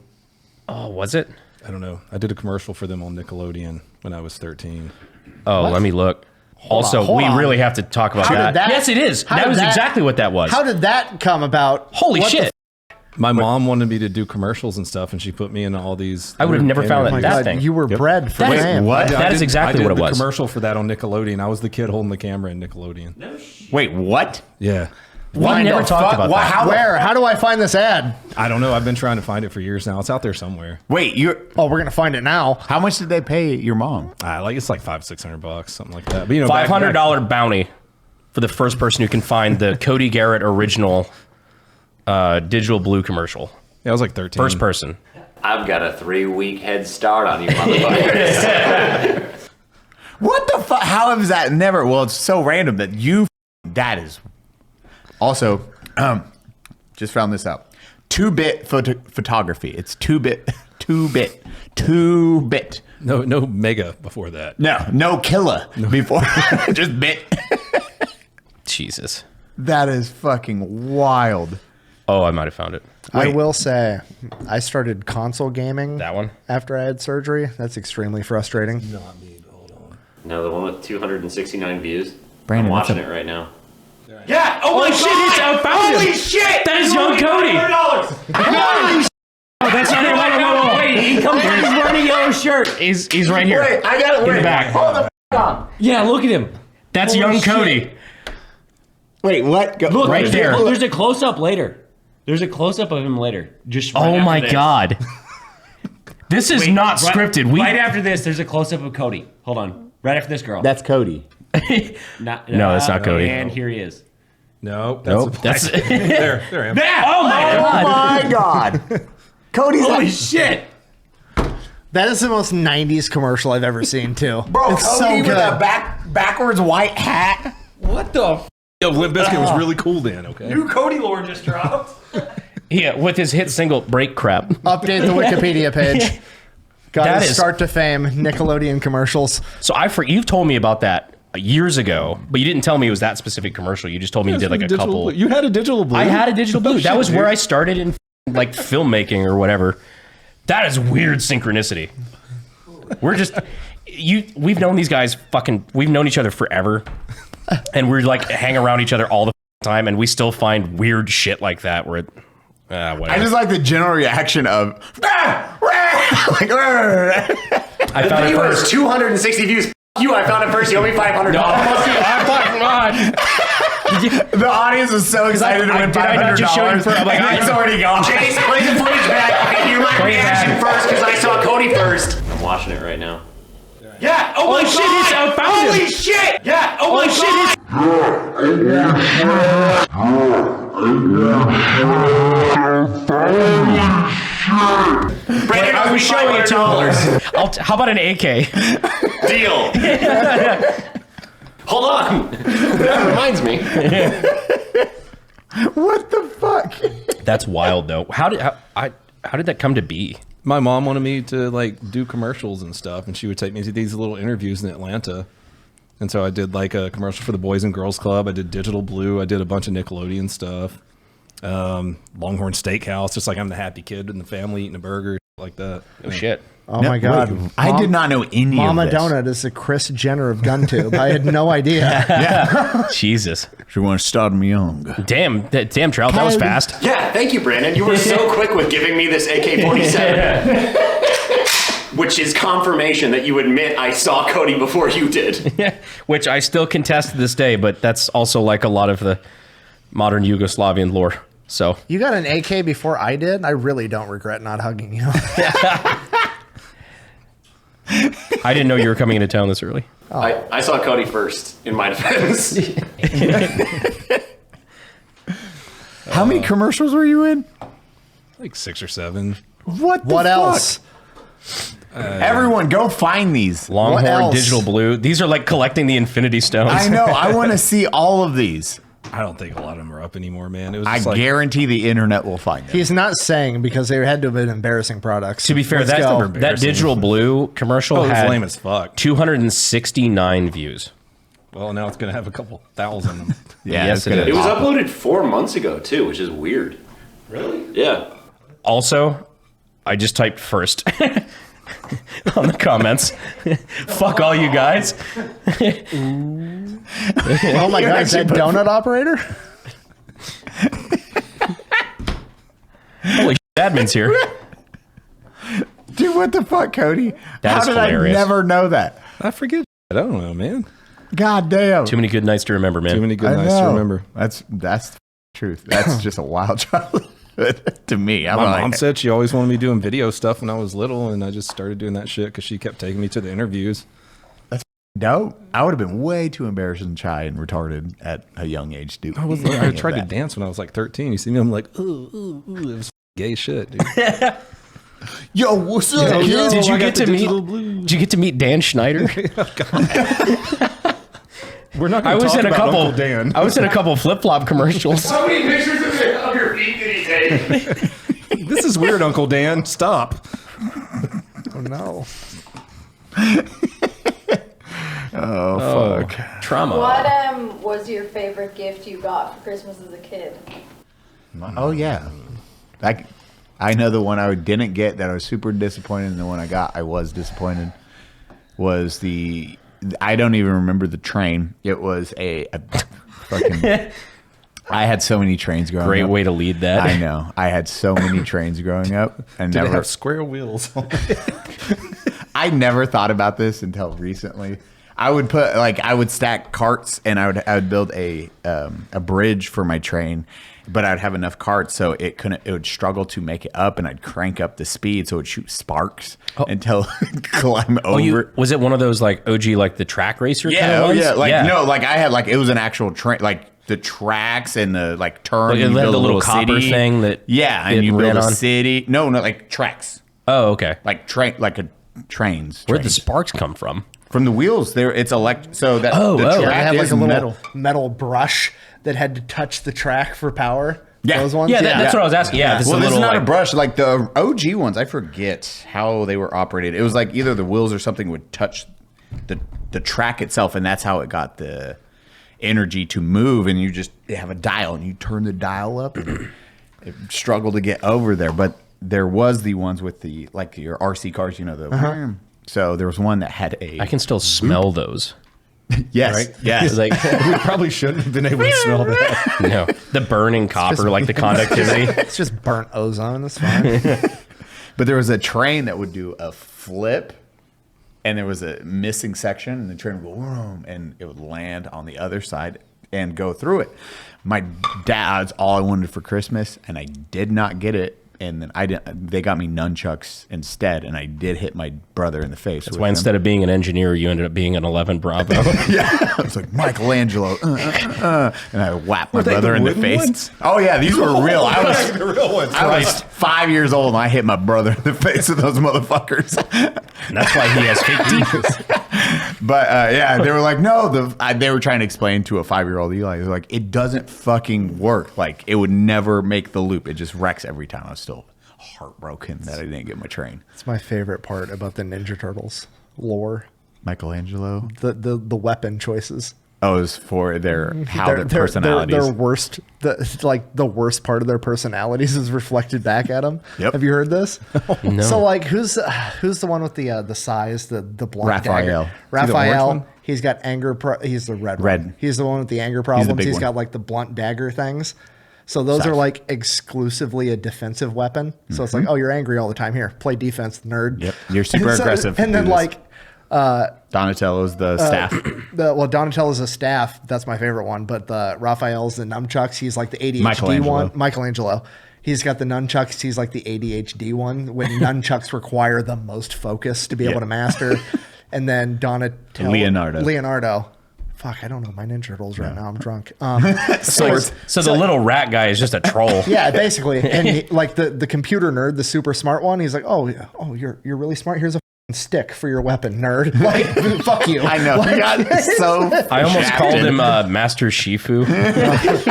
Speaker 3: Oh, was it?
Speaker 2: I don't know. I did a commercial for them on Nickelodeon when I was 13.
Speaker 3: Oh, let me look.
Speaker 1: Hold on.
Speaker 3: Really have to talk about that. Yes, it is. That was exactly what that was.
Speaker 1: How did that come about?
Speaker 3: Holy shit.
Speaker 2: My mom wanted me to do commercials and stuff, and she put me in all these.
Speaker 3: I would have never found that thing.
Speaker 1: You were bred for fame.
Speaker 4: What?
Speaker 3: That is exactly what it was.
Speaker 2: I did the commercial for that on Nickelodeon. I was the kid holding the camera in Nickelodeon.
Speaker 4: Wait, what?
Speaker 2: Yeah.
Speaker 3: We never talked about that.
Speaker 1: Where? How do I find this ad?
Speaker 2: I don't know. I've been trying to find it for years now. It's out there somewhere.
Speaker 4: Wait,
Speaker 1: we're gonna find it now.
Speaker 4: How much did they pay your mom?
Speaker 2: It's like $500-600, something like that. But you know,
Speaker 3: $500 bounty for the first person who can find the Cody Garrett original digital blue commercial.
Speaker 2: Yeah, I was like 13.
Speaker 3: First person.
Speaker 6: I've got a 3-week head start on you motherfuckers.
Speaker 4: What the fuck? How is that never? Well, it's so random that that is. Also, just found this out. 2-bit photography. It's 2-bit.
Speaker 2: No mega before that.
Speaker 4: No killer before. Just bit.
Speaker 3: Jesus.
Speaker 4: That is fucking wild.
Speaker 3: Oh, I might have found it.
Speaker 1: I will say, I started console gaming.
Speaker 3: That one?
Speaker 1: After I had surgery. That's extremely frustrating.
Speaker 2: Not me. Hold on.
Speaker 6: No, the one with 269 views.
Speaker 4: Brandon,
Speaker 6: I'm watching it right now.
Speaker 11: Yeah!
Speaker 3: Oh my shit, it's outbound.
Speaker 11: Holy shit!
Speaker 3: That is young Cody.
Speaker 11: Holy shit!
Speaker 3: Oh, that's not it.
Speaker 11: Wait, he comes in, he's wearing a yellow shirt.
Speaker 3: He's right here.
Speaker 11: Wait, I got it.
Speaker 3: In the back.
Speaker 11: Hold the on. Yeah, look at him.
Speaker 3: That's
Speaker 11: Holy
Speaker 3: young
Speaker 11: shit.
Speaker 3: Cody.
Speaker 4: Wait, what?
Speaker 11: Look,
Speaker 3: right there.
Speaker 11: There's a close-up later. There's a close-up of him later. Just right
Speaker 3: Oh
Speaker 11: after
Speaker 3: my
Speaker 11: this.
Speaker 3: God. This is not scripted.
Speaker 11: Right after this, there's a close-up of Cody. Hold on. Right after this girl.
Speaker 4: That's Cody.
Speaker 3: No, that's not Cody.
Speaker 11: And here he is.
Speaker 2: Nope.
Speaker 3: That's
Speaker 2: there I am.
Speaker 3: Oh my God.
Speaker 4: Cody's
Speaker 11: Holy shit!
Speaker 1: That is the most 90s commercial I've ever seen, too.
Speaker 4: Bro,
Speaker 1: it's
Speaker 4: Cody
Speaker 1: so
Speaker 4: with
Speaker 1: good.
Speaker 4: a backwards white hat.
Speaker 11: What the
Speaker 2: Yo, Limp Bizkit was really cool then, okay?
Speaker 11: New Cody lore just dropped.
Speaker 3: Yeah, with his hit single "Break Crap."
Speaker 1: Update the Wikipedia page. Got
Speaker 3: That
Speaker 1: his
Speaker 3: is-
Speaker 1: start to fame. Nickelodeon commercials.
Speaker 3: So you've told me about that years ago, but you didn't tell me it was that specific commercial. You just told me you did like a couple.
Speaker 2: Blue. You had a digital blue.
Speaker 3: I had a digital blue.
Speaker 2: Oh,
Speaker 3: That
Speaker 2: shit,
Speaker 3: was
Speaker 2: dude.
Speaker 3: where I started in like filmmaking or whatever. That is weird synchronicity. We're just we've known these guys we've known each other forever, and we're like hang around each other all the time, and we still find weird shit like that where whatever.
Speaker 4: I just like the general reaction of like.
Speaker 3: I found it
Speaker 6: Viewers,
Speaker 3: first.
Speaker 6: 260 views. F you, I found it first. You owe me $500.
Speaker 4: The audience is so excited to win
Speaker 3: did I not just show you
Speaker 4: $500. It's already gone.
Speaker 6: Chase, play the footage back. Okay, hear my reaction first because I saw Cody first. I'm watching it right now.
Speaker 11: Yeah! Oh my
Speaker 3: shit,
Speaker 11: God!
Speaker 3: it's outbound him.
Speaker 11: Holy shit! Yeah! Oh my
Speaker 3: shit,
Speaker 6: Brandon,
Speaker 3: I was showing it to him. I'll How about an AK?
Speaker 11: Deal. Hold on. That reminds me.
Speaker 4: What the fuck?
Speaker 3: That's wild, though. How did that come to be?
Speaker 2: My mom wanted me to like do commercials and stuff, and she would take me to these little interviews in Atlanta. And so I did like a commercial for the Boys and Girls Club. I did Digital Blue. I did a bunch of Nickelodeon stuff. Longhorn Steakhouse, just like I'm the happy kid in the family eating a burger like that.
Speaker 3: Oh shit.
Speaker 1: Oh my God.
Speaker 4: Wait, I did not know any
Speaker 1: Mama
Speaker 4: of this.
Speaker 1: Donut is the Chris Jenner of GunTube. I had no idea.
Speaker 4: Yeah.
Speaker 3: Jesus.
Speaker 4: She wants to start me young.
Speaker 3: Damn, Trout, that was fast.
Speaker 6: Yeah, thank you, Brandon. You were so quick with giving me this AK-47. Which is confirmation that you admit I saw Cody before you did.
Speaker 3: Which I still contest to this day, but that's also like a lot of the modern Yugoslavian lore. So
Speaker 1: You got an AK before I did? I really don't regret not hugging you.
Speaker 3: I didn't know you were coming into town this early.
Speaker 6: Oh. I saw Cody first, in my defense.
Speaker 4: How many commercials were you in?
Speaker 2: Like 6 or 7.
Speaker 4: What
Speaker 1: fuck?
Speaker 4: Else? Everyone, go find these.
Speaker 3: Longhorn, Digital Blue. These are like collecting the Infinity Stones.
Speaker 4: I know. I want to see all of these.
Speaker 2: I don't think a lot of them are up anymore, man. It was
Speaker 4: I
Speaker 2: just
Speaker 4: guarantee the internet will find them.
Speaker 1: He's not saying because they had to have been embarrassing products.
Speaker 3: To be fair, that Digital Blue commercial
Speaker 2: was
Speaker 3: had
Speaker 2: lame as fuck.
Speaker 3: 269 views.
Speaker 2: Well, now it's going to have a couple thousand.
Speaker 3: Yes, it is.
Speaker 6: It was uploaded 4 months ago, too, which is weird.
Speaker 11: Really?
Speaker 6: Yeah.
Speaker 3: Also, I just typed first on the comments. Fuck all you guys.
Speaker 1: Oh my God, is that donut operator?
Speaker 3: Holy shit, admin's here.
Speaker 4: Dude, what the fuck, Cody? How
Speaker 3: Is
Speaker 4: did
Speaker 3: hilarious.
Speaker 4: I never know that?
Speaker 2: I forget. I don't know, man.
Speaker 4: God damn.
Speaker 3: Too many good nights to remember, man.
Speaker 2: Too many good
Speaker 4: I
Speaker 2: nights to
Speaker 4: know.
Speaker 2: remember.
Speaker 4: That's the truth. That's just a wild childhood to me.
Speaker 2: My mom said she always wanted me doing video stuff when I was little, and I just started doing that shit because she kept taking me to the interviews.
Speaker 4: That's dope. I would have been way too embarrassed and shy and retarded at a young age, dude.
Speaker 2: I tried to dance when I was like 13. You see me, I'm like, ooh. It was gay shit, dude.
Speaker 4: Yo, what's up, kid?
Speaker 3: Did you get to meet Dan Schneider?
Speaker 2: We're not.
Speaker 3: I was in a couple.
Speaker 2: Uncle Dan.
Speaker 3: I was in a couple flip flop commercials.
Speaker 11: How many pictures of your feet did he take?
Speaker 2: This is weird, Uncle Dan. Stop.
Speaker 1: Oh no.
Speaker 4: Oh fuck.
Speaker 3: Trauma.
Speaker 13: What was your favorite gift you got for Christmas as a kid?
Speaker 4: Oh yeah. I know the one I didn't get that I was super disappointed, and the one I got I was disappointed was I don't even remember the train. It was a fucking. I had so many trains growing up.
Speaker 3: Great way to lead that.
Speaker 4: I know. I had so many trains growing up, and
Speaker 2: Did
Speaker 4: never
Speaker 2: it have square wheels?
Speaker 4: I never thought about this until recently. I would stack carts, and I would build a bridge for my train, but I'd have enough carts so it would struggle to make it up, and I'd crank up the speed so it would shoot sparks until it climb over.
Speaker 3: Was it one of those like OG like the track racer?
Speaker 4: Yeah,
Speaker 3: kind of ones?
Speaker 4: No, like I had it was an actual train, like the tracks and the turn.
Speaker 3: Like,
Speaker 4: and
Speaker 3: it
Speaker 4: you
Speaker 3: had
Speaker 4: build
Speaker 3: the
Speaker 4: a
Speaker 3: little copper
Speaker 4: city.
Speaker 3: thing that
Speaker 4: and you
Speaker 3: ran
Speaker 4: build a
Speaker 3: on?
Speaker 4: city. No, like tracks.
Speaker 3: Oh, okay.
Speaker 4: Like trains.
Speaker 3: Where'd the sparks come from?
Speaker 4: From the wheels. It's electric. So that
Speaker 3: the
Speaker 1: They
Speaker 4: track
Speaker 1: had like
Speaker 4: is
Speaker 1: a little metal brush that had to touch the track for power.
Speaker 4: Yeah.
Speaker 1: Those ones?
Speaker 3: Yeah, that's what I was asking. Yeah,
Speaker 4: This is not a brush. Like the OG ones, I forget how they were operated. It was like either the wheels or something would touch the track itself, and that's how it got the energy to move. And you have a dial, and you turn the dial up, and it struggled to get over there. But there was the ones with your RC cars, So there was one that had
Speaker 3: I can still smell those.
Speaker 4: Yes.
Speaker 2: Right?
Speaker 4: Yes.
Speaker 3: Like
Speaker 2: We probably shouldn't have been able to smell that.
Speaker 3: no, the burning copper, like the conductivity.
Speaker 1: It's just burnt ozone. It's fine.
Speaker 4: But there was a train that would do a flip, and there was a missing section, and the train would go, vroom, and it would land on the other side and go through it. My dad's all I wanted for Christmas, and I did not get it. and then they got me nunchucks instead, and I did hit my brother in the face.
Speaker 3: That's why instead of being an engineer, you ended up being an 11 Bravo.
Speaker 4: Yeah, I was like Michelangelo, and I whapped my brother in the face. Ones? Oh yeah, these were real. I was
Speaker 2: the real ones.
Speaker 4: I was 5 years old, and I hit my brother in the face with those motherfuckers.
Speaker 3: And that's why he has fake teeth.
Speaker 4: But yeah, they were like, no. They were trying to explain to a 5-year-old Eli. They're like, it doesn't fucking work. Like it would never make the loop. It just wrecks every time. I was still heartbroken that I didn't get my train.
Speaker 1: It's my favorite part about the Ninja Turtles lore.
Speaker 4: Michelangelo,
Speaker 1: the weapon choices.
Speaker 4: Oh, it's for their personalities.
Speaker 1: Their worst, the worst part of their personalities is reflected back at them.
Speaker 4: Yep.
Speaker 1: Have you heard this?
Speaker 3: No.
Speaker 1: So like, who's the one with the size, the blunt
Speaker 4: Raphael.
Speaker 1: dagger? Raphael. He's got anger. He's the red.
Speaker 4: Red.
Speaker 1: One. He's the one with the anger problems.
Speaker 4: He's
Speaker 1: got like the blunt dagger things. So those are like exclusively a defensive weapon. So it's like, oh, you're angry all the time. Here, play defense, nerd.
Speaker 4: Yep. You're super aggressive.
Speaker 1: And then like.
Speaker 4: Donatello's the staff.
Speaker 1: Donatello's a staff. That's my favorite one. But the Raphael's the nunchucks. He's like the ADHD one. Michelangelo. He's got the nunchucks. He's like the ADHD one. When nunchucks require the most focus to be able to master. And then Leonardo. Fuck, I don't know my Ninja Turtles right now. I'm drunk.
Speaker 3: So the little rat guy is just a troll.
Speaker 1: Yeah, basically. And like the computer nerd, the super smart one. He's like, oh, you're really smart. Here's a stick for your weapon, nerd. Like, fuck you.
Speaker 4: I know.
Speaker 1: Like,
Speaker 3: I almost called him Master Shifu.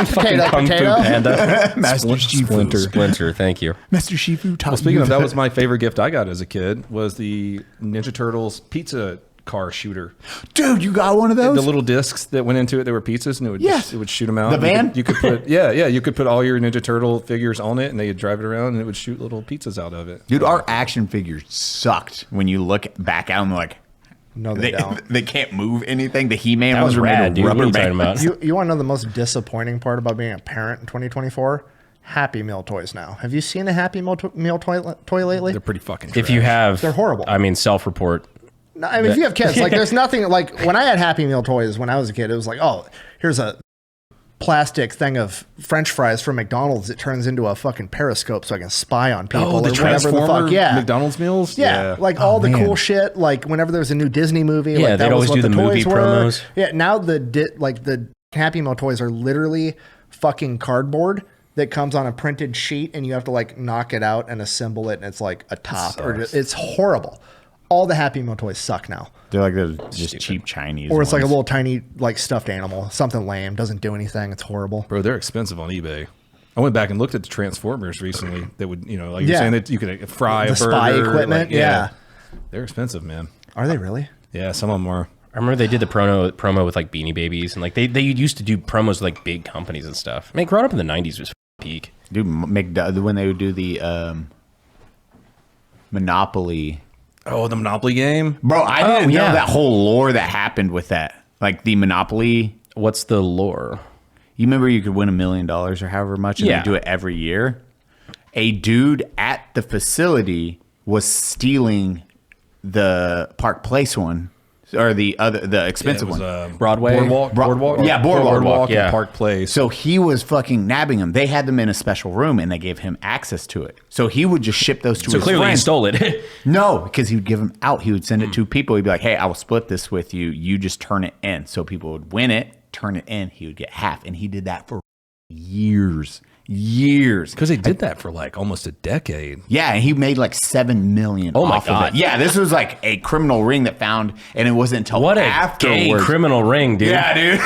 Speaker 3: Fucking Kung Fu Panda.
Speaker 4: Master Shifu.
Speaker 3: Splinter, thank you.
Speaker 4: Master Shifu.
Speaker 2: Well, speaking of that, was my favorite gift I got as a kid was the Ninja Turtles pizza car shooter.
Speaker 4: Dude, you got one of those?
Speaker 2: The little discs that went into it, they were pizzas, and it would shoot them out.
Speaker 4: The van?
Speaker 2: You could put you could put all your Ninja Turtle figures on it, and they would drive it around, and it would shoot little pizzas out of it.
Speaker 4: Dude, our action figures sucked. When you look back at them, like,
Speaker 1: no, they don't.
Speaker 4: They can't move anything. The He-Man ones were
Speaker 3: rad,
Speaker 4: made of rubber
Speaker 3: band.
Speaker 1: You want to know the most disappointing part about being a parent in 2024? Happy Meal toys now. Have you seen a Happy Meal toy lately?
Speaker 2: They're pretty fucking trash.
Speaker 3: If you have,
Speaker 1: they're horrible.
Speaker 3: I mean, self-report.
Speaker 1: No, I mean, if you have kids, like, there's nothing like when I had Happy Meal toys when I was a kid. It was like, oh, here's a plastic thing of French fries from McDonald's. It turns into a fucking periscope so I can spy on people or whatever the fuck. Yeah,
Speaker 2: McDonald's meals.
Speaker 1: Yeah, like all the cool shit. Like whenever there's a new Disney movie,
Speaker 3: yeah,
Speaker 1: like,
Speaker 3: they'd always do the movie promos.
Speaker 1: Yeah, now the Happy Meal toys are literally fucking cardboard that comes on a printed sheet, and you have to like knock it out and assemble it, and it's like a top. It's horrible. All the Happy Meal toys suck now.
Speaker 4: They're like just cheap Chinese
Speaker 1: or it's
Speaker 4: ones.
Speaker 1: like a little tiny like stuffed animal, something lame, doesn't do anything. It's horrible.
Speaker 2: Bro, they're expensive on eBay. I went back and looked at the Transformers recently. That would, like you're saying, that you could fry a burger. The
Speaker 1: spy equipment,
Speaker 2: like, they're expensive, man.
Speaker 1: Are they really?
Speaker 2: Yeah, some of them are.
Speaker 3: I remember they did the promo with like Beanie Babies, and like they used to do promos with like big companies and stuff. I mean, growing up in the 90s was peak.
Speaker 4: Dude, when they would do the Monopoly.
Speaker 2: Oh, the Monopoly game?
Speaker 4: Bro, I didn't know that whole lore that happened with that. Like the Monopoly.
Speaker 3: What's the lore?
Speaker 4: You remember you could win $1 million or however much, and they do it every year? A dude at the facility was stealing the Park Place one. Or the expensive one.
Speaker 3: Broadway?
Speaker 2: Boardwalk?
Speaker 4: Yeah, Boardwalk.
Speaker 2: And Park Place.
Speaker 4: So he was fucking nabbing them. They had them in a special room, and they gave him access to it. So he would just ship those to his friends. So
Speaker 3: clearly he stole it.
Speaker 4: No, because he would give them out. He would send it to people. He'd be like, hey, I will split this with you. You just turn it in. So people would win it, turn it in. He would get half. And he did that for years.
Speaker 2: Because they did that for like almost a decade.
Speaker 4: Yeah, and he made like $7 million off of it. Yeah, this was like a criminal ring that found, and it wasn't until afterwards.
Speaker 3: Gay criminal ring, dude.
Speaker 4: Yeah, dude.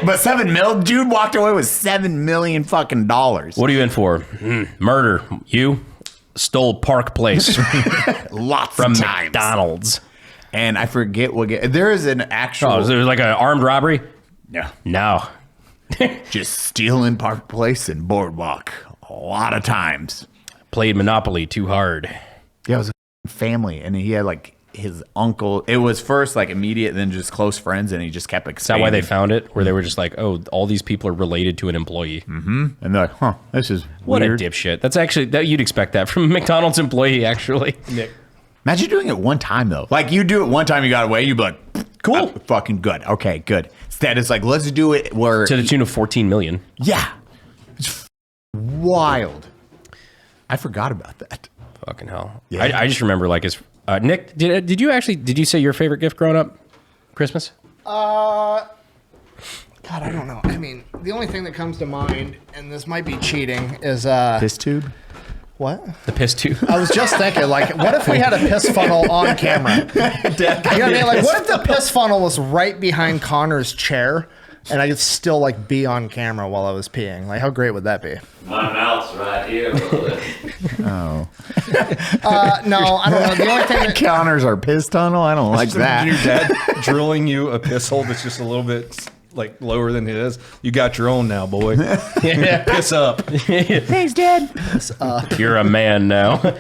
Speaker 4: But $7 million, dude walked away with $7 million fucking dollars.
Speaker 3: What are you in for? Murder. You stole Park Place.
Speaker 4: Lots
Speaker 3: from
Speaker 4: of times.
Speaker 3: McDonald's.
Speaker 4: And I forget what. There is an actual.
Speaker 3: Oh, is there like an armed robbery?
Speaker 4: Yeah.
Speaker 3: No.
Speaker 4: Just stealing Park Place and Boardwalk a lot of times.
Speaker 3: Played Monopoly too hard.
Speaker 4: Yeah, it was a family, and he had like his uncle. It was first like immediate, then just close friends, and he just kept expanding.
Speaker 3: Is that why they found it? Where they were just like, oh, all these people are related to an employee.
Speaker 4: Mm-hmm. And they're like, huh, this is
Speaker 3: what
Speaker 4: weird.
Speaker 3: A dipshit. That's actually, you'd expect that from a McDonald's employee, actually.
Speaker 2: Nick.
Speaker 4: Imagine doing it one time, though. Like, you do it one time, you got away, you'd be like, cool. Fucking good. Okay, good. Instead, it's like, let's do it where...
Speaker 3: To the tune of $14 million.
Speaker 4: Yeah. It's wild. I forgot about that.
Speaker 3: Fucking hell.
Speaker 4: Yeah.
Speaker 3: I just remember like his Nick, did you say your favorite gift growing up? Christmas?
Speaker 1: God, I don't know. I mean, the only thing that comes to mind, and this might be cheating, is
Speaker 4: piss tube.
Speaker 1: What?
Speaker 3: The piss tube.
Speaker 1: I was just thinking, like, what if we had a piss funnel on camera? You know what I mean? Like, what if the piss funnel was right behind Connor's chair, and I could still like be on camera while I was peeing? Like, how great would that be?
Speaker 6: My mouth's right here.
Speaker 4: Oh.
Speaker 1: No, I don't know. The only thing that
Speaker 4: counters our piss tunnel. I don't like that.
Speaker 2: Your dad drilling you a piss hole that's just a little bit like lower than his. You got your own now, boy. Yeah. Piss up.
Speaker 1: Thanks, Dad.
Speaker 3: You're a man now.
Speaker 1: The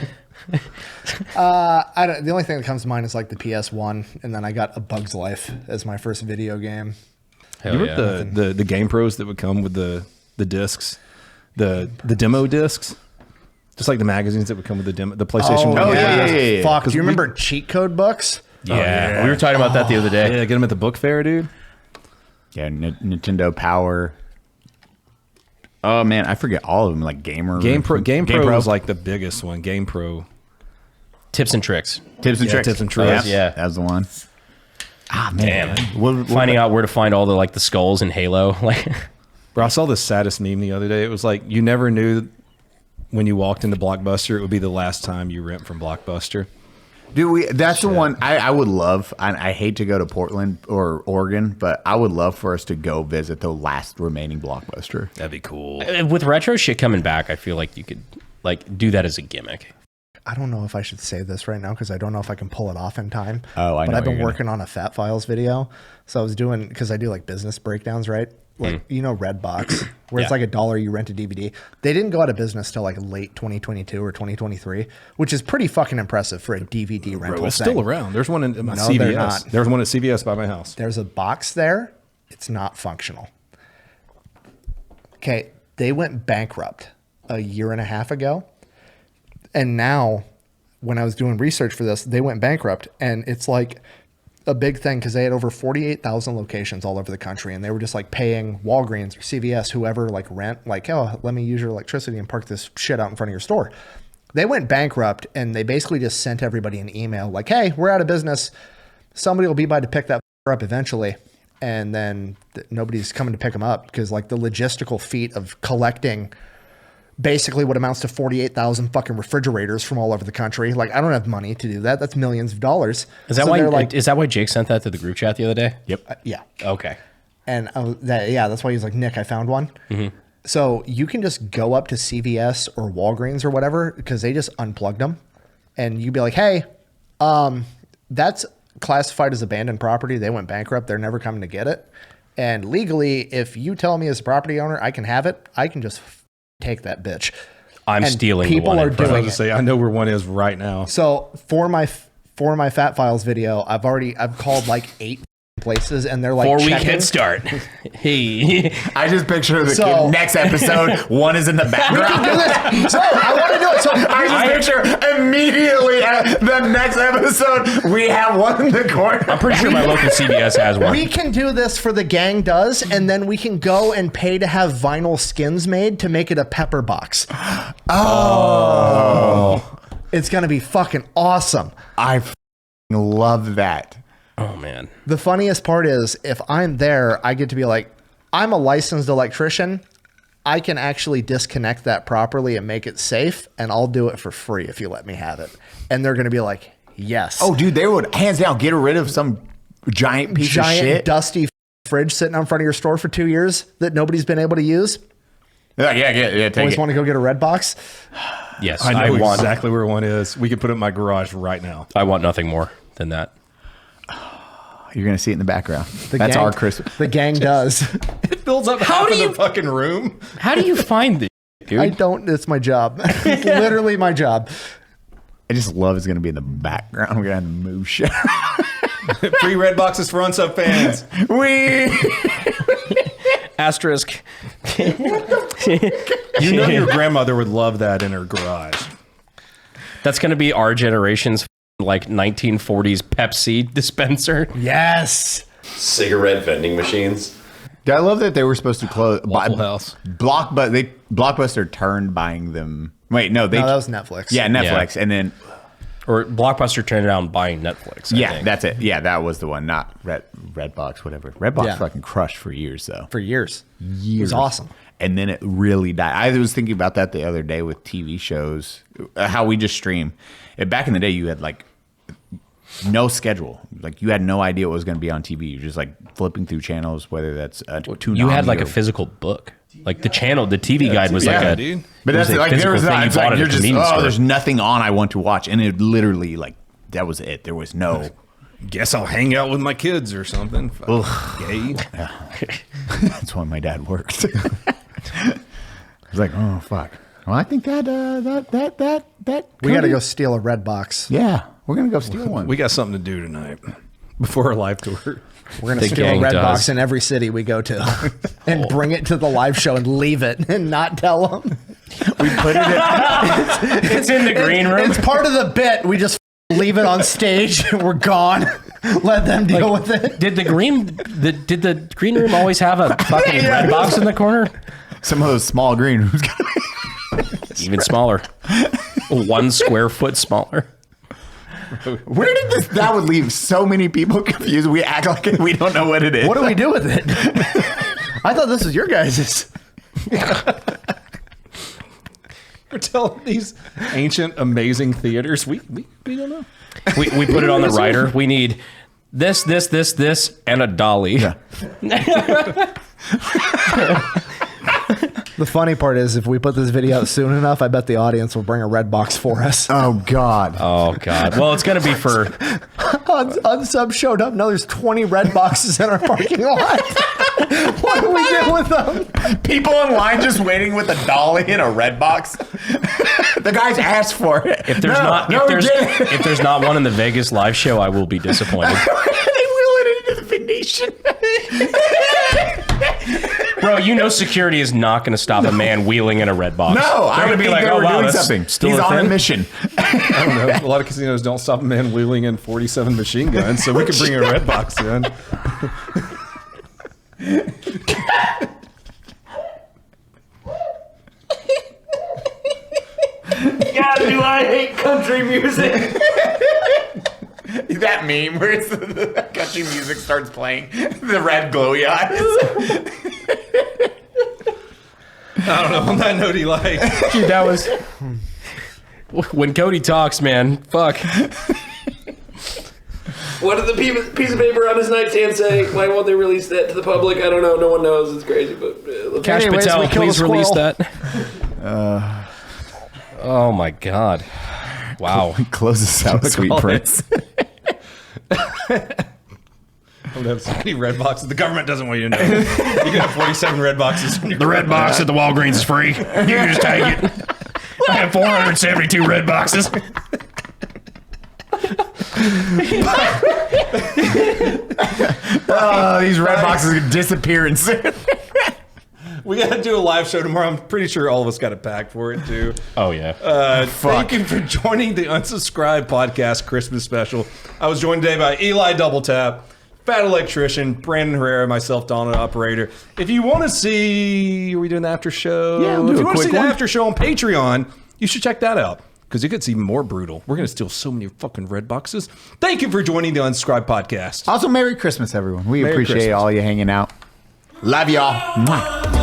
Speaker 1: only thing that comes to mind is like the PS1, and then I got A Bug's Life as my first video game.
Speaker 3: Hell
Speaker 2: you remember the Game Pros that would come with the discs, the demo discs, just like the magazines that would come with the PlayStation.
Speaker 1: Oh,
Speaker 4: yeah.
Speaker 1: Fuck. Do you remember cheat code books?
Speaker 3: Yeah. We were talking about that the other day.
Speaker 2: Yeah, get them at the book fair, dude.
Speaker 4: Yeah, Nintendo Power. Oh man, I forget all of them. Like Game Pro
Speaker 2: was like the biggest one. Game Pro.
Speaker 3: Tips and tricks.
Speaker 4: Tips and tricks.
Speaker 3: Yeah,
Speaker 4: that was the one. Ah man,
Speaker 3: finding out where to find all the skulls in Halo. Like,
Speaker 2: bro, I saw the saddest meme the other day. It was like you never knew when you walked into Blockbuster it would be the last time you rent from Blockbuster.
Speaker 4: Dude, that's the one I would love. I hate to go to Portland or Oregon, but I would love for us to go visit the last remaining Blockbuster.
Speaker 2: That'd be cool.
Speaker 3: With retro shit coming back, I feel like you could do that as a gimmick.
Speaker 1: I don't know if I should say this right now because I don't know if I can pull it off in time.
Speaker 4: Oh, I know.
Speaker 1: But I've been working on a Fat Files video. So I was doing, because I do like business breakdowns, right? Like, you know, Redbox, where it's like $1 you rent a DVD. They didn't go out of business till like late 2022 or 2023, which is pretty fucking impressive for a DVD rental.
Speaker 2: Bro, it's still around. There's one in my
Speaker 1: No,
Speaker 2: CVS.
Speaker 1: they're not.
Speaker 2: There's one at CVS by my house.
Speaker 1: There's a box there. It's not functional. Okay, they went bankrupt a year and a half ago. And now, when I was doing research for this, they went bankrupt. And it's like a big thing because they had over 48,000 locations all over the country. And they were just like paying Walgreens or CVS, whoever, like rent, like, oh, let me use your electricity and park this shit out in front of your store. They went bankrupt and they basically just sent everybody an email like, hey, we're out of business. Somebody will be by to pick that up eventually. And then nobody's coming to pick them up because like the logistical feat of collecting basically what amounts to 48,000 fucking refrigerators from all over the country. Like, I don't have money to do that. That's millions of dollars.
Speaker 3: Is that why Jake sent that to the group chat the other day?
Speaker 4: Yep.
Speaker 1: Yeah.
Speaker 3: Okay.
Speaker 1: And that's why he's like, Nick, I found one. Mm-hmm. So you can just go up to CVS or Walgreens or whatever because they just unplugged them. And you'd be like, hey, that's classified as abandoned property. They went bankrupt. They're never coming to get it. And legally, if you tell me as a property owner I can have it, I can just take that bitch.
Speaker 3: I'm stealing
Speaker 1: people
Speaker 3: the one
Speaker 1: are
Speaker 3: in front.
Speaker 1: doing
Speaker 2: I was to say, I know where one is right now.
Speaker 1: So for my Fat Files video, I've called like 8 places and they're like
Speaker 3: 4-week head start. Hey,
Speaker 4: I just picture the next episode. One is in the background.
Speaker 1: So I want to do it. So
Speaker 4: I just picture immediately at the next episode we have one in the corner.
Speaker 3: I'm pretty sure my local CVS has one.
Speaker 1: We can do this for the gang does, and then we can go and pay to have vinyl skins made to make it a pepper box.
Speaker 4: Oh.
Speaker 1: It's gonna be fucking awesome.
Speaker 4: I love that.
Speaker 3: Oh man.
Speaker 1: The funniest part is if I'm there, I get to be like, I'm a licensed electrician. I can actually disconnect that properly and make it safe, and I'll do it for free if you let me have it. And they're going to be like, yes.
Speaker 4: Oh, dude, they would hands down get rid of some giant piece of shit.
Speaker 1: Dusty fridge sitting out in front of your store for 2 years that nobody's been able to use.
Speaker 4: Yeah.
Speaker 1: Always want to go get a Redbox?
Speaker 3: Yes,
Speaker 2: I know exactly where one is. We could put it in my garage right now.
Speaker 3: I want nothing more than that.
Speaker 4: You're going to see it in the background. That's our Christmas.
Speaker 1: The gang does.
Speaker 2: It fills up half of the fucking room.
Speaker 3: How do you find this, dude?
Speaker 1: I don't. It's my job. It's literally my job.
Speaker 4: I just love it's going to be in the background. We're going to have to move shit.
Speaker 2: Free red boxes for Unsub fans.
Speaker 3: Asterisk.
Speaker 2: You know your grandmother would love that in her garage.
Speaker 3: That's going to be our generation's like 1940s Pepsi dispenser.
Speaker 1: Yes.
Speaker 6: Cigarette vending machines.
Speaker 4: I love that they were supposed to close.
Speaker 2: Waffle House.
Speaker 4: Blockbuster turned buying them Wait, no,
Speaker 1: that was Netflix.
Speaker 4: Yeah, Netflix, and then
Speaker 3: or Blockbuster turned down buying Netflix. I think.
Speaker 4: That's it. Yeah, that was the one, not Redbox, whatever. Redbox fucking crushed for years, though.
Speaker 1: For years. It was awesome.
Speaker 4: And then it really died. I was thinking about that the other day with TV shows, how we just stream. Back in the day, you had like no schedule. Like you had no idea what was going to be on TV. You're just like flipping through channels, whether that's a Toonami.
Speaker 3: You had like a physical book. Like the channel, the TV guide was like a
Speaker 4: dude. But that's like there was not. It's like you're just there's nothing on I want to watch, and it literally like that was it. There was no.
Speaker 2: Guess I'll hang out with my kids or something. Gay.
Speaker 4: Yeah. That's why my dad worked. I was like, oh fuck. Well, I think that
Speaker 1: we got to go steal a Redbox.
Speaker 4: Yeah, we're gonna go steal one.
Speaker 2: We got something to do tonight before our live tour.
Speaker 1: We're going to steal a Redbox in every city we go to and bring it to the live show and leave it and not tell them.
Speaker 4: We put it in.
Speaker 3: It's in the green room.
Speaker 1: It's part of the bit. We just leave it on stage. We're gone. Let them deal with it.
Speaker 3: Did the green room always have a fucking Redbox in the corner?
Speaker 4: Some of those small green rooms.
Speaker 3: Even smaller. 1 square foot smaller.
Speaker 4: Where did that would leave so many people confused? We act like we don't know what it is.
Speaker 1: What do we do with it? I thought this was your guys's.
Speaker 2: We're telling these ancient, amazing theaters. We don't know.
Speaker 3: We put it on the rider. We need this, and a dolly.
Speaker 4: Yeah.
Speaker 1: The funny part is, if we put this video out soon enough, I bet the audience will bring a Redbox for us.
Speaker 4: Oh God.
Speaker 3: Oh God. Well, it's gonna be for
Speaker 1: Unsub showed up. Now there's 20 Redboxes in our parking lot. What do we do with them?
Speaker 4: People in line just waiting with a dolly in a Redbox. The guys asked for it.
Speaker 3: If there's not one in the Vegas live show, I will be disappointed.
Speaker 4: They wheel it into the Venetian.
Speaker 3: Bro, you know security is not going to stop a man wheeling in a Redbox.
Speaker 4: No,
Speaker 3: I would be like,
Speaker 4: oh wow, doing something. He's on a mission.
Speaker 2: I don't know. A lot of casinos don't stop a man wheeling in 47 machine guns, so we could bring a Redbox in.
Speaker 11: God, do I hate country music?
Speaker 4: That meme where it's the country music starts playing, the red glowy eyes.
Speaker 2: I don't know. On that note, Eli.
Speaker 3: Dude, that was when Cody talks, man. Fuck.
Speaker 11: What did the piece of paper on his nightstand say? Why won't they release that to the public? I don't know. No one knows. It's crazy. But
Speaker 3: Cash Patel, please release that. Oh my God. Wow.
Speaker 4: Close this out, sweet prince.
Speaker 2: I'm gonna have so many red boxes. The government doesn't want you to know. You can have 47 red boxes.
Speaker 3: The red box at the Walgreens is free. You can just take it. I have 472 red boxes.
Speaker 4: These red boxes are disappearing soon.
Speaker 2: We got to do a live show tomorrow. I'm pretty sure all of us got a pack for it, too.
Speaker 3: Oh, yeah.
Speaker 2: Thank you for joining the Unsubscribed Podcast Christmas Special. I was joined today by Eli Doubletap, Fat Electrician, Brandon Herrera, myself, Donald Operator. If you want to see... Are we doing the after show?
Speaker 4: Yeah, we'll do
Speaker 2: if you
Speaker 4: a
Speaker 2: want to
Speaker 4: quick
Speaker 2: see
Speaker 4: one.
Speaker 2: the after show on Patreon, you should check that out. Because it gets even more brutal. We're going to steal so many fucking red boxes. Thank you for joining the Unsubscribed Podcast.
Speaker 4: Also, Merry Christmas, everyone. We
Speaker 2: Merry
Speaker 4: appreciate
Speaker 2: Christmas.
Speaker 4: all you hanging out. Love y'all. Mwah.